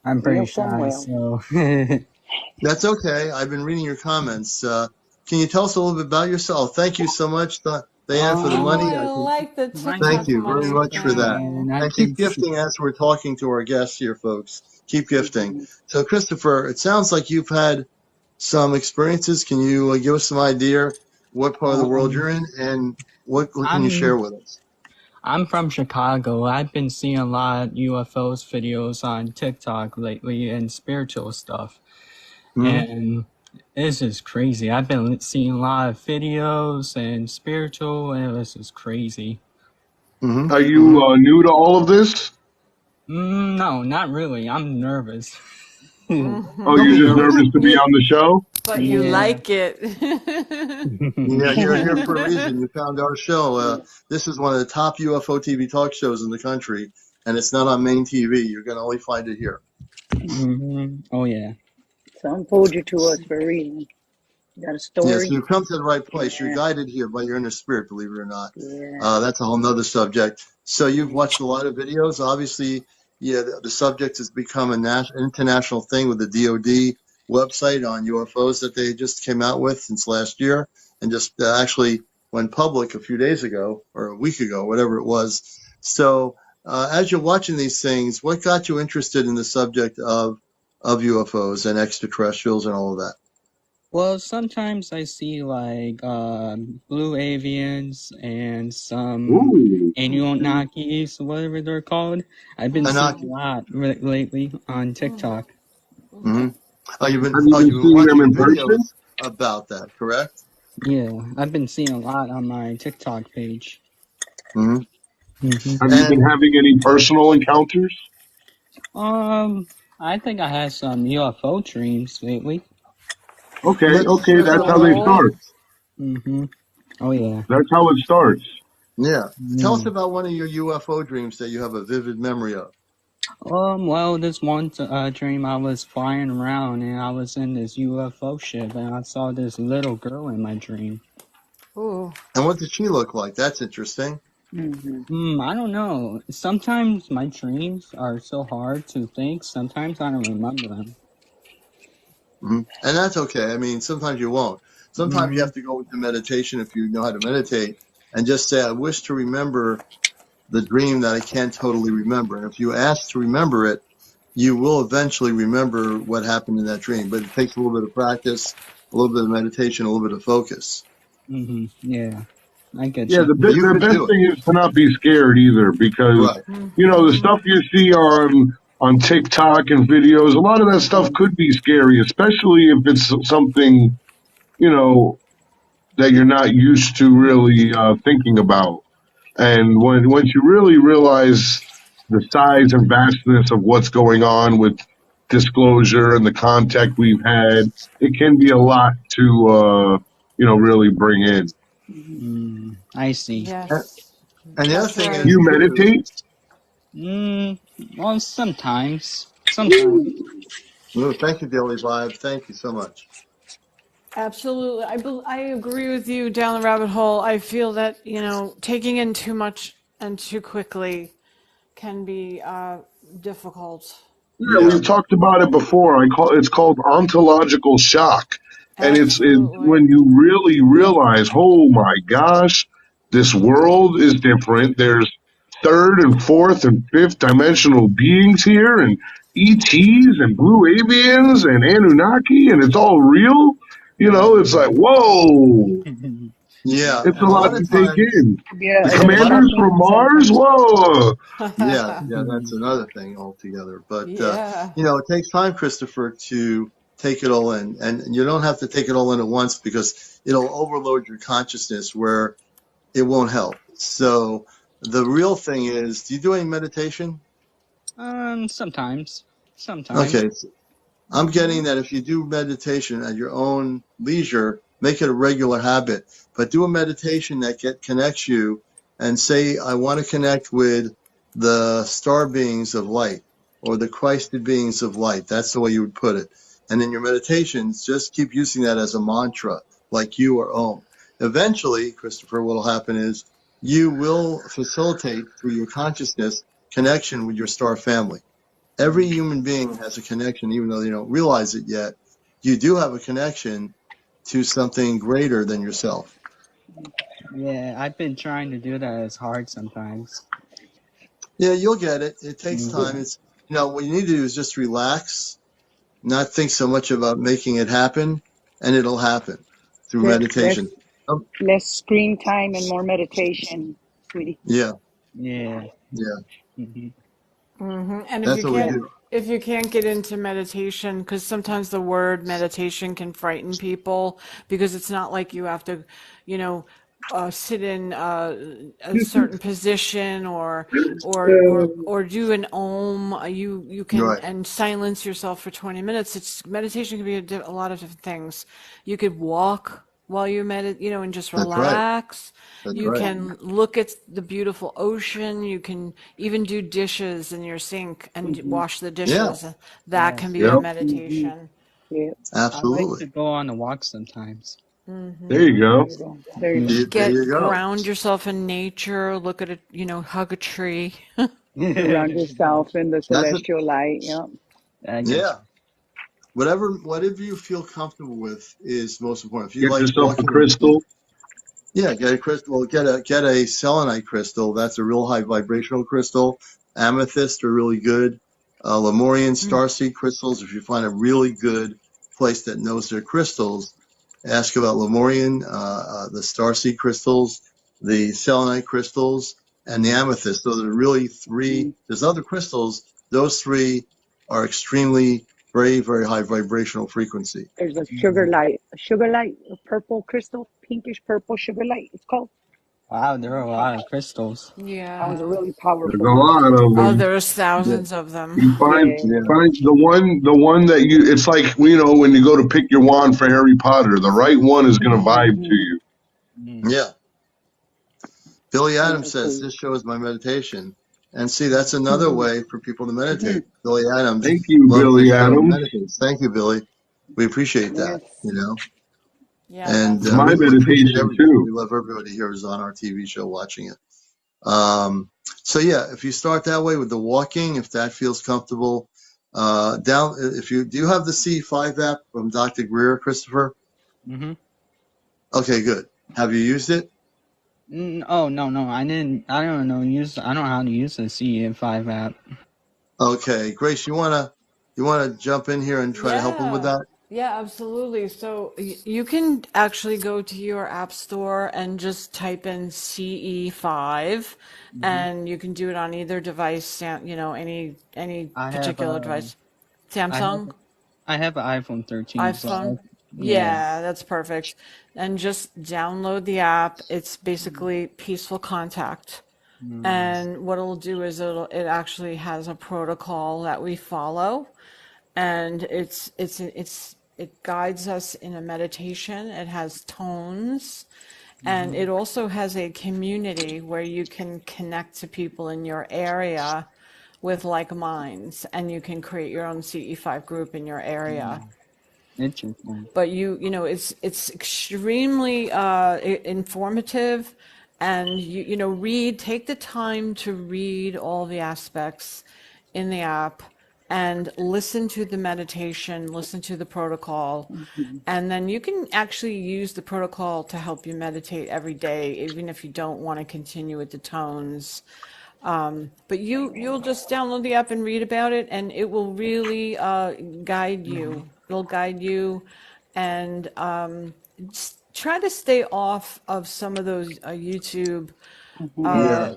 I'm pretty shy, so. That's okay. I've been reading your comments. Can you tell us a little bit about yourself? Thank you so much, Diane, for the money. I like the TikTok Thank you money. very much for that. And keep gifting as we're talking to our guests here, folks. Keep gifting. So, Christopher, it sounds like you've had some experiences. Can you give us some idea what part of the world you're in and what can you share with us? I'm from Chicago. I've been seeing a lot of UFOs videos on TikTok lately and spiritual stuff. And this is crazy. I've been seeing a lot of videos and spiritual, and this is crazy. Are you new to all of this? No, not really. I'm nervous. Oh, you're just nervous to be on the show? But you like it. Yeah, you're here for a reason. You found our show. This is one of the top UFO TV talk shows in the country, and it's not on main TV. You're going to only find it here. Oh, yeah. Someone pulled you to us for a reason. You got a story? Yes, you've come to the right place. You're guided here by your inner spirit, believe it or not. That's a whole nother subject. So you've watched a lot of videos. Obviously, the subject has become an international thing with the DOD website on UFOs that they just came out with since last year and just actually went public a few days ago or a week ago, whatever it was. So as you're watching these things, what got you interested in the subject of UFOs and extraterrestrials and all of that? Well, sometimes I see like blue avians and some Anunnakis, whatever they're called. I've been seeing a lot lately on TikTok. Oh, you've been watching videos about that, correct? Yeah, I've been seeing a lot on my TikTok page. Have you been having any personal encounters? I think I had some UFO dreams lately. Okay, Let's that's how they Really? start. Oh yeah. That's how it starts. yeah. Tell us Mm. about one of your UFO dreams that you have a vivid memory of. Well, this one dream I was flying around and I was in this UFO ship and I saw this little girl in my dream. Ooh. And what did she look like? That's interesting. I don't know. Sometimes my dreams are so hard to think. Sometimes I don't remember them. And that's okay. I mean, sometimes you won't. Sometimes you Mm-hmm. have to go into meditation if you know how to meditate and just say, I wish to remember the dream that I can't totally remember. And if you ask to remember it, you will eventually remember what happened in that dream. But it takes a little bit of practice, a little bit of meditation, a little bit of focus. Yeah, I get Yeah, you. But you the could best do it. thing is to not be scared either, because Right. the stuff you see on TikTok and videos, a lot of that stuff could be scary, especially if it's something you know that you're not used to really thinking about. And once you really realize the size and vastness of what's going on with disclosure and the contact we've had, it can be a lot to really bring in. I see. Yes. And the other That's thing right. is, You too, meditate? Well, sometimes. Sometimes. thank you, Daily Vibe. Thank you so much. Absolutely. I agree with you down the rabbit hole. I feel that, taking in too much and too quickly can be difficult. Yeah, Yeah. we've talked about it before. It's called ontological shock, and it's Absolutely. when you really realize, oh my gosh, this world is different. There's third and fourth and fifth dimensional beings here, and ETs and blue avians and Anunnaki, and it's all real. It's like whoa, Yeah. it's a And a lot lot to of take times, in. Yeah, The a they're lot of, commanders from shocking Mars, sometimes. whoa. yeah, that's another thing altogether. But, Yeah. it takes time, Christopher, to take it all in. And you don't have to take it all in at once because it'll overload your consciousness where it won't help. So the real thing is, do you do any meditation? Sometimes. Sometimes. Okay. I'm getting that if you do meditation at your own leisure, make it a regular habit, but do a meditation that connects you and say, I want to connect with the star beings of light or the Christed beings of light. That's the way you would put it. And in your meditations, just keep using that as a mantra, like you or Om. Eventually, Christopher, what will happen is you will facilitate through your consciousness connection with your star family. Every human being has a connection, even though they don't realize it yet. You do have a connection to something greater than yourself. Yeah, I've been trying to do that. It's hard sometimes. Yeah, you'll get it. It takes Mm-hmm. time. What you need to do is just relax, not think so much about making it happen, and it'll happen through Less, less, meditation. Um, less screen time and more meditation, sweetie. yeah, Yeah. yeah, Mm-hmm. And that's what we do. if you can't get into meditation, because sometimes the word meditation can frighten people because it's not like you have to, you know, sit in a certain position or do an om. You can Right. and silence yourself for 20 minutes. It's meditation can be a lot of different things. You could walk while you meditate, and just That's right. relax. That's You right. can look at the beautiful ocean. You can even do dishes in your sink and wash the Yeah, dishes. That can Yes. be a Yep. meditation. Yeah, I like absolutely. to go on a walk sometimes. There you there go. you go. There you go. There you Get go. ground yourself in nature. Look at it. Hug a tree. Surround yourself in the That's it. celestial light. Yeah. I get Yeah. Whatever you feel comfortable with is most important. If you Get like yourself a walking in nature, crystal. yeah, get a crystal. Get a selenite crystal. That's a real high vibrational crystal. Amethyst are really good. Lemurian starseed crystals. If you find a really good place that knows their crystals, ask about Lemurian, the starseed crystals, the selenite crystals, and the amethyst. Those are really three. There's other crystals. Those three are extremely very, very high vibrational frequency. There's you. a sugar light, a purple crystal, pinkish purple sugar light. It's called. Wow, there are a lot of crystals. That was Yeah. really There's a powerful. lot of Oh, them. there's Yeah, thousands of them. You find Yeah. yeah, find the one that you. It's like when you go to pick your wand for Harry Potter, the right one is going to vibe to Mm-hmm. you. Mm. yeah. Billy Adams Really says cool. this show is my meditation, and see, that's another Mm-hmm. way for people to meditate. Billy Adams Thank you, loves Billy this show and Adams. meditates. Thank you, Billy. We appreciate that. Yes. Yeah, And that's It's my we appreciate meditation everybody. too. We love everybody here who's on our TV show watching it. So yeah, if you start that way with the walking, if that feels comfortable, if you do you have the C5 app from Dr. Greer, Christopher? Mm-hmm. Okay, good. Have you used it? Oh no, I didn't. I don't know. I don't know how to use the CM5 app. Okay, Grace, you wanna jump in here and try to help him with yeah. that? Yeah, absolutely. So you can actually go to your app store and just type in CE5, Mm-hmm. and you can do it on either device, any I have particular device. I have Samsung, I have an iPhone 13, so iPhone. yeah. Yeah, that's perfect. And just download the app. It's basically Peaceful Contact. Mm. And what it'll do is it actually has a protocol that we follow, and it guides us in a meditation. It has tones, and Mm-hmm. it also has a community where you can connect to people in your area with like minds, and you can create your own CE5 group in your area. Interesting. But it's extremely informative, and take the time to read all the aspects in the app, and listen to the meditation, listen to the protocol, Mm-hmm. and then you can actually use the protocol to help you meditate every day, even if you don't want to continue with the tones. But you'll just download the app and read about it, and it will really guide you. It'll guide you, and just try to stay off of some of those YouTube Mm-hmm. Yeah.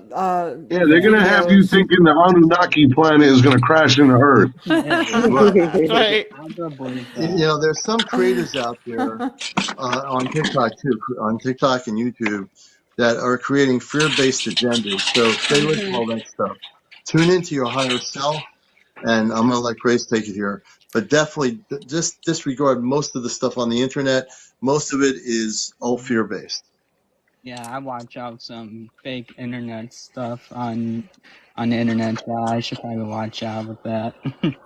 Yeah, they're going to have you videos. thinking the Anunnaki planet is going to crash into Earth. Yeah, Right. That's right. I do believe You that. know, there's some creators out there on TikTok too, on TikTok and YouTube that are creating fear-based agendas. So stay away from all that stuff. Tune into your higher self, and I'm going to let Grace take it here. But definitely just disregard most of the stuff on the internet. Most of it is all fear-based. Yeah, I watch out some fake internet stuff on the internet. So I should probably watch out with that.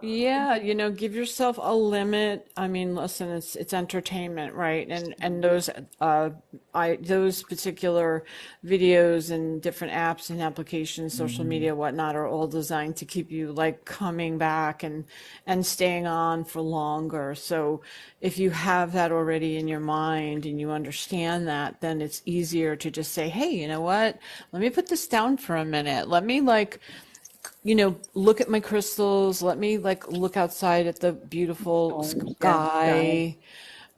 Yeah, give yourself a limit. I mean, listen, it's entertainment, right? And those particular videos and different apps and applications, social Mm-hmm. media, whatnot, are all designed to keep you like coming back and staying on for longer. So if you have that already in your mind and you understand that, then it's easier to just say, hey, you know what? Let me put this down for a minute. Let me look at my crystals. Let me look outside at the beautiful Oh, yeah, sky. sky.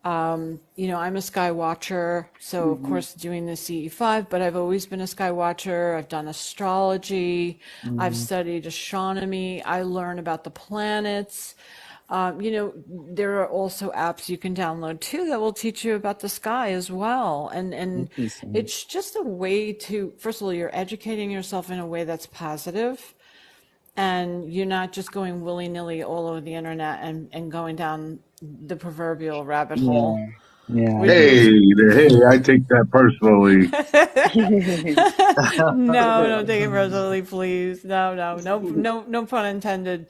I'm a sky watcher, so of Mm-hmm. course doing the CE5, but I've always been a sky watcher. I've done astrology. I've Mm-hmm. studied astronomy. I learn about the planets. There are also apps you can download too that will teach you about the sky as well. And Interesting. it's just a way to, first of all, you're educating yourself in a way that's positive, and you're not just going willy-nilly all over the internet and going down the proverbial rabbit hole. Yeah. Yeah, I Which, get Hey, it. hey, I take that personally. no, don't take it personally, please. No, no, no, no, no pun intended.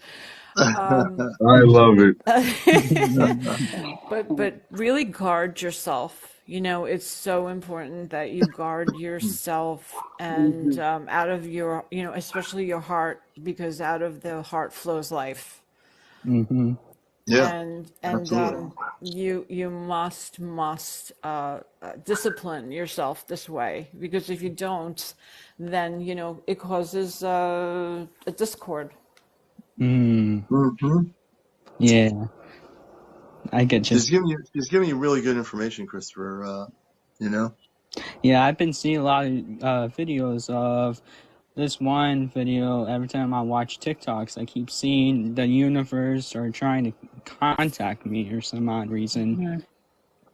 I love it. But really guard yourself. It's so important that you guard yourself, and Mm-hmm. out of your, especially your heart, because out of the heart flows life. Mm-hmm. Yeah, And absolutely. you must discipline yourself this way, because if you don't, then it causes a discord. Mm. Hmm. Yeah, I get you. She's giving you really good information, Christopher. You know. Yeah, I've been seeing a lot of videos of this one video. Every time I watch TikToks, I keep seeing the universe or trying to contact me for some odd reason. Mm-hmm.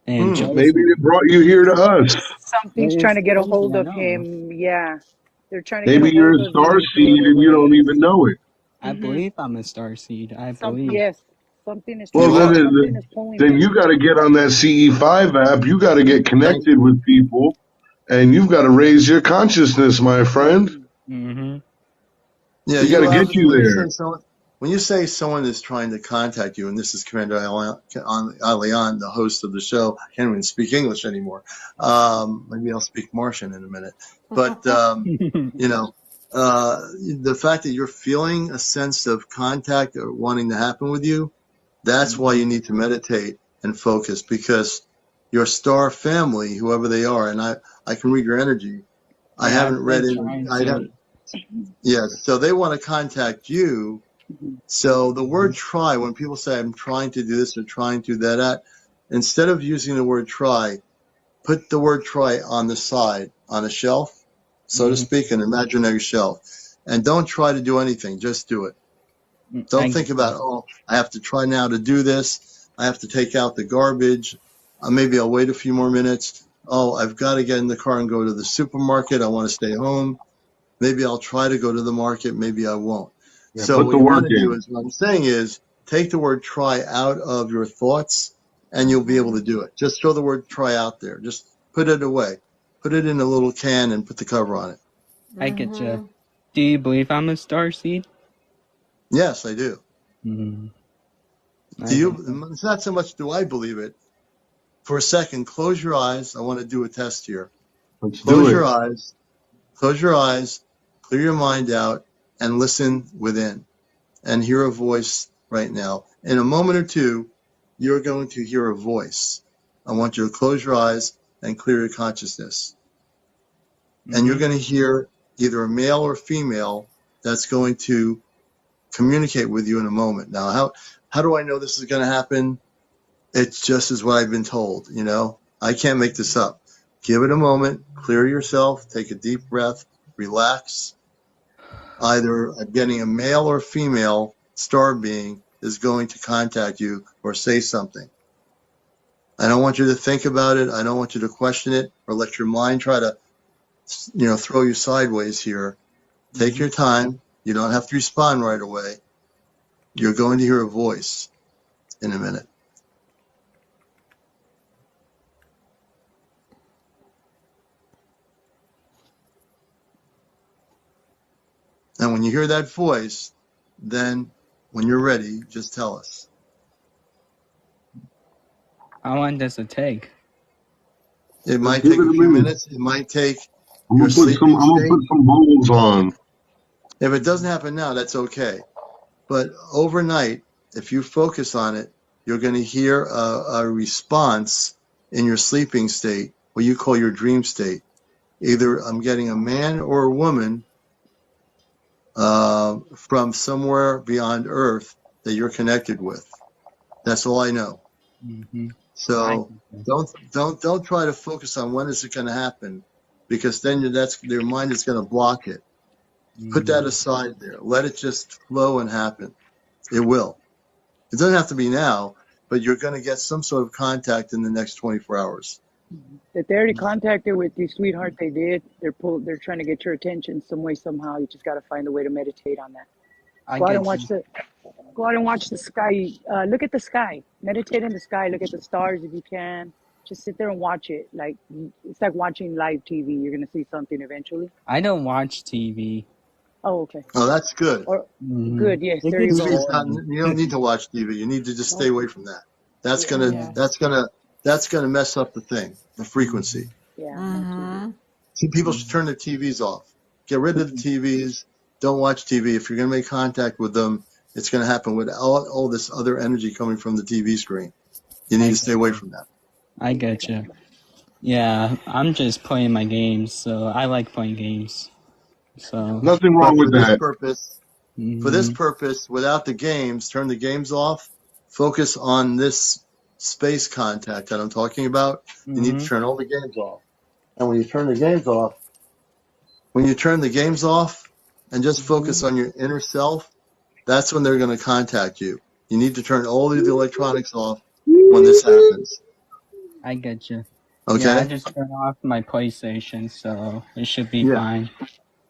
And Maybe Joseph, they brought you here to us. Something's it's trying to get a crazy, hold I of know. him. Yeah, they're trying to get a Maybe you're hold a of star you through seed other and you don't ways. even know it. I believe I'm a starseed. I believe. Yes, something is Well, You trying to. are. Something is pulling then him. you got to get on that CE5 app. You got to get Thank connected you. with people, and you've got to raise your consciousness, my friend. Mm-hmm. Yeah, We got to you get have. you there. When you say someone is trying to contact you, and this is CmdrAleon, the host of the show. I can't even speak English anymore. Maybe I'll speak Martian in a minute. But you know, the fact that you're feeling a sense of contact or wanting to happen with you, that's why you need to meditate and focus, because your star family, whoever they are, and I can read your energy. I Yeah, haven't I've read been it. trying I to. haven't. Yeah, so they want to contact you. So the word try, when people say I'm trying to do this or trying to do that, instead of using the word try, put the word try on the side, on a shelf, so to Mm-hmm. speak, an imaginary shelf. And don't try to do anything, just do it. I Don't think get about, oh, I have to try now to do this. I have to take out the garbage. Maybe I'll wait a few more minutes. Oh, I've got to get in the car and go to the supermarket. I want to stay home. Maybe I'll try to go to the market. Maybe I won't. Yeah, So put what the you work want to do in. is, what I'm saying is, take the word try out of your thoughts and you'll be able to do it. Just throw the word try out there. Just put it away. Put it in a little can and put the cover on it. I get you. Do you believe I'm a starseed? Yes, I do. Mm-hmm. Do I get you. you? It's not so much do I believe it. For a second, close your eyes. I want to do a test here. Let's do Close it. your eyes. Close your eyes. Clear your mind out and listen within. And hear a voice right now. In a moment or two, you're going to hear a voice. I want you to close your eyes and clear your consciousness. And you're Mm-hmm. going to hear either a male or female that's going to communicate with you in a moment. Now, how do I know this is going to happen? It's just as what I've been told, I can't make this up. Give it a moment, clear yourself, take a deep breath, relax. Either getting a male or female star being is going to contact you or say something. I don't want you to think about it. I don't want you to question it or let your mind try to, throw you sideways here. Take Mm-hmm. your time. You don't have to respond right away. You're going to hear a voice in a minute. And when you hear that voice, then when you're ready, just tell us. How long does it take? It Just might give take it a a few minute. minutes. It might take I'm your gonna put some. sleeping I'm gonna state. put some bowls on. If it doesn't happen now, that's okay. But overnight, if you focus on it, you're going to hear a response in your sleeping state, what you call your dream state. Either I'm getting a man or a woman from somewhere beyond Earth that you're connected with. That's all I know. Mm-hmm. I So get you. don't try to focus on when is it going to happen, because then your mind is going to block it. Put Mm-hmm. that aside there. Let it just flow and happen. It will. It doesn't have to be now, but you're going to get some sort of contact in the next 24 hours. If they already contacted with you, sweetheart, they did. They're trying to get your attention some way, somehow. You just got to find a way to meditate on that. I Go out and get watch you. the Go out and watch the sky. Look at the sky. Meditate in the sky. Look at the stars if you can. Just sit there and watch it. Like it's like watching live TV. You're gonna see something eventually. I don't watch TV. Oh, okay. Oh, that's good. Or Mm-hmm. good. Yes, It there you gets TV go. is not, boring. you don't need to watch TV. You need to just stay No. away from that. That's Yeah. going to, Yes. that's going to mess up the thing, the Mm-hmm. frequency. Yeah. No TV. Mm-hmm. See, people should turn their TVs off. Get rid of the TVs. Don't watch TV. If you're going to make contact with them, it's going to happen with all this other energy coming from the TV screen. You need I to stay get away you. from that. I get you. Yeah, I'm just playing my games, so I like playing games. So, Nothing wrong But with that. for this mm-hmm. purpose, without the games, turn the games off. Focus on this space contact that I'm talking about. You need to Mm-hmm. turn all the games off. And when you turn the games off and just focus Mm-hmm. on your inner self, that's when they're going to contact you. You need to turn all of the electronics off when this happens. I get you. Yeah, I Okay? just turned off my PlayStation, so it should be Yeah. fine.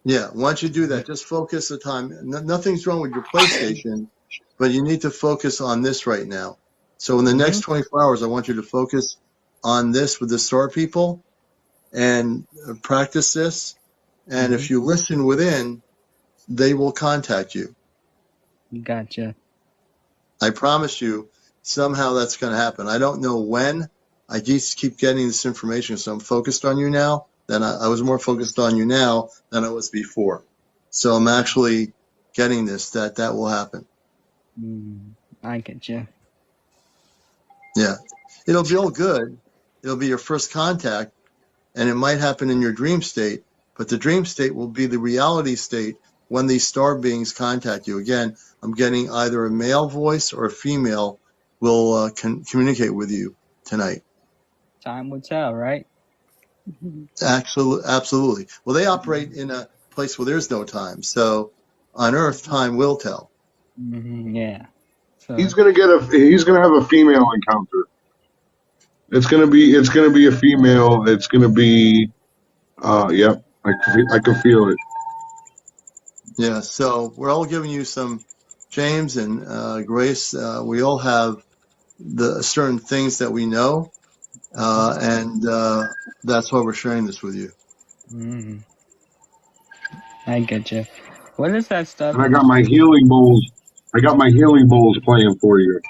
Yeah. Once you do that, just focus the time. Nothing's wrong with your PlayStation, but you need to focus on this right now. So in the Mm-hmm. next 24 hours, I want you to focus on this with the star people and practice this. And Mm-hmm. if you listen within, they will contact you. Gotcha. I promise you, somehow that's going to happen. I don't know when. I just keep getting this information, so I'm focused on you now. Then I was more focused on you now than I was before. So I'm actually getting this that will happen. I get you. Yeah, it'll be all good. It'll be your first contact, and it might happen in your dream state. But the dream state will be the reality state when these star beings contact you. Again, I'm getting either a male voice or a female will communicate with you tonight. Time will tell, right? Absolutely. Well, they operate in a place where there's no time. So on Earth, time will tell. Yeah. He's So, gonna have a female encounter. It's gonna be a female. It's gonna be yep. I can feel it. Yeah. So we're all giving you some, James and Grace. We all have the certain things that we know, and that's why we're sharing this with you. I get you. What is that stuff And I in got the my back? healing bowls. I got my healing bowls playing for you.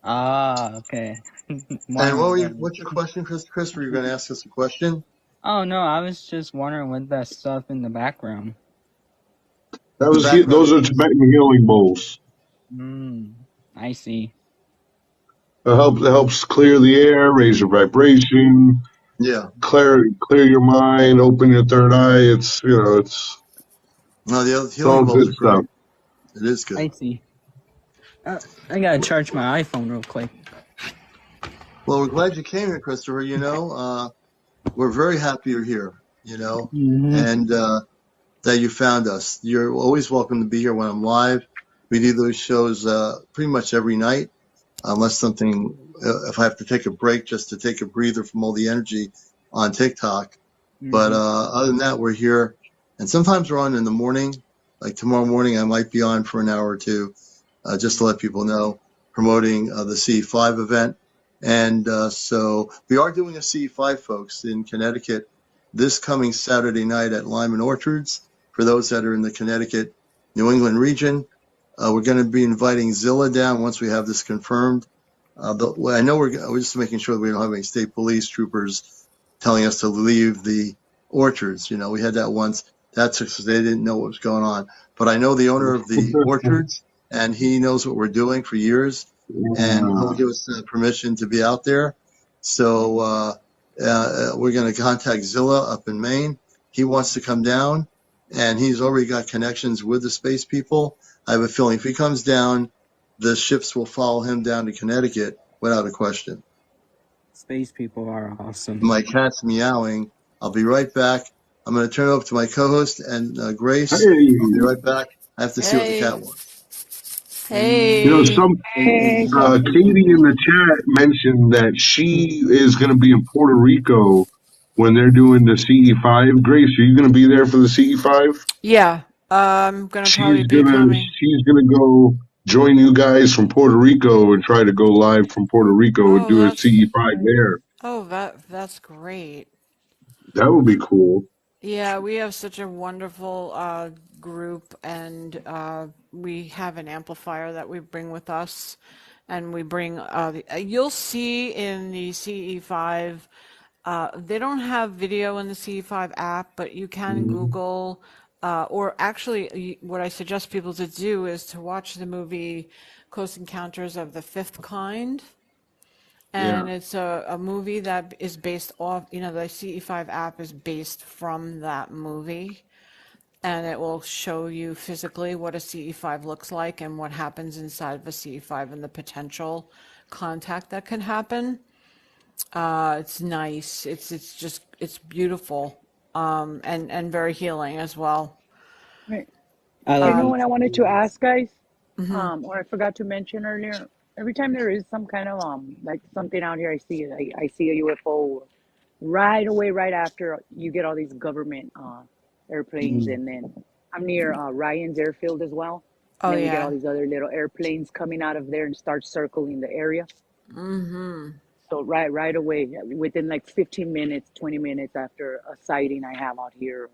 Ah, okay. And Wondering what. what's your question, Chris? Chris, were you going to ask us a question? Oh no, I was just wondering what that stuff in the background. The background Those are is, Tibetan healing bowls. I see. It helps clear the air, raise your vibration, yeah. clear your mind, open your third eye. No, the It's healing all bowls good are stuff. great. It is I good. see. I gotta charge my iPhone real quick. Well, we're glad you came here, Christopher. We're very happy you're here, and that you found us. You're always welcome to be here when I'm live. We do those shows pretty much every night, unless if I have to take a break just to take a breather from all the energy on TikTok. But other than that, we're here. And sometimes we're on in the morning. Like tomorrow morning, I might be on for an hour or two, just to let people know, promoting the CE5 event. And so we are doing a CE5, folks, in Connecticut this coming Saturday night at Lyman Orchards. For those that are in the Connecticut, New England region, we're going to be inviting Zilla down once we have this confirmed. I know we're just making sure that we don't have any state police troopers telling us to leave the orchards. We had that once. That's because they didn't know what was going on. But I know the owner of the orchards, and he knows what we're doing for years, and he'll give us permission to be out there. So we're going to contact Zilla up in Maine. He wants to come down, and he's already got connections with the space people. I have a feeling if he comes down, the ships will follow him down to Connecticut without a question. Space people are awesome. My cat's meowing. I'll be right back. I'm going to turn it over to my co-host and Grace. I'll be Hey, right back. I have to see what the cat wants. Hey. some Hey, Katie in the chat mentioned that she is going to be in Puerto Rico when they're doing the CE5. Grace, are you going to be there for the CE5? Yeah, I'm gonna probably She's be gonna coming. she's gonna go join you guys from Puerto Rico and try to go live from Puerto Rico and Oh, do a that's CE5 there. that's great. That would be cool. Yeah, we have such a wonderful group, and we have an amplifier that we bring with us, and we bring. You'll see in the CE5. They don't have video in the CE5 app, but you can Google, or actually, what I suggest people to do is to watch the movie Close Encounters of the Fifth Kind. Yeah. And it's a movie that is based off, the CE5 app is based from that movie. And it will show you physically what a CE5 looks like and what happens inside of a CE5 and the potential contact that can happen. It's nice. It's beautiful. And very healing as well. right. I You like know the what I wanted to ask, guys? Or I forgot to mention earlier. Every time there is some kind of like something out here, I see a UFO right away, right after you get all these government airplanes, and then I'm near Ryan's airfield as well. And Oh then we get all yeah. these other little airplanes coming out of there and start circling the area. Mm-hmm. So right away, within like 15 minutes, 20 minutes after a sighting I have out here,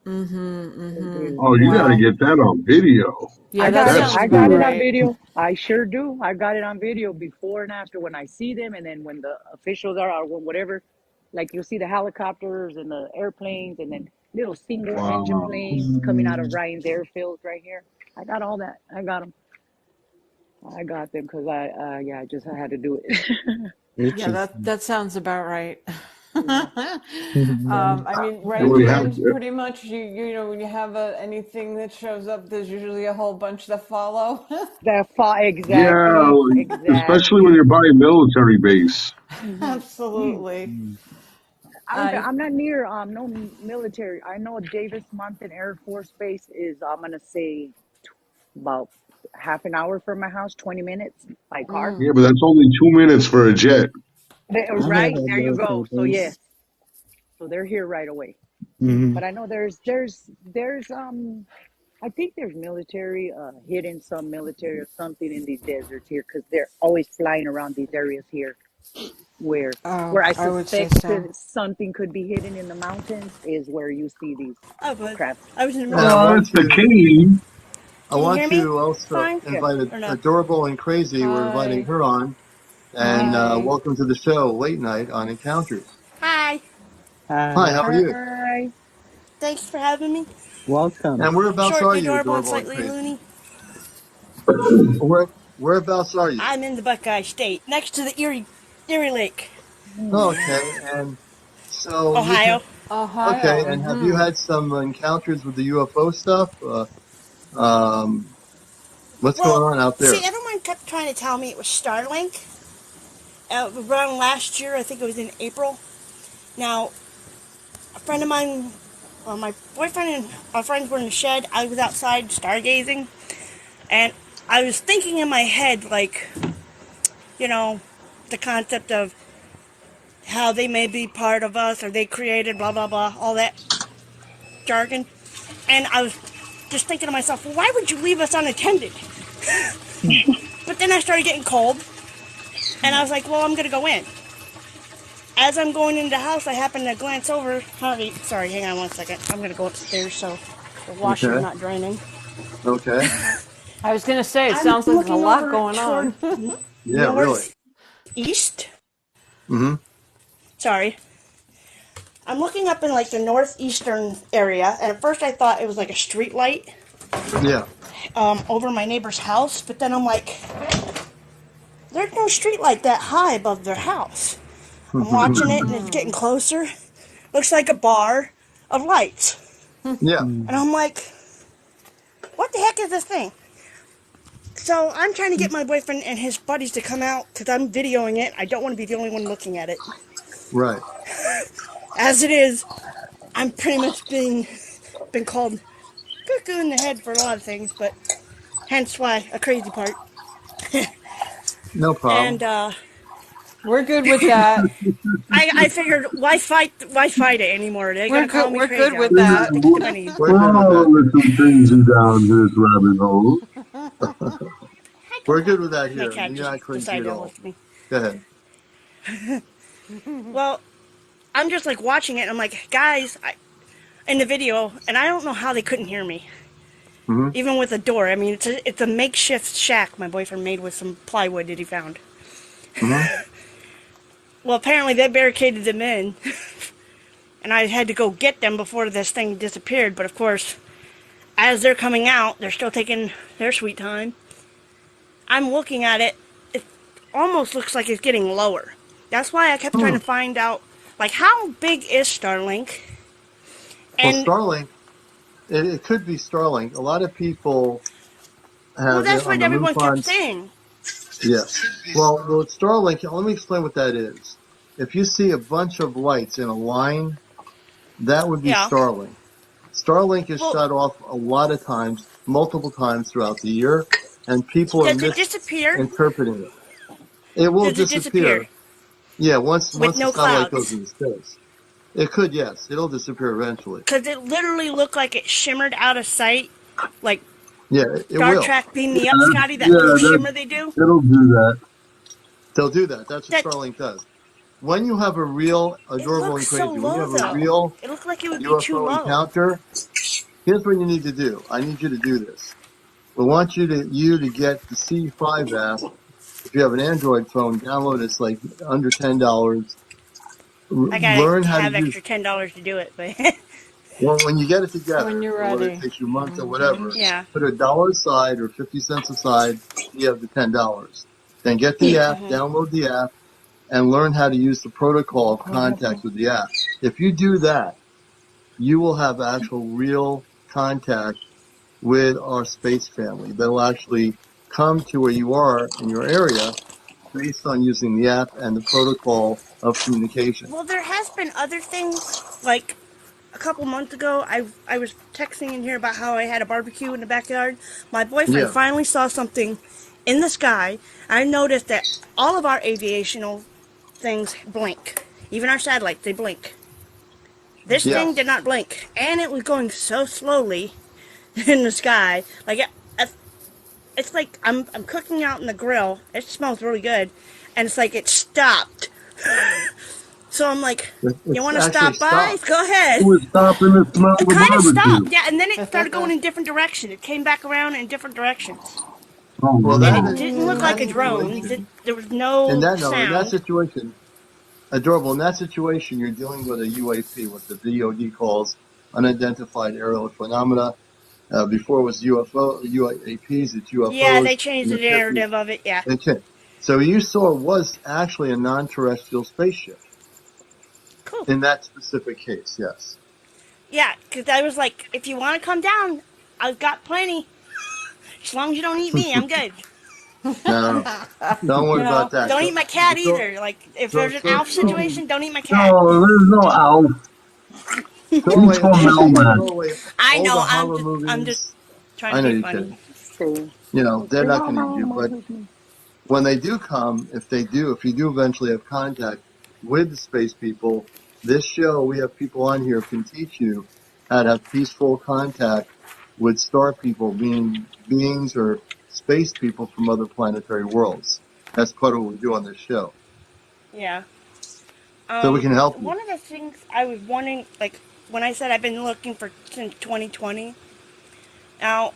Mm-hmm. Mm-hmm. Oh, you got to Wow. get that on video. Yeah, that That's sounds I about got it on cool. right. video. I sure do. I got it on video before and after when I see them, and then when the officials are or whatever, like you'll see the helicopters and the airplanes, and then little single engine Wow. planes coming out of Ryan's airfield right here. I got all that. I got them. I got them because I just I had to do it. Yeah, Interesting. that sounds about right. Yeah. I mean, And right we have, here is pretty much you know when you have anything that shows up, there's usually a whole bunch that follow. yeah, Exactly, especially when exactly. you're by a military base. Hmm. Absolutely. I I'm not near no military. I know Davis Mountain Air Force Base is I'm gonna say about half an hour from my house, 20 minutes by car. Yeah, but that's only 2 minutes for a jet. I have Right a there you military go. So yes, base. so they're here right away. Mm-hmm. But I know there's I think there's military hidden some military or something in these deserts here because they're always flying around these areas here where I I would say suspect so. something could be hidden in the mountains is where you see these I would. crafts. I was in the And I military. Well, want that's the to key. I Can you want hear me? to also Fine Yeah. invite or no? Adorable and Crazy. We're inviting Hi. her on, and Hi. welcome to the show, Late Night on Encounters. Hi. Hi, Hi, how are you? Hi. Thanks for having me. And welcome. whereabouts Short are and you, adorable and Adorable and slightly Crazy? loony. Whereabouts are you? I'm in the Buckeye State, next to the Erie Lake, Oh, okay, and so Ohio. okay, Ohio. and have you Mm-hmm. had some encounters with the UFO stuff? What's going Well, on out see, there? everyone kept trying to tell me it was Starlink. Around last year, I think it was in April. Now, a friend of mine, my boyfriend and our friends were in the shed. I was outside stargazing, and I was thinking in my head, like, you know, the concept of how they may be part of us or they created blah blah blah, all that jargon. And I was just thinking to myself, well, why would you leave us unattended? But then I started getting cold, and I was like, well, I'm gonna go in. As I'm going into the house, I happen to glance over. Sorry, hang on one second. I'm gonna go upstairs so the washer's Okay, not draining. okay, I was gonna say it I'm sounds like there's a looking lot over going toward on. yeah, really. northeast. Mm-hmm. Sorry. I'm looking up in like the northeastern area, and at first I thought it was like a street light Yeah. over my neighbor's house, but then I'm like, there's no street light that high above their house. I'm watching it and it's getting closer. Looks like a bar of lights. Yeah. And I'm like, what the heck is this thing? So I'm trying to get my boyfriend and his buddies to come out because I'm videoing it. I don't want to be the only one looking at it. Right. As it is, I'm pretty much been called cuckoo in the head for a lot of things, but hence why a crazy part. No And problem. We're good with that. I figured why fight it anymore? They're gonna call me We're crazy. good I'll with just that. stick to my knees. We're We're good with all a that. little crazy down this rabbit hole. Hi, We're good Coco. with that My here. cat You're just not crazy decided at to all. look at me. Go ahead. Well, I'm just like watching it. And I'm like, guys, in the video, and I don't know how they couldn't hear me, Mm-hmm. even with a door. I mean, it's a makeshift shack my boyfriend made with some plywood that he found. Mm-hmm. Well, apparently they barricaded them in, and I had to go get them before this thing disappeared. But of course, as they're coming out, they're still taking their sweet time. I'm looking at it. It almost looks like it's getting lower. That's why I kept trying Hmm. to find out, like, how big is Starlink? Well, And, Starlink, it could be Starlink. A lot of people well, have that's on what the moon everyone kept fronts. saying. Yeah. Well, Starlink, let me explain what that is. If you see a bunch of lights in a line, that would be Yeah. Starlink. Starlink is Well, shut off a lot of times, multiple times throughout the year. and people are Does it disappear? misinterpreting it. It will Does it disappear. disappear Yeah, once with the no satellite goes clouds? into space. It could, yes. It'll disappear eventually. Because it literally looked like it shimmered out of sight, like Yeah, it Star will. Trek Beam Me Up, Scotty, that little that shimmer they do. it'll do that. They'll do that. That's what That Starlink does. When you have a real it adorable and looks so crazy, when you low have a though. real It looked like it would be too UFO low. encounter, here's what you need to do. I need you to do this. We want you to get the C5 app. If you have an Android phone, download it. It's like under $10. I gotta Learn how to have use. extra $10 to do it, but Well, when you get it When together, you're or whether it ready. takes you a month or whatever, yeah. put $1 aside or 50 cents aside. You have the $10. Then get the app, download the app, and learn how to use the protocol of contact with the app. If you do that, you will have actual real contact with our space family. They'll actually come to where you are in your area based on using the app and the protocol of communication. Well, there has been other things like a couple months ago. I was texting in here about how I had a barbecue in the backyard. My boyfriend Yeah. finally saw something in the sky. I noticed that all of our aviational things blink. Even our satellites, they blink. This thing Yes. did not blink, and it was going so slowly in the sky. Like it's like I'm cooking out in the grill. It smells really good, and it's like it stopped. So I'm like, you It's want to actually stop by? stopped. Go ahead. It was stopping the smell of It the kind of barbecue. stopped, yeah, and then it started going in different directions. It came back around in different directions, Oh Well, and that wow. it is didn't look in like that a drone. situation. There was no In that sound. situation, adorable. In that situation, you're dealing with a UAP, what the DoD calls unidentified aerial phenomena. Before it was UFO, UAPs, it's Yeah, UFOs. they changed In the the 50s, narrative of it. Yeah, they changed. So you saw was actually a non-terrestrial spaceship cool. in that specific case. Yes. Yeah, because I was like, if you want to come down, I've got plenty. As long as you don't eat me, I'm good. No, don't worry You about know, that. don't eat my cat So, either. Like, if there's an Alf so situation, don't eat my cat. No, there's no Alf. throw He's away. from Listen, Melbourne. throw away I all the know. horror I'm just movies. trying I to know be you're funny. kidding. Sí. You know they're not going to eat you, but Sí. when they do come, if you do eventually have contact with the space people, this show, we have people on here who can teach you how to have peaceful contact with star people, meaning beings or space people from other planetary worlds. That's part of what we do on this show. Yeah. So we can help you. One of the things I was wondering, like, when I said I've been looking for since 2020, now,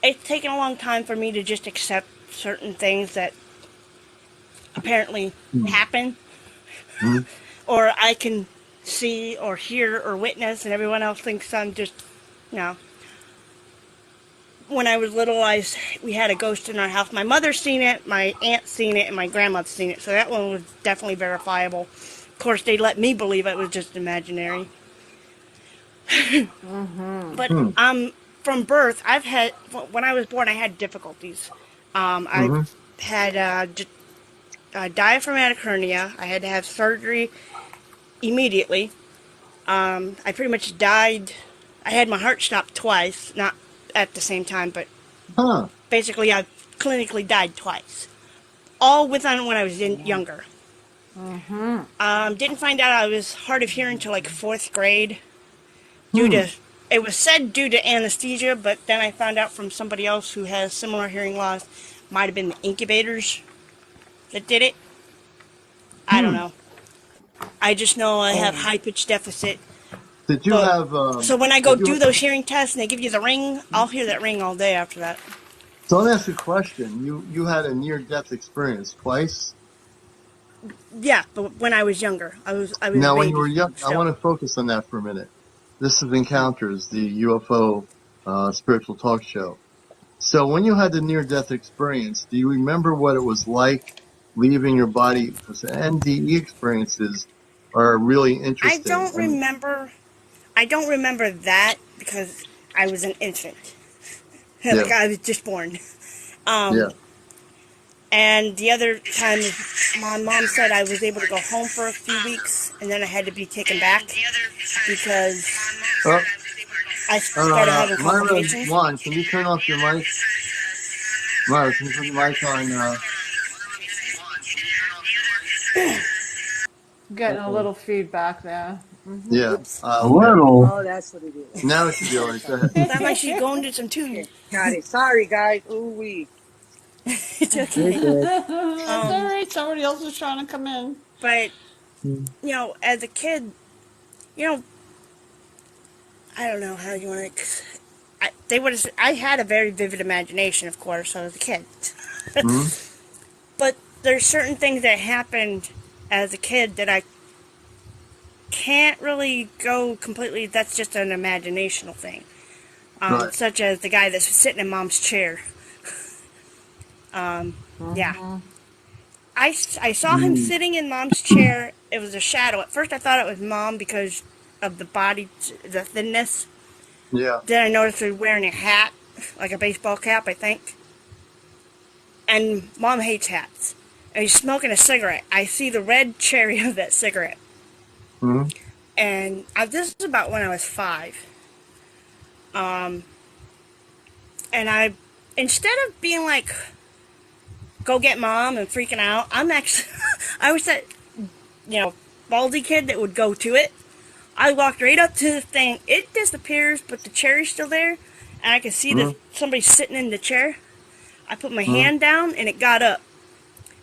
it's taken a long time for me to just accept certain things that apparently happen, Mhm. or I can see or hear or witness, and everyone else thinks I'm just, you know. When I was little, we had a ghost in our house. My mother's seen it, my aunt's seen it, and my grandmother's seen it. So that one was definitely verifiable. Of course, they let me believe it was just imaginary. But Hmm. from birth, when I was born, I had difficulties. I Hmm. had diaphragmatic hernia. I had to have surgery immediately. I pretty much died. I had my heart stopped twice, not at the same time, but Huh. basically I clinically died twice. All within when I was younger. Didn't find out I was hard of hearing until like fourth grade. Due Hmm. to it was said due to anesthesia, but then I found out from somebody else who has similar hearing loss, might have been the incubators that did it. I don't Hmm. know. I just know I have high pitch deficit. Did you But have? so when I go Did you? do those hearing tests and they give you the ring, I'll hear that ring all day after that. So let me ask you a question. You had a near death experience twice. Yeah, but when I was younger, I was a Now, when you baby were young, I still. want to focus on that for a minute. This is Encounters, the UFO spiritual talk show. So, when you had the near-death experience, do you remember what it was like leaving your body? Because NDE experiences are really I interesting. don't remember. I don't remember that because I was an infant. Yeah, Like I was just born. yeah. And the other time, my mom said I was able to go home for a few weeks, and then I had to be taken back because Oh, I started having Myra complications. Juan, can you turn off your mic? Myra, can you put the mic on? Getting a little feedback there. Yeah. Oops. A Okay. little. Oh, that's what it is. Now it should be all right. Go ahead. Okay. Sound like she's going to some Okay. tunes. Got it. Sorry, guys. Ooh, wee. It's You're okay. good. It's all right. Somebody else is trying to come in. But, as a kid, you know, I don't know how you want to. They would. I had a very vivid imagination, of course, as a kid. Hmm. But there's certain things that happened as a kid that I can't really go completely. That's just an imaginational thing. Right. Such as the guy that's sitting in mom's chair. Yeah. I saw him sitting in mom's chair. It was a shadow. At first, I thought it was mom because of the body, the thinness. Yeah. Then I noticed he was wearing a hat, like a baseball cap, I think. And mom hates hats. And he's smoking a cigarette. I see the red cherry of that cigarette. Hmm. And this is about when I was 5. And I, instead of being like, go get mom and freaking out, I was that, baldy kid that would go to it. I walked right up to the thing. It disappears, but the cherry's still there. And I could see Hmm. somebody sitting in the chair. I put my Hmm. hand down and it got up.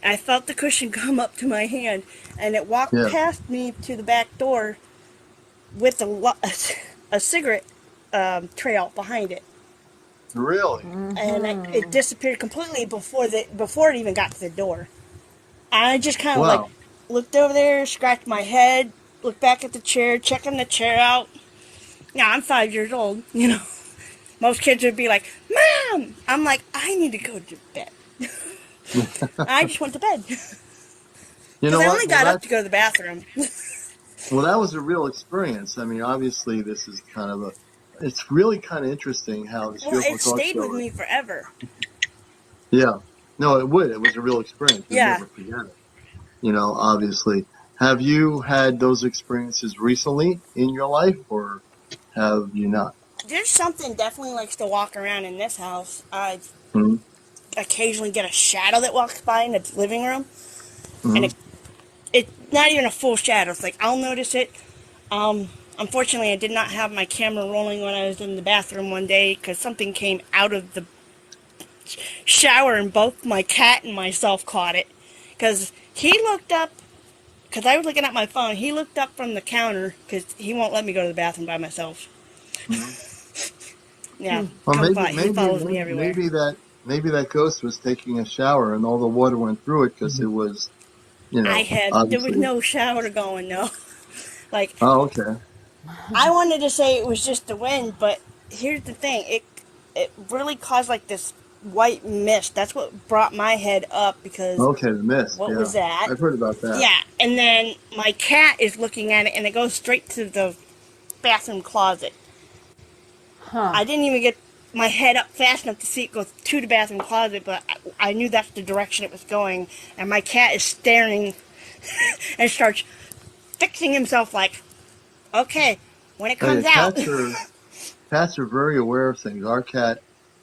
And I felt the cushion come up to my hand. And it walked Yeah. past me to the back door with a cigarette trail behind it. Really? And it disappeared completely before it even got to the door. And I just kind of like Wow. looked over there, scratched my head, looked back at the chair, checking the chair out. Now I'm 5 years old, Most kids would be like, "Mom!" I'm like, I need to go to bed. I just went to bed. You Because know I what? only Well, got up to go to the bathroom. that was a real experience. I mean, obviously, this is kind of it's really kind of interesting how this Well, UFO it talk stayed with show. me forever. Yeah. No, it would. It was a real experience. You'd Yeah. never forget it. Obviously. Have you had those experiences recently in your life, or have you not? There's something definitely likes to walk around in this house. I Hmm. occasionally get a shadow that walks by in the living room. And Hmm. it's not even a full shadow. It's like I'll notice it. Unfortunately, I did not have my camera rolling when I was in the bathroom one day because something came out of the shower and both my cat and myself caught it. Because he looked up, because I was looking at my phone, he looked up from the counter because he won't let me go to the bathroom by myself. Hmm. Yeah, Well, he follows me everywhere. maybe that ghost was taking a shower and all the water went through it because it was, There was obviously. no shower going, no. Like, Oh, okay. I wanted to say it was just the wind, but here's the thing. It really caused like this white mist. That's what brought my head up because Okay, the mist. what Yeah, was that? I've heard about that. Yeah, and then my cat is looking at it and it goes straight to the bathroom closet. Huh. I didn't even get my head up fast enough to see it go to the bathroom closet, but I knew that's the direction it was going. And my cat is staring and starts fixing himself like, okay, when it Oh, yeah, comes out. cats are very aware of things. Our cat,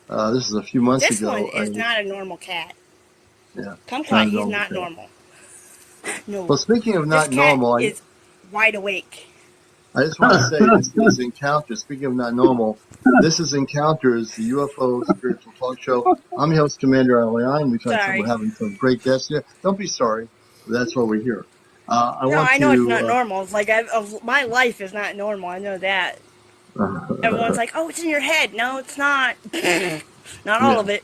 this is a few months This one ago. is not a normal cat. Yeah, Come not quiet, a he's normal not cat. normal. No. Well, speaking of This not cat normal, is wide awake. I just want to say this is Encounters. Speaking of not normal, this is Encounters, the UFO spiritual talk show. I'm your host, CmdrAleon. We're Sorry. having some great guests here. Don't be sorry. That's why we're here. I No, want I know it's not to. normal. It's like my life is not normal. I know that. Everyone's like, "Oh, it's in your head." No, it's not. Not all Yeah. of it.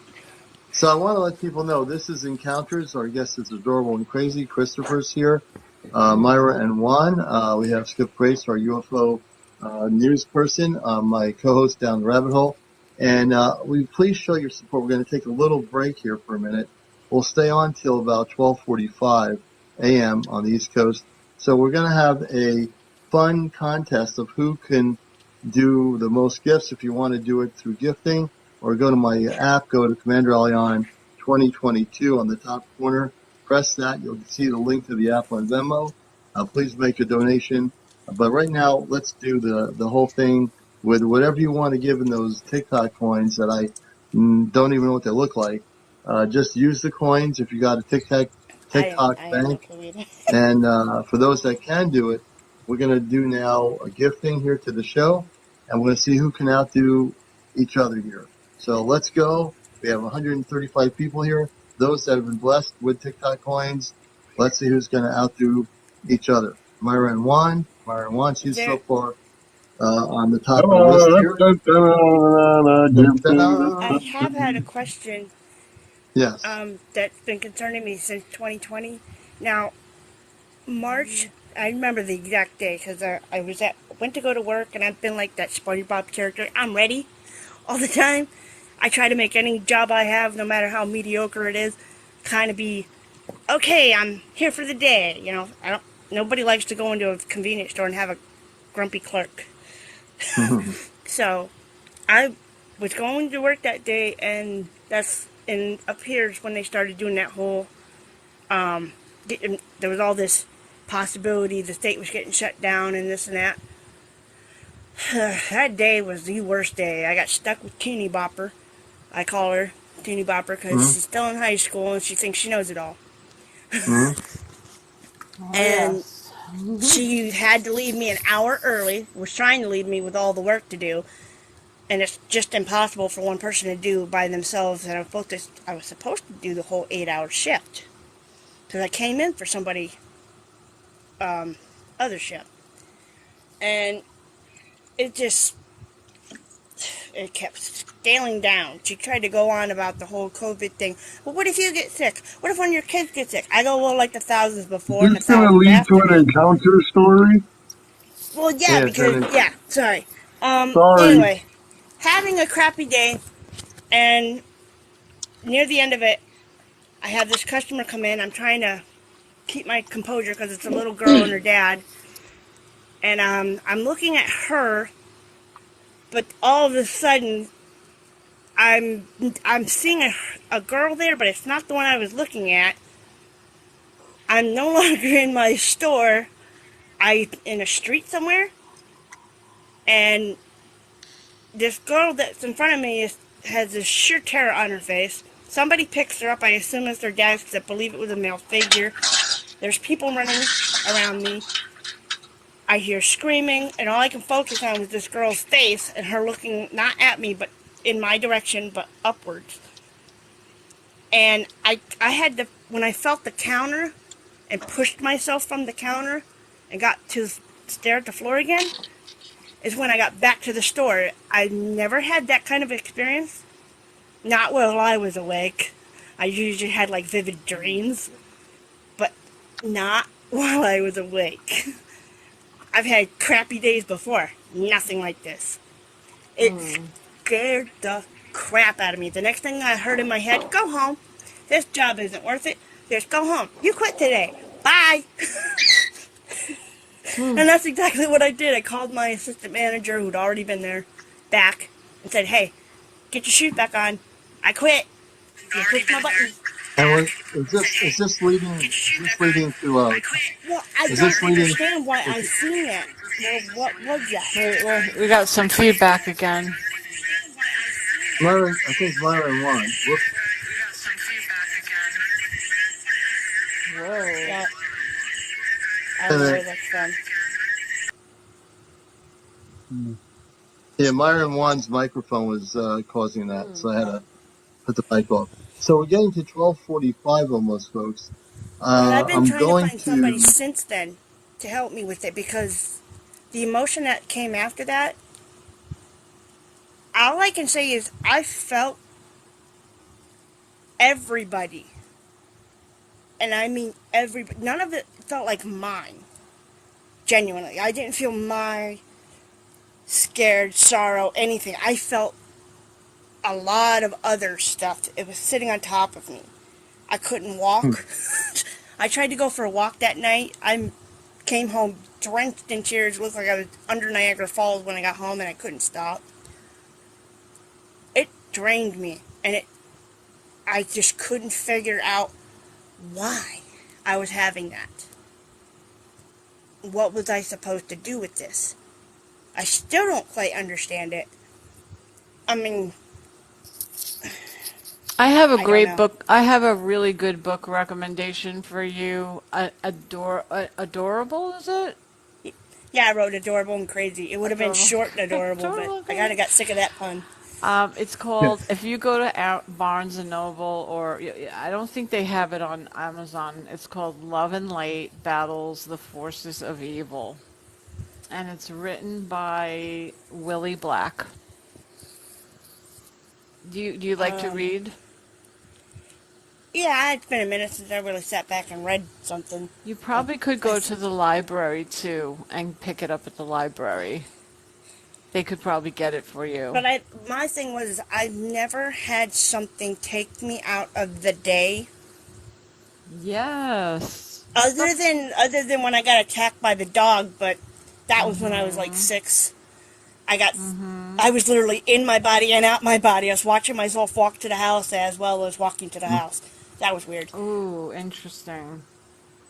So I want to let people know this is Encounters. Our guest is adorable and crazy. Christopher's here. Myra and Juan. We have Skip Grace, our UFO news person, my co-host down the rabbit hole. And we please show your support. We're going to take a little break here for a minute. We'll stay on till about 12:45 a.m. on the East Coast. So we're going to have a fun contest of who can do the most gifts. If you want to do it through gifting, or go to my app, go to CmdrAleon 2022 on the top corner. Press that. You'll see the link to the app on Venmo. Please make a donation. But right now, let's do the whole thing with whatever you want to give in those TikTok coins that I don't even know what they look like. Just use the coins if you got a TikTok I have no bank. clue either. And for those that can do it, we're going to do now a gifting here to the show, and we're going to see who can outdo each other here. So let's go. We have 135 people here. Those that have been blessed with TikTok coins, let's see who's going to outdo each other. Myra and Juan. Myra and Juan, she's so far on the top of the list here. I have had a question Yes. that's been concerning me since 2020. Now, March, I remember the exact day because I went to go to work and I've been like that SpongeBob character. I'm ready all the time. I try to make any job I have, no matter how mediocre it is, kind of be okay. I'm here for the day. You know, I don't. Nobody likes to go into a convenience store and have a grumpy clerk. So, I was going to work that day, and up here's when they started doing that whole there was all this possibility the state was getting shut down and this and that. That day was the worst day. I got stuck with Teeny Bopper. I call her Teeny Bopper because she's still in high school and she thinks she knows it all. And she had to leave me an hour early, was trying to leave me with all the work to do. And it's just impossible for one person to do by themselves. And I was supposed to do the whole 8-hour shift. Because I came in for somebody other shift. And it kept scaling down. She tried to go on about the whole COVID thing. Well, what if you get sick? What if one of your kids gets sick? I go, well, like the thousands before and the This going to thousands lead to after an me. encounter story? Well, yeah, sorry. Sorry. Anyway, having a crappy day, and near the end of it, I have this customer come in. I'm trying to keep my composure because it's a little girl and her dad. And I'm looking at her, but all of a sudden, I'm seeing a girl there, but it's not the one I was looking at. I'm no longer in my store. I'm in a street somewhere, and this girl that's in front of me has this sheer terror on her face. Somebody picks her up. I assume it's their dad because I believe it was a male figure. There's people running around me. I hear screaming, and all I can focus on is this girl's face and her looking not at me, but in my direction, but upwards. And I had to, when I felt the counter and pushed myself from the counter and got to stare at the floor again, is when I got back to the store. I never had that kind of experience. Not while I was awake. I usually had like vivid dreams, but not while I was awake. I've had crappy days before. Nothing like this. It scared the crap out of me. The next thing I heard in my head, go home. This job isn't worth it. Just go home. You quit today. Bye. And that's exactly what I did. I called my assistant manager, who'd already been there, back, and said, hey, get your shoes back on. I quit. You pushed my button. And is this leading to Well, I don't understand why I seen that. Well, what was that? We got some feedback again. Myra? I think Myra and Juan. Whoops. Whoa. Yeah. I don't know where that's from. Yeah, Myra and Juan's microphone was causing that, so I had to put the mic off. So we're getting to 12:45 almost, folks. But I've been I'm trying to going find somebody since then to help me with it because the emotion that came after that, all I can say is I felt everybody. And I mean everybody. None of it felt like mine. Genuinely. I didn't feel my scared, sorrow, anything. I felt a lot of other stuff. It was sitting on top of me. I couldn't walk. I tried to go for a walk that night. I came home drenched in tears. Looked like I was under Niagara Falls when I got home and I couldn't stop. It drained me. And I just couldn't figure out why I was having that. What was I supposed to do with this? I still don't quite understand it. I mean, I have a I don't great know. book. I have a really good book recommendation for you. Adorable, is it? Yeah, I wrote adorable and crazy. It would have been Adorable. short and adorable, but Adorable. I kind of got sick of that pun. It's called, if you go to Barnes and Noble, or I don't think they have it on Amazon, it's called Love and Light Battles the Forces of Evil. And it's written by Willie Black. Do you like to read? Yeah, it's been a minute since I really sat back and read something. You Uh, probably could go to the library too and pick it up at the library. They could probably get it for you. But my thing was, I've never had something take me out of the day, Yes. other than when I got attacked by the dog. But that was when I was like 6. I was literally in my body and out my body. I was watching myself walk to the house as well as walking to the house. That was weird. Ooh, interesting.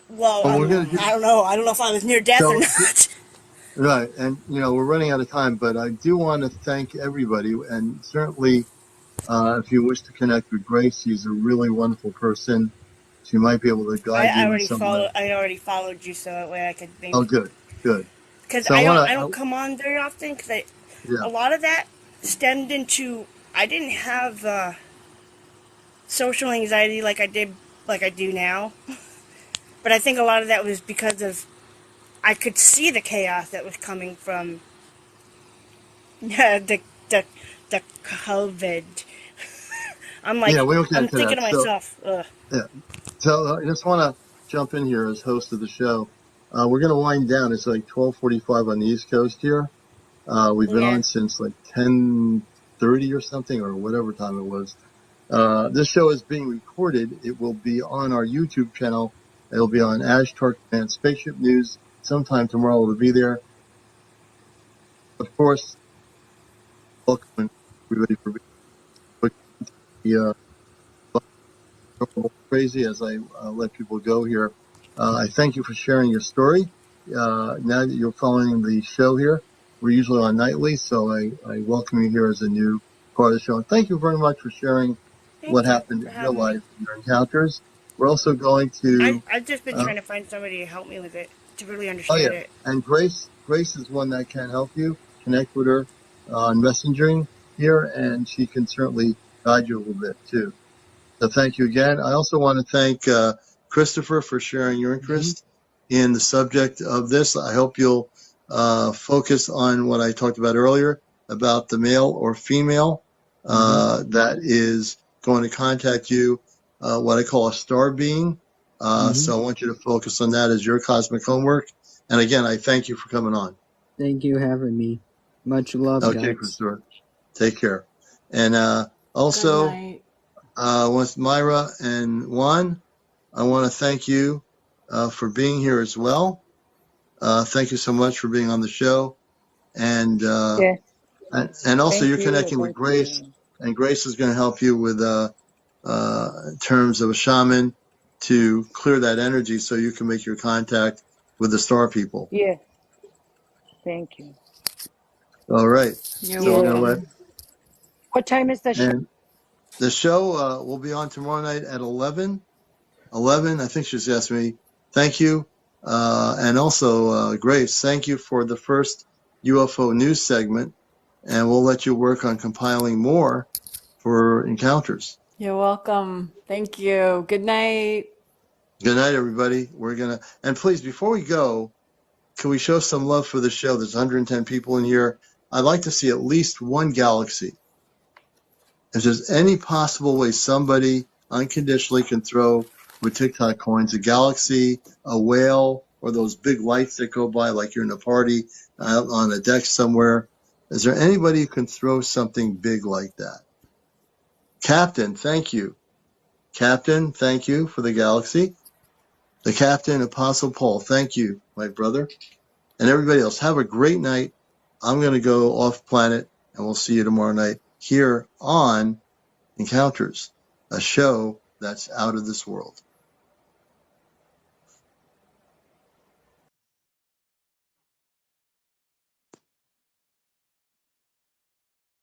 Well, Well, we're going to do I don't know. I don't know if I was near death or so. not. Right. And, we're running out of time, but I do want to thank everybody. And certainly, if you wish to connect with Grace, she's a really wonderful person. She might be able to guide I you in already some way. followed. I already followed you, so that way I could Oh, maybe. good, good. Because So I I don't. want I to, don't come on very often. Because yeah, a lot of that stemmed into I didn't have social anxiety like I do now. But I think a lot of that was because of I could see the chaos that was coming from the the the COVID. I'm like yeah, we'll I'm get to thinking that. to So, myself, ugh. yeah. So I just want to jump in here as host of the show. We're going to wind down. It's like 12:45 on the East Coast here. We've been Yeah. on since like 10:30 or something, or whatever time it was. This show is being recorded. It will be on our YouTube channel. It'll be on Ash Tark and Spaceship News sometime tomorrow. It'll be there. Of course, welcome everybody for being crazy as I let people go here. I thank you for sharing your story. Now that you're following the show here, we're usually on nightly, so I welcome you here as a new part of the show. And thank you very much for sharing what Thank you happened for in your having me. life and your encounters. We're also going to, I've just been uh, trying to find somebody to help me with it to really oh yeah, understand it. and Grace is one that can help you. Connect with her on messaging here, and she can certainly guide you a little bit too. So thank you again. I also want to thank Christopher for sharing your interest in the subject of this. I hope you'll focus on what I talked about earlier about the male or female that is going to contact you, what I call a star being. So I want you to focus on that as your cosmic homework. And again, I thank you for coming on. Thank you for having me. Much love, Okay, guys. Christopher. Take care. And Good also, night. with Myra and Juan, I want to thank you for being here as well. Thank you so much for being on the show. And Yeah. and also Thank you're you. connecting with Thank Grace, you. and Grace is going to help you with terms of a shaman to clear that energy so you can make your contact with the star people. Yeah. Thank you. All right. You're So we're going to Yeah. let, welcome. What time is the show? and the show will be on tomorrow night at 11. 11, I think she's asked me. Thank you. And also, Grace, thank you for the first UFO news segment. And we'll let you work on compiling more for encounters. You're welcome. Thank you. Good night. Good night, everybody. And please, before we go, can we show some love for the show? There's 110 people in here. I'd like to see at least one galaxy. If there's any possible way somebody unconditionally can throw with TikTok coins, a galaxy, a whale, or those big lights that go by like you're in a party out on a deck somewhere. Is there anybody who can throw something big like that? Captain, thank you. Captain, thank you for the galaxy. The Captain, Apostle Paul, thank you, my brother. And everybody else, have a great night. I'm going to go off planet, and we'll see you tomorrow night here on Encounters, a show that's out of this world.